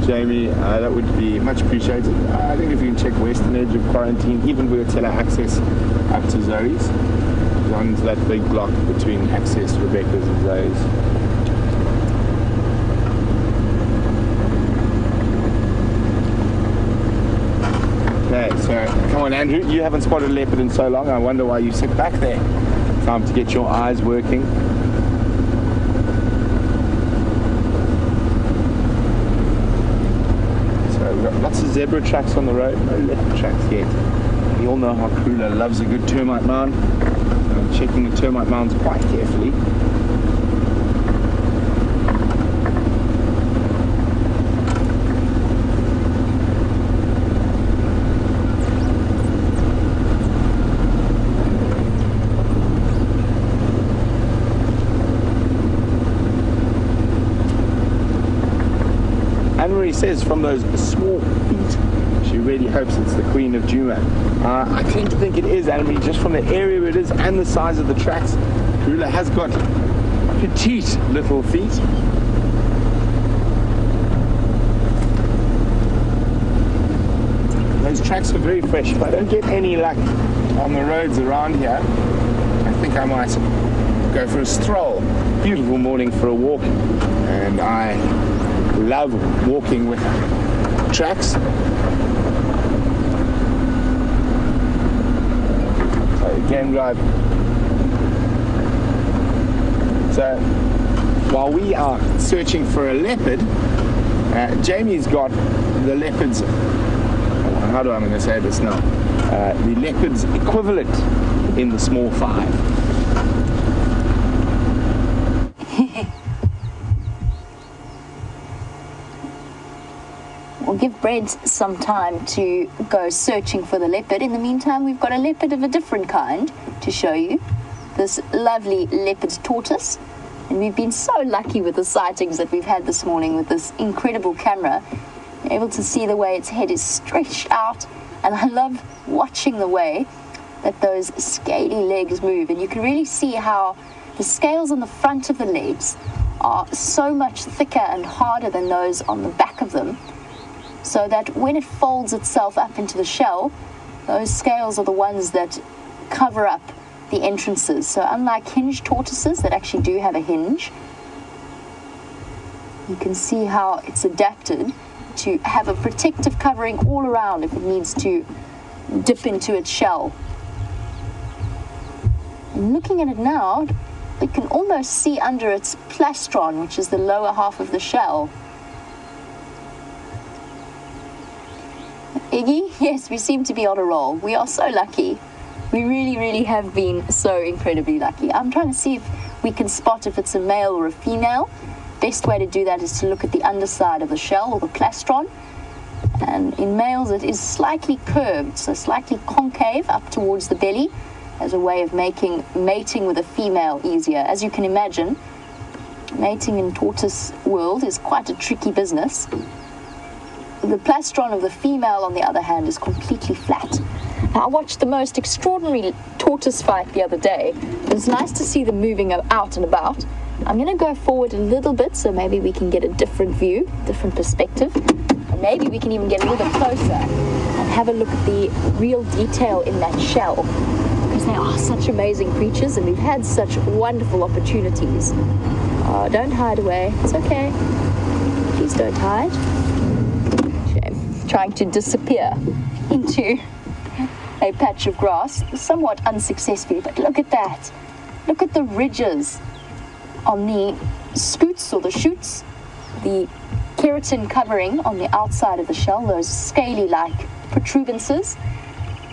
Jamie, that would be much appreciated. I think if you can check western edge of quarantine, even with tele access up to Zoe's, onto that big block between access, Rebecca's and Zoe's. Okay, so come on Andrew, you haven't spotted a leopard in so long. I wonder why you sit back there. Time to get your eyes working. zebra tracks on the road, no leopard tracks yet. You all know how Krula loves a good termite mound. I'm checking the termite mounds quite carefully. Anne-Marie says from those small feet, she really hopes it's the Queen of Juma. I tend to think it is, Anne-Marie, just from the area it is and the size of the tracks. Krula has got petite little feet. Those tracks are very fresh. If I don't get any luck on the roads around here, I think I might go for a stroll. Beautiful morning for a walk, and I love walking with tracks. So again, drive. So while we are searching for a leopard, Jamie's got the leopard's, how do I going to say this now? The leopard's equivalent in the small 5. We'll give Brent some time to go searching for the leopard. In the meantime, we've got a leopard of a different kind to show you. This lovely leopard tortoise. And we've been so lucky with the sightings that we've had this morning with this incredible camera. You're able to see the way its head is stretched out. And I love watching the way that those scaly legs move. And you can really see how the scales on the front of the legs are so much thicker and harder than those on the back of them, so that when it folds itself up into the shell, those scales are the ones that cover up the entrances. So unlike hinged tortoises that actually do have a hinge, you can see how it's adapted to have a protective covering all around if it needs to dip into its shell. And looking at it now, we can almost see under its plastron, which is the lower half of the shell. Iggy, yes, we seem to be on a roll. We are so lucky. We really, really have been so incredibly lucky. I'm trying to see if we can spot if it's a male or a female. Best way to do that is to look at the underside of the shell or the plastron. And in males, it is slightly curved, so slightly concave up towards the belly as a way of making mating with a female easier. As you can imagine, mating in tortoise world is quite a tricky business. The plastron of the female, on the other hand, is completely flat. Now, I watched the most extraordinary tortoise fight the other day. It was nice to see them moving out and about. I'm going to go forward a little bit so maybe we can get a different view, different perspective. And maybe we can even get a little bit closer and have a look at the real detail in that shell, because they are such amazing creatures and we've had such wonderful opportunities. Oh, don't hide away. It's okay. Please don't hide. Trying to disappear into a patch of grass, somewhat unsuccessfully, but look at that. Look at the ridges on the scoots or the shoots, the keratin covering on the outside of the shell, those scaly-like protuberances.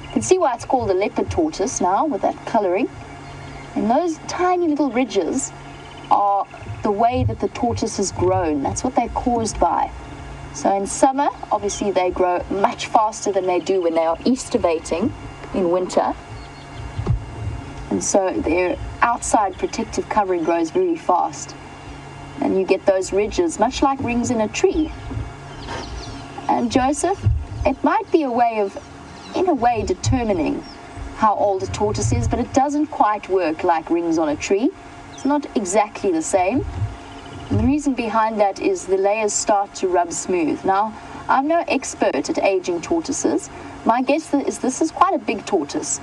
You can see why it's called a leopard tortoise now with that coloring. And those tiny little ridges are the way that the tortoise has grown. That's what they're caused by. So in summer, obviously they grow much faster than they do when they are estivating in winter. And so their outside protective covering grows very fast. And you get those ridges, much like rings in a tree. And Joseph, it might be a way of, in a way, determining how old a tortoise is, but it doesn't quite work like rings on a tree. It's not exactly the same. And the reason behind that is the layers start to rub smooth. Now, I'm no expert at aging tortoises. My guess is this is quite a big tortoise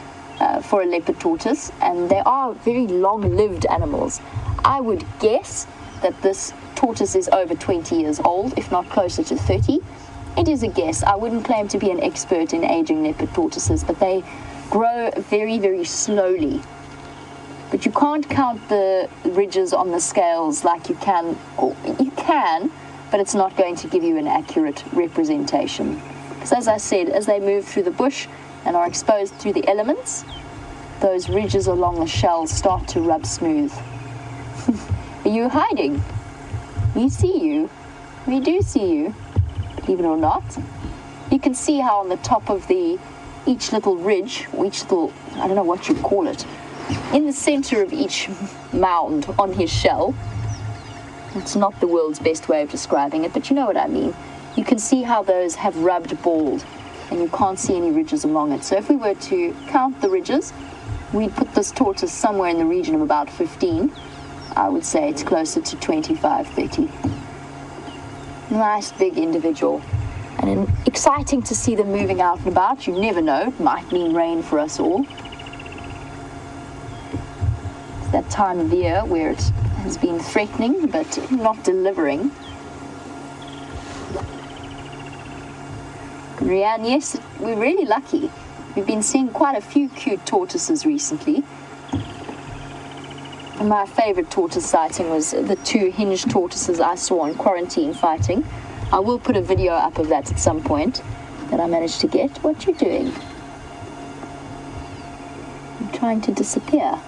for a leopard tortoise, and they are very long-lived animals. I would guess that this tortoise is over 20 years old, if not closer to 30. It is a guess. I wouldn't claim to be an expert in aging leopard tortoises, but they grow very, very slowly. But you can't count the ridges on the scales like you can, or you can, but it's not going to give you an accurate representation. Because as I said, as they move through the bush and are exposed to the elements, those ridges along the shell start to rub smooth. Are you hiding? We see you. We do see you, believe it or not. You can see how on the top of each little ridge, or each little, I don't know what you call it, in the center of each mound on his shell, it's not the world's best way of describing it, but you know what I mean. You can see how those have rubbed bald, and you can't see any ridges along it. So if we were to count the ridges, we'd put this tortoise somewhere in the region of about 15. I would say it's closer to 25, 30. Nice big individual. And exciting to see them moving out and about. You never know, it might mean rain for us all. It's that time of year where it has been threatening but not delivering. Rianne, yes, we're really lucky. We've been seeing quite a few cute tortoises recently. And my favorite tortoise sighting was the 2 hinged tortoises I saw on quarantine fighting. I will put a video up of that at some point that I managed to get. What you doing? I'm trying to disappear.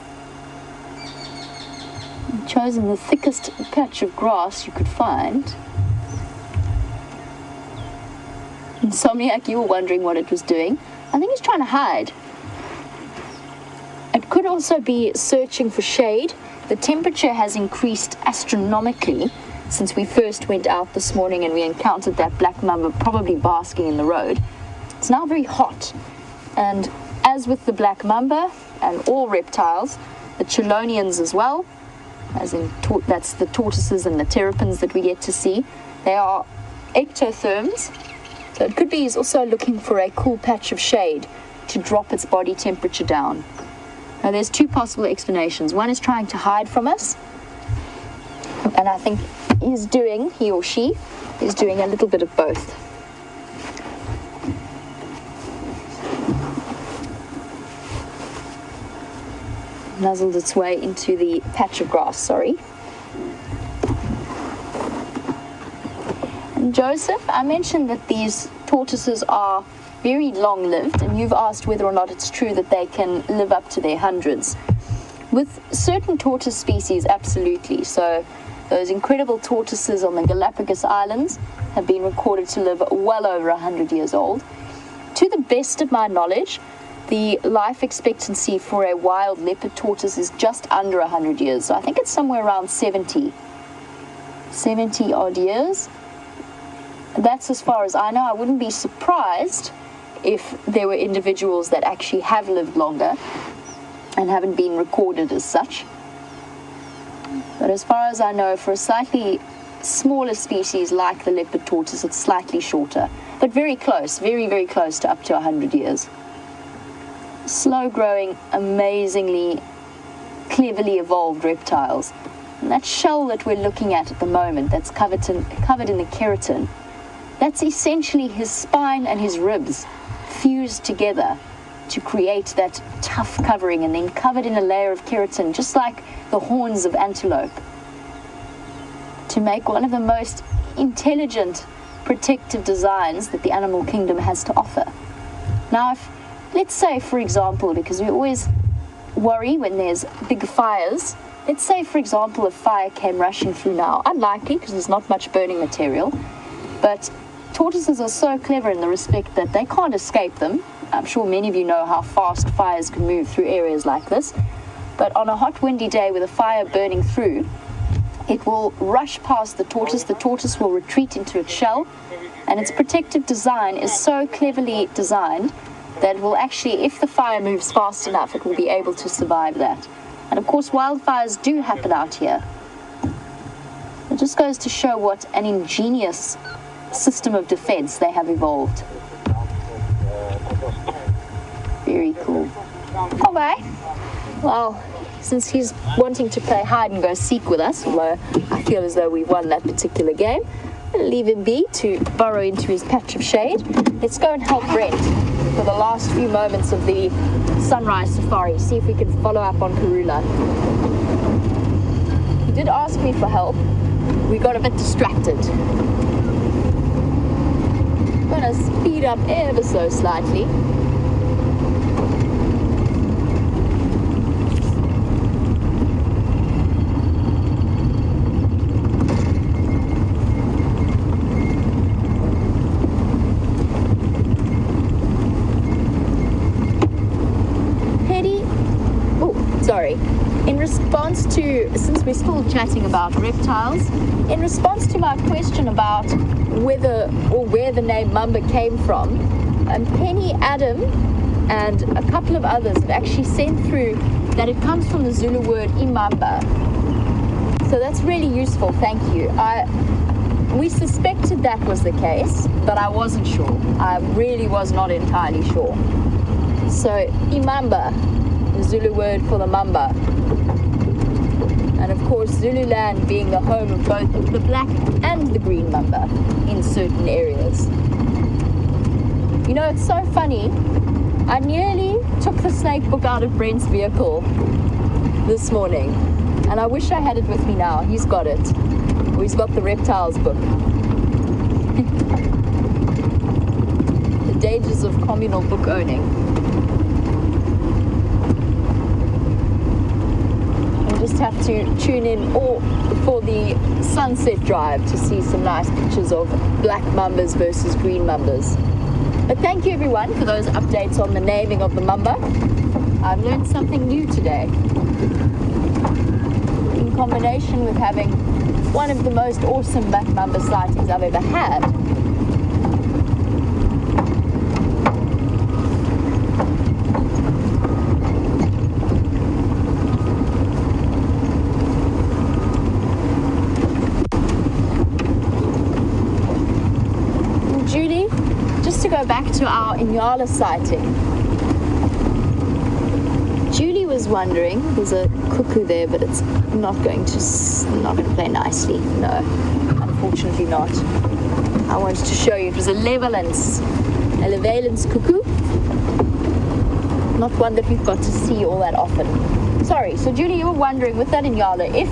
I've chosen the thickest patch of grass you could find. Insomniac, you were wondering what it was doing. I think it's trying to hide. It could also be searching for shade. The temperature has increased astronomically since we first went out this morning and we encountered that Black Mamba probably basking in the road. It's now very hot. And as with the Black Mamba and all reptiles, the chelonians as well, as in that's the tortoises and the terrapins that we get to see, they are ectotherms. So it could be he's also looking for a cool patch of shade to drop its body temperature down. Now there's 2 possible explanations. One is trying to hide from us, and I think he or she is doing a little bit of both. Nuzzled its way into the patch of grass, sorry. And Joseph, I mentioned that these tortoises are very long-lived, and you've asked whether or not it's true that they can live up to their hundreds. With certain tortoise species, absolutely. So those incredible tortoises on the Galapagos Islands have been recorded to live well over 100 years old. To the best of my knowledge, the life expectancy for a wild leopard tortoise is just under 100 years. So I think it's somewhere around 70 odd years. That's as far as I know. I wouldn't be surprised if there were individuals that actually have lived longer and haven't been recorded as such. But as far as I know, for a slightly smaller species like the leopard tortoise, it's slightly shorter, but very close, very, very close to up to 100 years. Slow-growing, amazingly cleverly evolved reptiles. And that shell that we're looking at the moment, that's covered in the keratin, that's essentially his spine and his ribs fused together to create that tough covering, and then covered in a layer of keratin, just like the horns of antelope, to make one of the most intelligent protective designs that the animal kingdom has to offer. Now, let's say, for example, because we always worry when there's big fires, let's say, for example, a fire came rushing through now. Unlikely, because there's not much burning material, but tortoises are so clever in the respect that they can't escape them. I'm sure many of you know how fast fires can move through areas like this. But on a hot, windy day with a fire burning through, it will rush past the tortoise. The tortoise will retreat into its shell, and its protective design is so cleverly designed that it will actually, if the fire moves fast enough, it will be able to survive that. And of course, wildfires do happen out here. It just goes to show what an ingenious system of defense they have evolved. Very cool. Okay. Well, since he's wanting to play hide and go seek with us, although I feel as though we've won that particular game, I'm going to leave him be to burrow into his patch of shade. Let's go and help Brent for the last few moments of the sunrise safari. See if we can follow up on Karula. He did ask me for help. We got a bit distracted. gonna speed up ever so slightly. In response to, since we're still chatting about reptiles, in response to my question about whether or where the name Mamba came from, Penny, Adam, and a couple of others have actually sent through that it comes from the Zulu word imamba. So that's really useful, thank you. We suspected that was the case, but I wasn't sure. I really was not entirely sure. So imamba, the Zulu word for the mamba. And of course, Zululand being the home of both the black and the green mamba in certain areas. You know, it's so funny. I nearly took the snake book out of Brent's vehicle this morning, and I wish I had it with me now. He's got it. Or he's got the reptiles book. The dangers of communal book owning. Just have to tune in for the sunset drive to see some nice pictures of black mambas versus green mambas. But thank you everyone for those updates on the naming of the mamba. I've learned something new today. In combination with having one of the most awesome black mamba sightings I've ever had. Go back to our Inyala sighting. Julie was wondering, there's a cuckoo there, but it's not going to play nicely. No, unfortunately not. I wanted to show you it was a levalence cuckoo. Not one that we've got to see all that often. Sorry, so Julie, you were wondering with that Inyala, if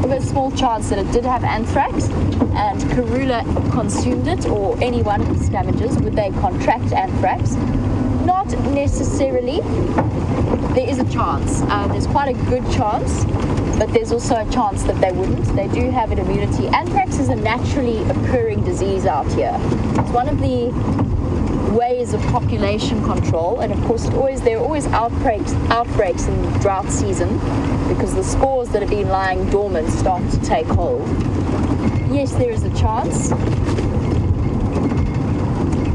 there's a small chance that it did have anthrax and Karula consumed it, or any one of the scavengers, would they contract anthrax? Not necessarily. There is a chance. There's quite a good chance, but there's also a chance that they wouldn't. They do have an immunity. Anthrax is a naturally occurring disease out here. It's one of the ways of population control, and of course there are always outbreaks in drought season because the spores that have been lying dormant start to take hold. Yes, there is a chance,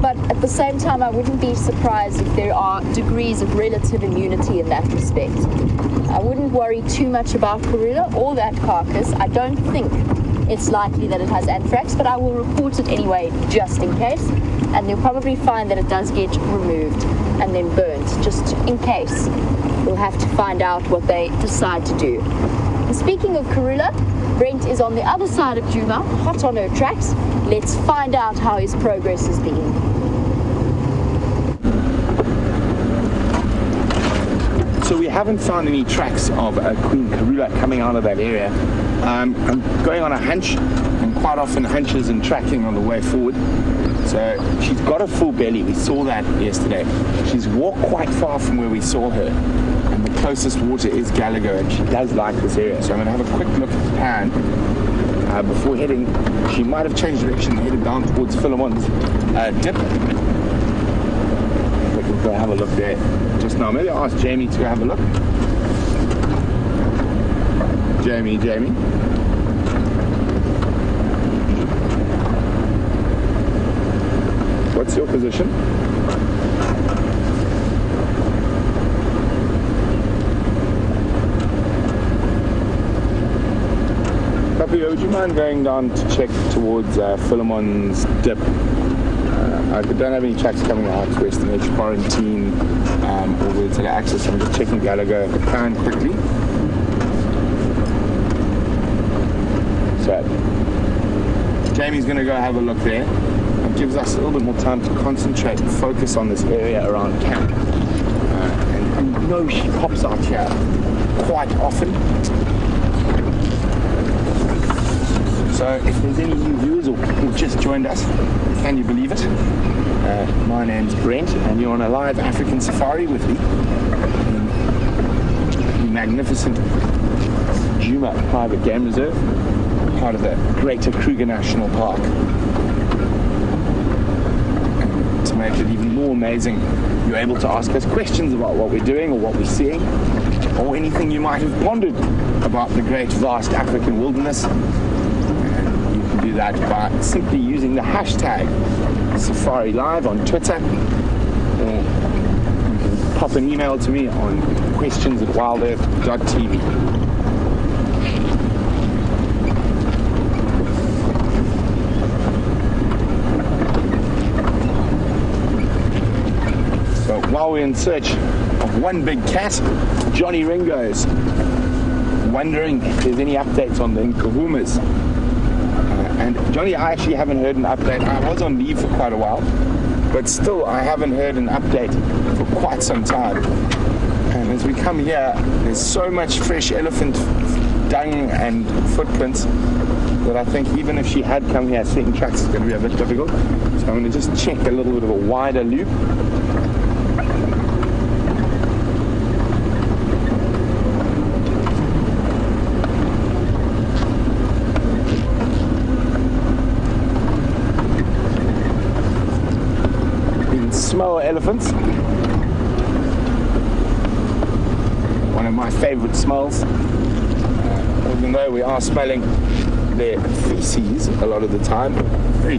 but at the same time I wouldn't be surprised if there are degrees of relative immunity in that respect. I wouldn't worry too much about Karula or that carcass. I don't think it's likely that it has anthrax, but I will report it anyway just in case, and you'll probably find that it does get removed and then burnt just in case. We'll have to find out what they decide to do. And speaking of Karula, Brent is on the other side of Djuma, hot on her tracks. Let's find out how his progress has been. So we haven't found any tracks of Queen Karula coming out of that area. I'm going on a hunch, and quite often hunches and tracking on the way forward. So she's got a full belly. We saw that yesterday. She's walked quite far from where we saw her, and the closest water is Gallagher, and she does like this area. So I'm going to have a quick look at the pan before heading. She might have changed direction, headed down towards Philemon's dip. We can go have a look there just now. Maybe I'll ask Jamie to go have a look. Jamie. What's your position? Papi, would you mind going down to check towards Philemon's dip? I don't have any tracks coming out to Western Edge Quarantine or where to the access. I'm just checking Gallagher pan quickly. So Jamie's going to go have a look there. It gives us a little bit more time to concentrate and focus on this area around camp. And you know she pops out here quite often. So So if there's any new viewers or who've just joined us, can you believe it? My name's Brent, and you're on a live African safari with me in the magnificent Djuma Private Game Reserve, part of the Greater Kruger National Park. And to make it even more amazing, you're able to ask us questions about what we're doing or what we're seeing, or anything you might have pondered about the great vast African wilderness. And you can do that by simply using the hashtag Safari Live on Twitter, or you can pop an email to me on questions@wildearth.tv. So while we're in search of one big cat, Johnny Ringo's wondering if there's any updates on the Nkahumas. And Johnny, I actually haven't heard an update. I was on leave for quite a while, but still I haven't heard an update for quite some time. And as we come here, there's so much fresh elephant dung and footprints that I think even if she had come here, setting tracks is going to be a bit difficult. So I'm going to just check a little bit of a wider loop. Smell elephants. One of my favorite smells. Even though we are smelling their feces a lot of the time, very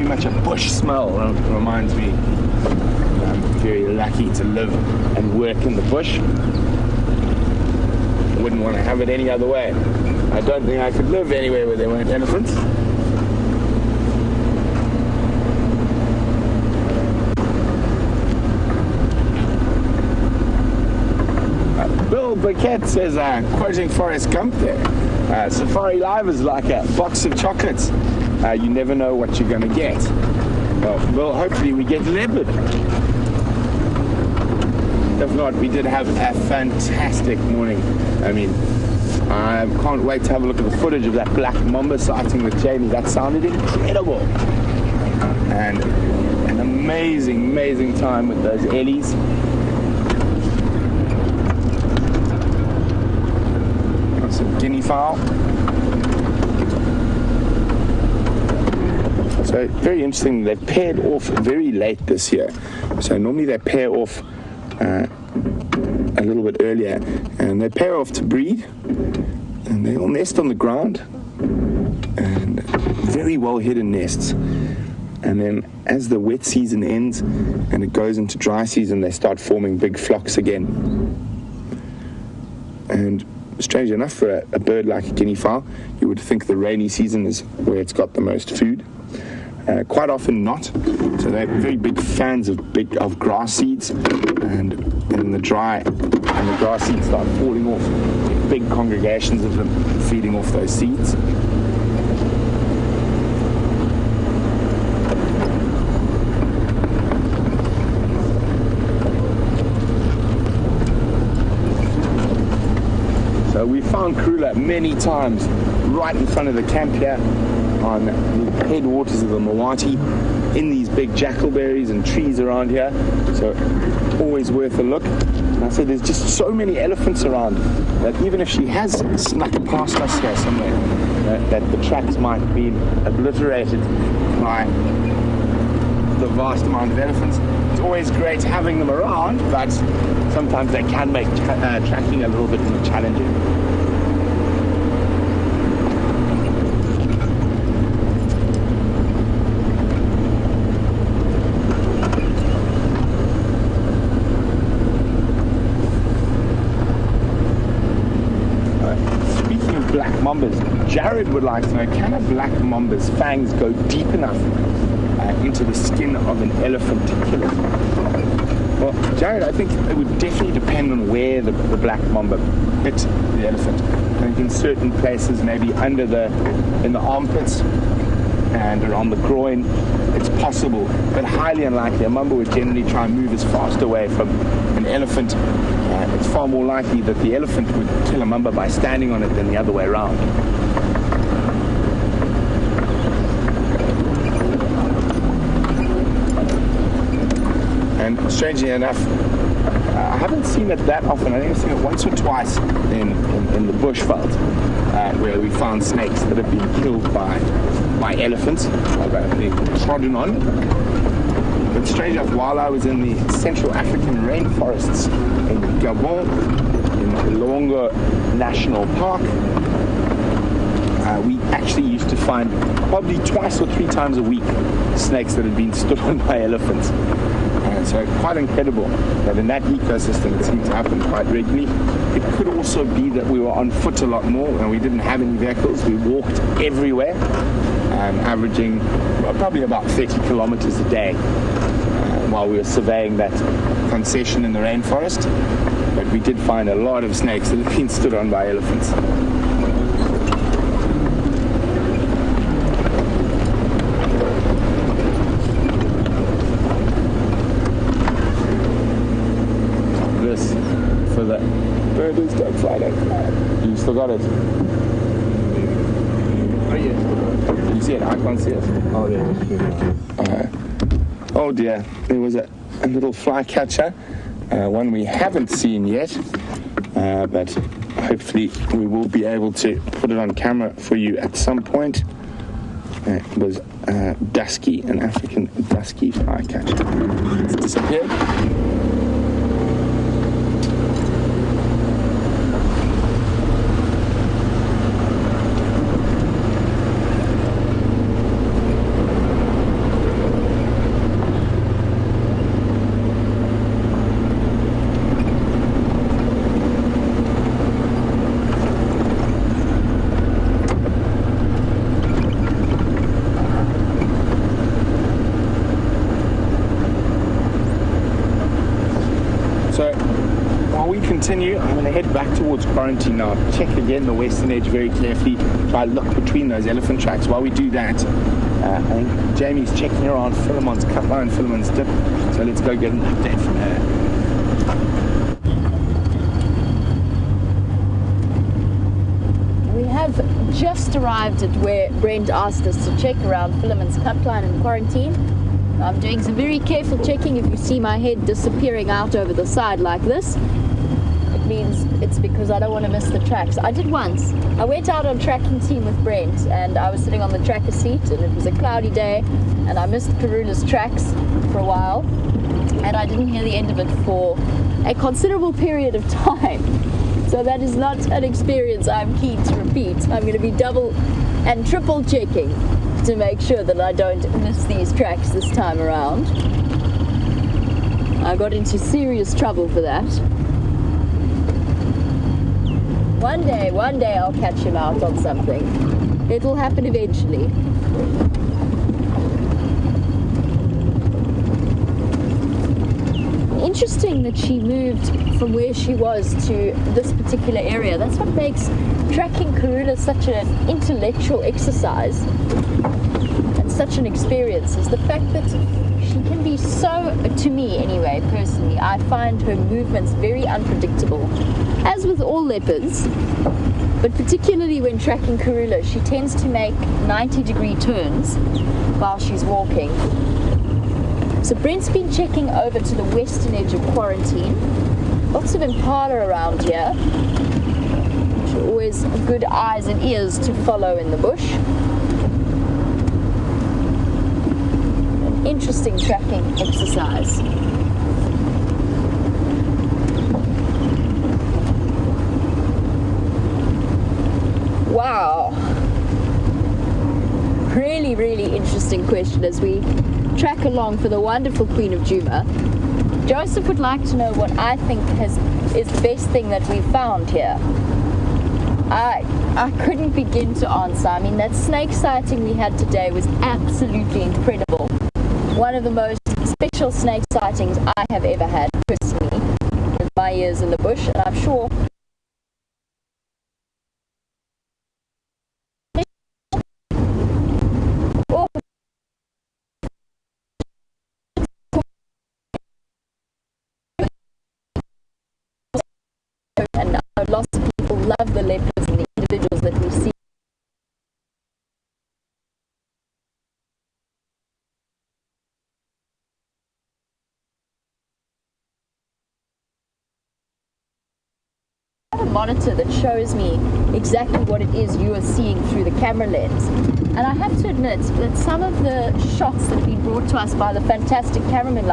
much a bush smell. Reminds me I'm very lucky to live and work in the bush. Wouldn't want to have it any other way. I don't think I could live anywhere where there weren't elephants. Bill Burkett says, quoting Forrest Gump there, Safari Live is like a box of chocolates. You never know what you're going to get. Well, hopefully we get leopard. If not, we did have a fantastic morning. I mean, I can't wait to have a look at the footage of that Black Mamba sighting with Jamie. That sounded incredible. And an amazing time with those ellies. Guinea fowl. So very interesting, they paired off very late this year. So normally they pair off a little bit earlier, and they pair off to breed, and they all nest on the ground, and very well hidden nests. And then as the wet season ends and it goes into dry season, they start forming big flocks again. And strange enough, for a bird like a guinea fowl, you would think the rainy season is where it's got the most food. Quite often not. So they're very big fans of grass seeds, and in the dry, and the grass seeds start falling off, big congregations of them feeding off those seeds. We found Krula many times right in front of the camp here on the headwaters of the Mawati, in these big jackalberries and trees around here, so always worth a look. And I said there's just so many elephants around that even if she has snuck past us here somewhere, that the tracks might be obliterated by the vast amount of elephants. It's always great having them around, but sometimes they can make tracking a little bit more challenging. Speaking of black mambas, Jared would like to know, can a black mamba's fangs go deep enough into the skin of an elephant to kill it? Well, Jared, I think it would definitely depend on where the black mamba hit the elephant. I think in certain places, maybe in the armpits and around the groin, it's possible, but highly unlikely. A mamba would generally try and move as fast away from an elephant. It's far more likely that the elephant would kill a mamba by standing on it than the other way around. strangely enough, I haven't seen it that often. I think I've seen it once or twice in the bushveld, where we found snakes that have been killed by elephants, being trodden on. But strange enough, while I was in the Central African rainforests in Gabon, in Longa National Park, we actually used to find probably twice or three times a week snakes that had been stood on by elephants. So quite incredible that in that ecosystem it seemed to happen quite regularly. It could also be that we were on foot a lot more and we didn't have any vehicles. We walked everywhere, averaging probably about 30 kilometers a day while we were surveying that concession in the rainforest. But we did find a lot of snakes that had been stood on by elephants. For the birders, don't fly, don't fly. You still got it? Oh, yeah. You see it? I can't see it. Oh, yeah. Oh dear, there was a little flycatcher, one we haven't seen yet, but hopefully we will be able to put it on camera for you at some point. It was dusky, an African dusky flycatcher. It's disappeared. Continue. I'm going to head back towards quarantine now. Check again the western edge very carefully. Try to look between those elephant tracks. While we do that, I think Jamie's checking around Philemon's cutline and Philemon's dip. So let's go get an update from her. We have just arrived at where Brent asked us to check around Philemon's cutline in quarantine. I'm doing some very careful checking. If you see my head disappearing out over the side like this, means it's because I don't want to miss the tracks. I did once. I went out on tracking team with Brent and I was sitting on the tracker seat and it was a cloudy day and I missed Karula's tracks for a while and I didn't hear the end of it for a considerable period of time. So that is not an experience I'm keen to repeat. I'm going to be double and triple checking to make sure that I don't miss these tracks this time around. I got into serious trouble for that. One day I'll catch him out on something. It'll happen eventually. Interesting that she moved from where she was to this particular area. That's what makes tracking Karula such an intellectual exercise and such an experience, is the fact that she can be so, to me anyway, personally, I find her movements very unpredictable. As with all leopards, but particularly when tracking Karula, she tends to make 90-degree turns while she's walking. So Brent's been checking over to the western edge of quarantine. Lots of impala around here, which are always good eyes and ears to follow in the bush. An interesting tracking exercise. Wow. Really, really interesting question as we track along for the wonderful Queen of Djuma. Joseph would like to know what I think is the best thing that we found here. I couldn't begin to answer. I mean, that snake sighting we had today was absolutely incredible. One of the most special snake sightings I have ever had personally in my years in the bush, and I'm sure and lots of people love the leopards and the individuals that we see. monitor that shows me exactly what it is you are seeing through the camera lens. And I have to admit that some of the shots that have been brought to us by the fantastic cameraman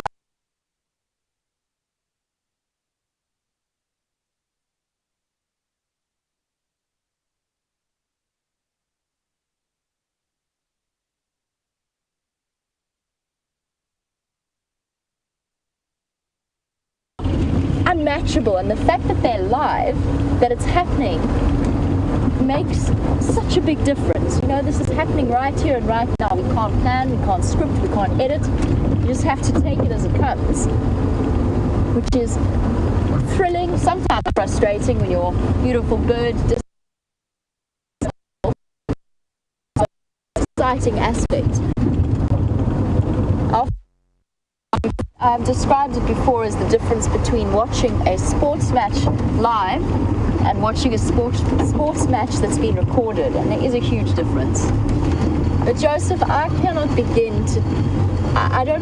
unmatchable, and the fact that they're live, that it's happening, makes such a big difference. You know, this is happening right here and right now. We can't plan, we can't script, we can't edit. You just have to take it as it comes, which is thrilling, sometimes frustrating when your beautiful bird just exciting aspect. I've described it before as the difference between watching a sports match live and watching a sports match that's been recorded, and there is a huge difference. But Joseph, I cannot begin to, I don't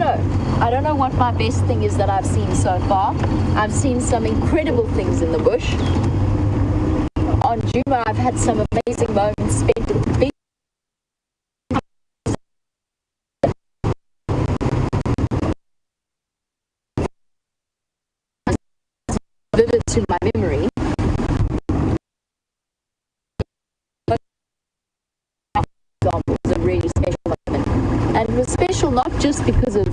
know what my best thing is that I've seen so far. I've seen some incredible things in the bush. On Djuma, I've had some amazing moments spent with big vivid to my memory. It was a really special moment, and it was special not just because of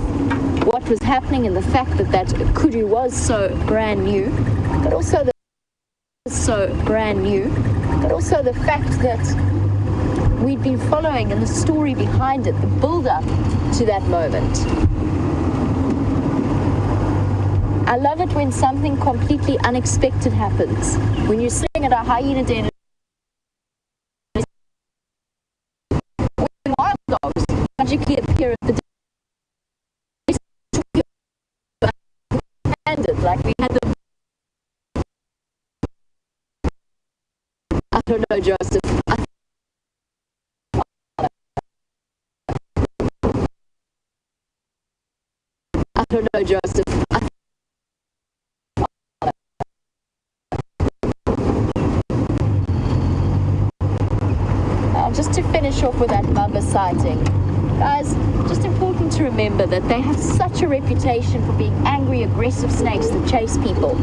what was happening and the fact that that kudu was so brand new, but also the fact that we'd been following and the story behind it, the build-up to that moment. I love it when something completely unexpected happens. When you're sitting at a hyena den when wild dogs magically appear at the den, like we had the... I don't know, Joseph. I don't know, Joseph. Just to finish off with that Mamba sighting, guys, just important to remember that they have such a reputation for being angry, aggressive snakes that chase people.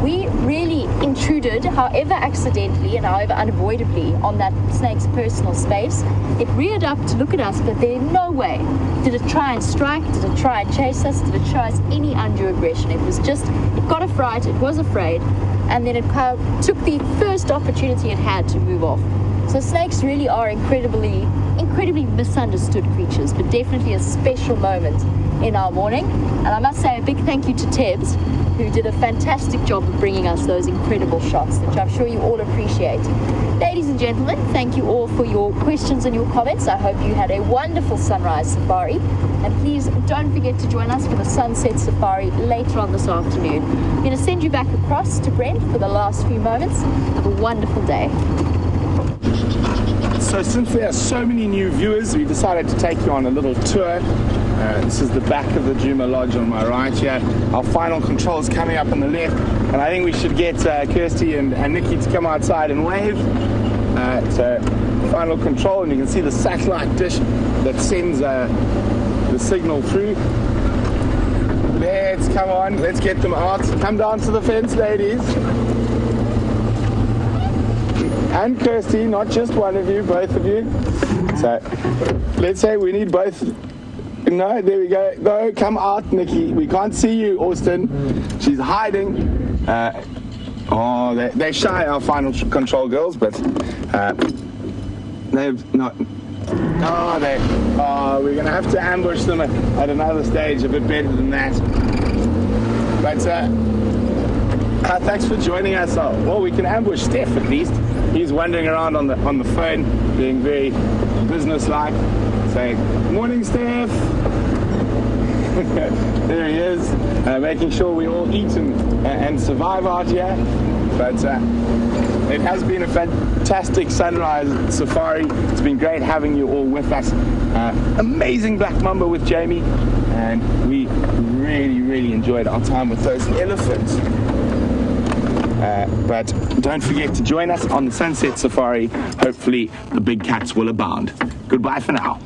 We really intruded, however accidentally and however unavoidably, on that snake's personal space. It reared up to look at us, but there in no way did it try and strike, did it try and chase us, did it show us any undue aggression. It was just, it got a fright, it was afraid, and then it took the first opportunity it had to move off. So snakes really are incredibly misunderstood creatures, but definitely a special moment in our morning. And I must say a big thank you to Tebs, who did a fantastic job of bringing us those incredible shots, which I'm sure you all appreciate. Ladies and gentlemen, thank you all for your questions and your comments. I hope you had a wonderful sunrise safari. And please don't forget to join us for the sunset safari later on this afternoon. I'm going to send you back across to Brent for the last few moments. Have a wonderful day. So since there are so many new viewers, we decided to take you on a little tour. This is the back of the Djuma Lodge on my right here. Our final control is coming up on the left, and I think we should get Kirsty and Nikki to come outside and wave. So final control, and you can see the satellite dish that sends the signal through. Let's come on, let's get them out. Come down to the fence, ladies. And Kirsty, not just one of you, both of you. So let's say we need both. No, there we go. No, come out, Nikki. We can't see you, Austin. She's hiding. They're shy, our final control girls, but they've not. We're going to have to ambush them at another stage, a bit better than that. But thanks for joining us. Well, we can ambush Steph at least. He's wandering around on the phone, being very businesslike, saying, "Morning, Steph." There he is, making sure we all eat and survive out here. But it has been a fantastic sunrise safari. It's been great having you all with us. Amazing Black Mamba with Jamie, and we really enjoyed our time with those elephants. But don't forget to join us on the Sunset Safari. Hopefully the big cats will abound. Goodbye for now.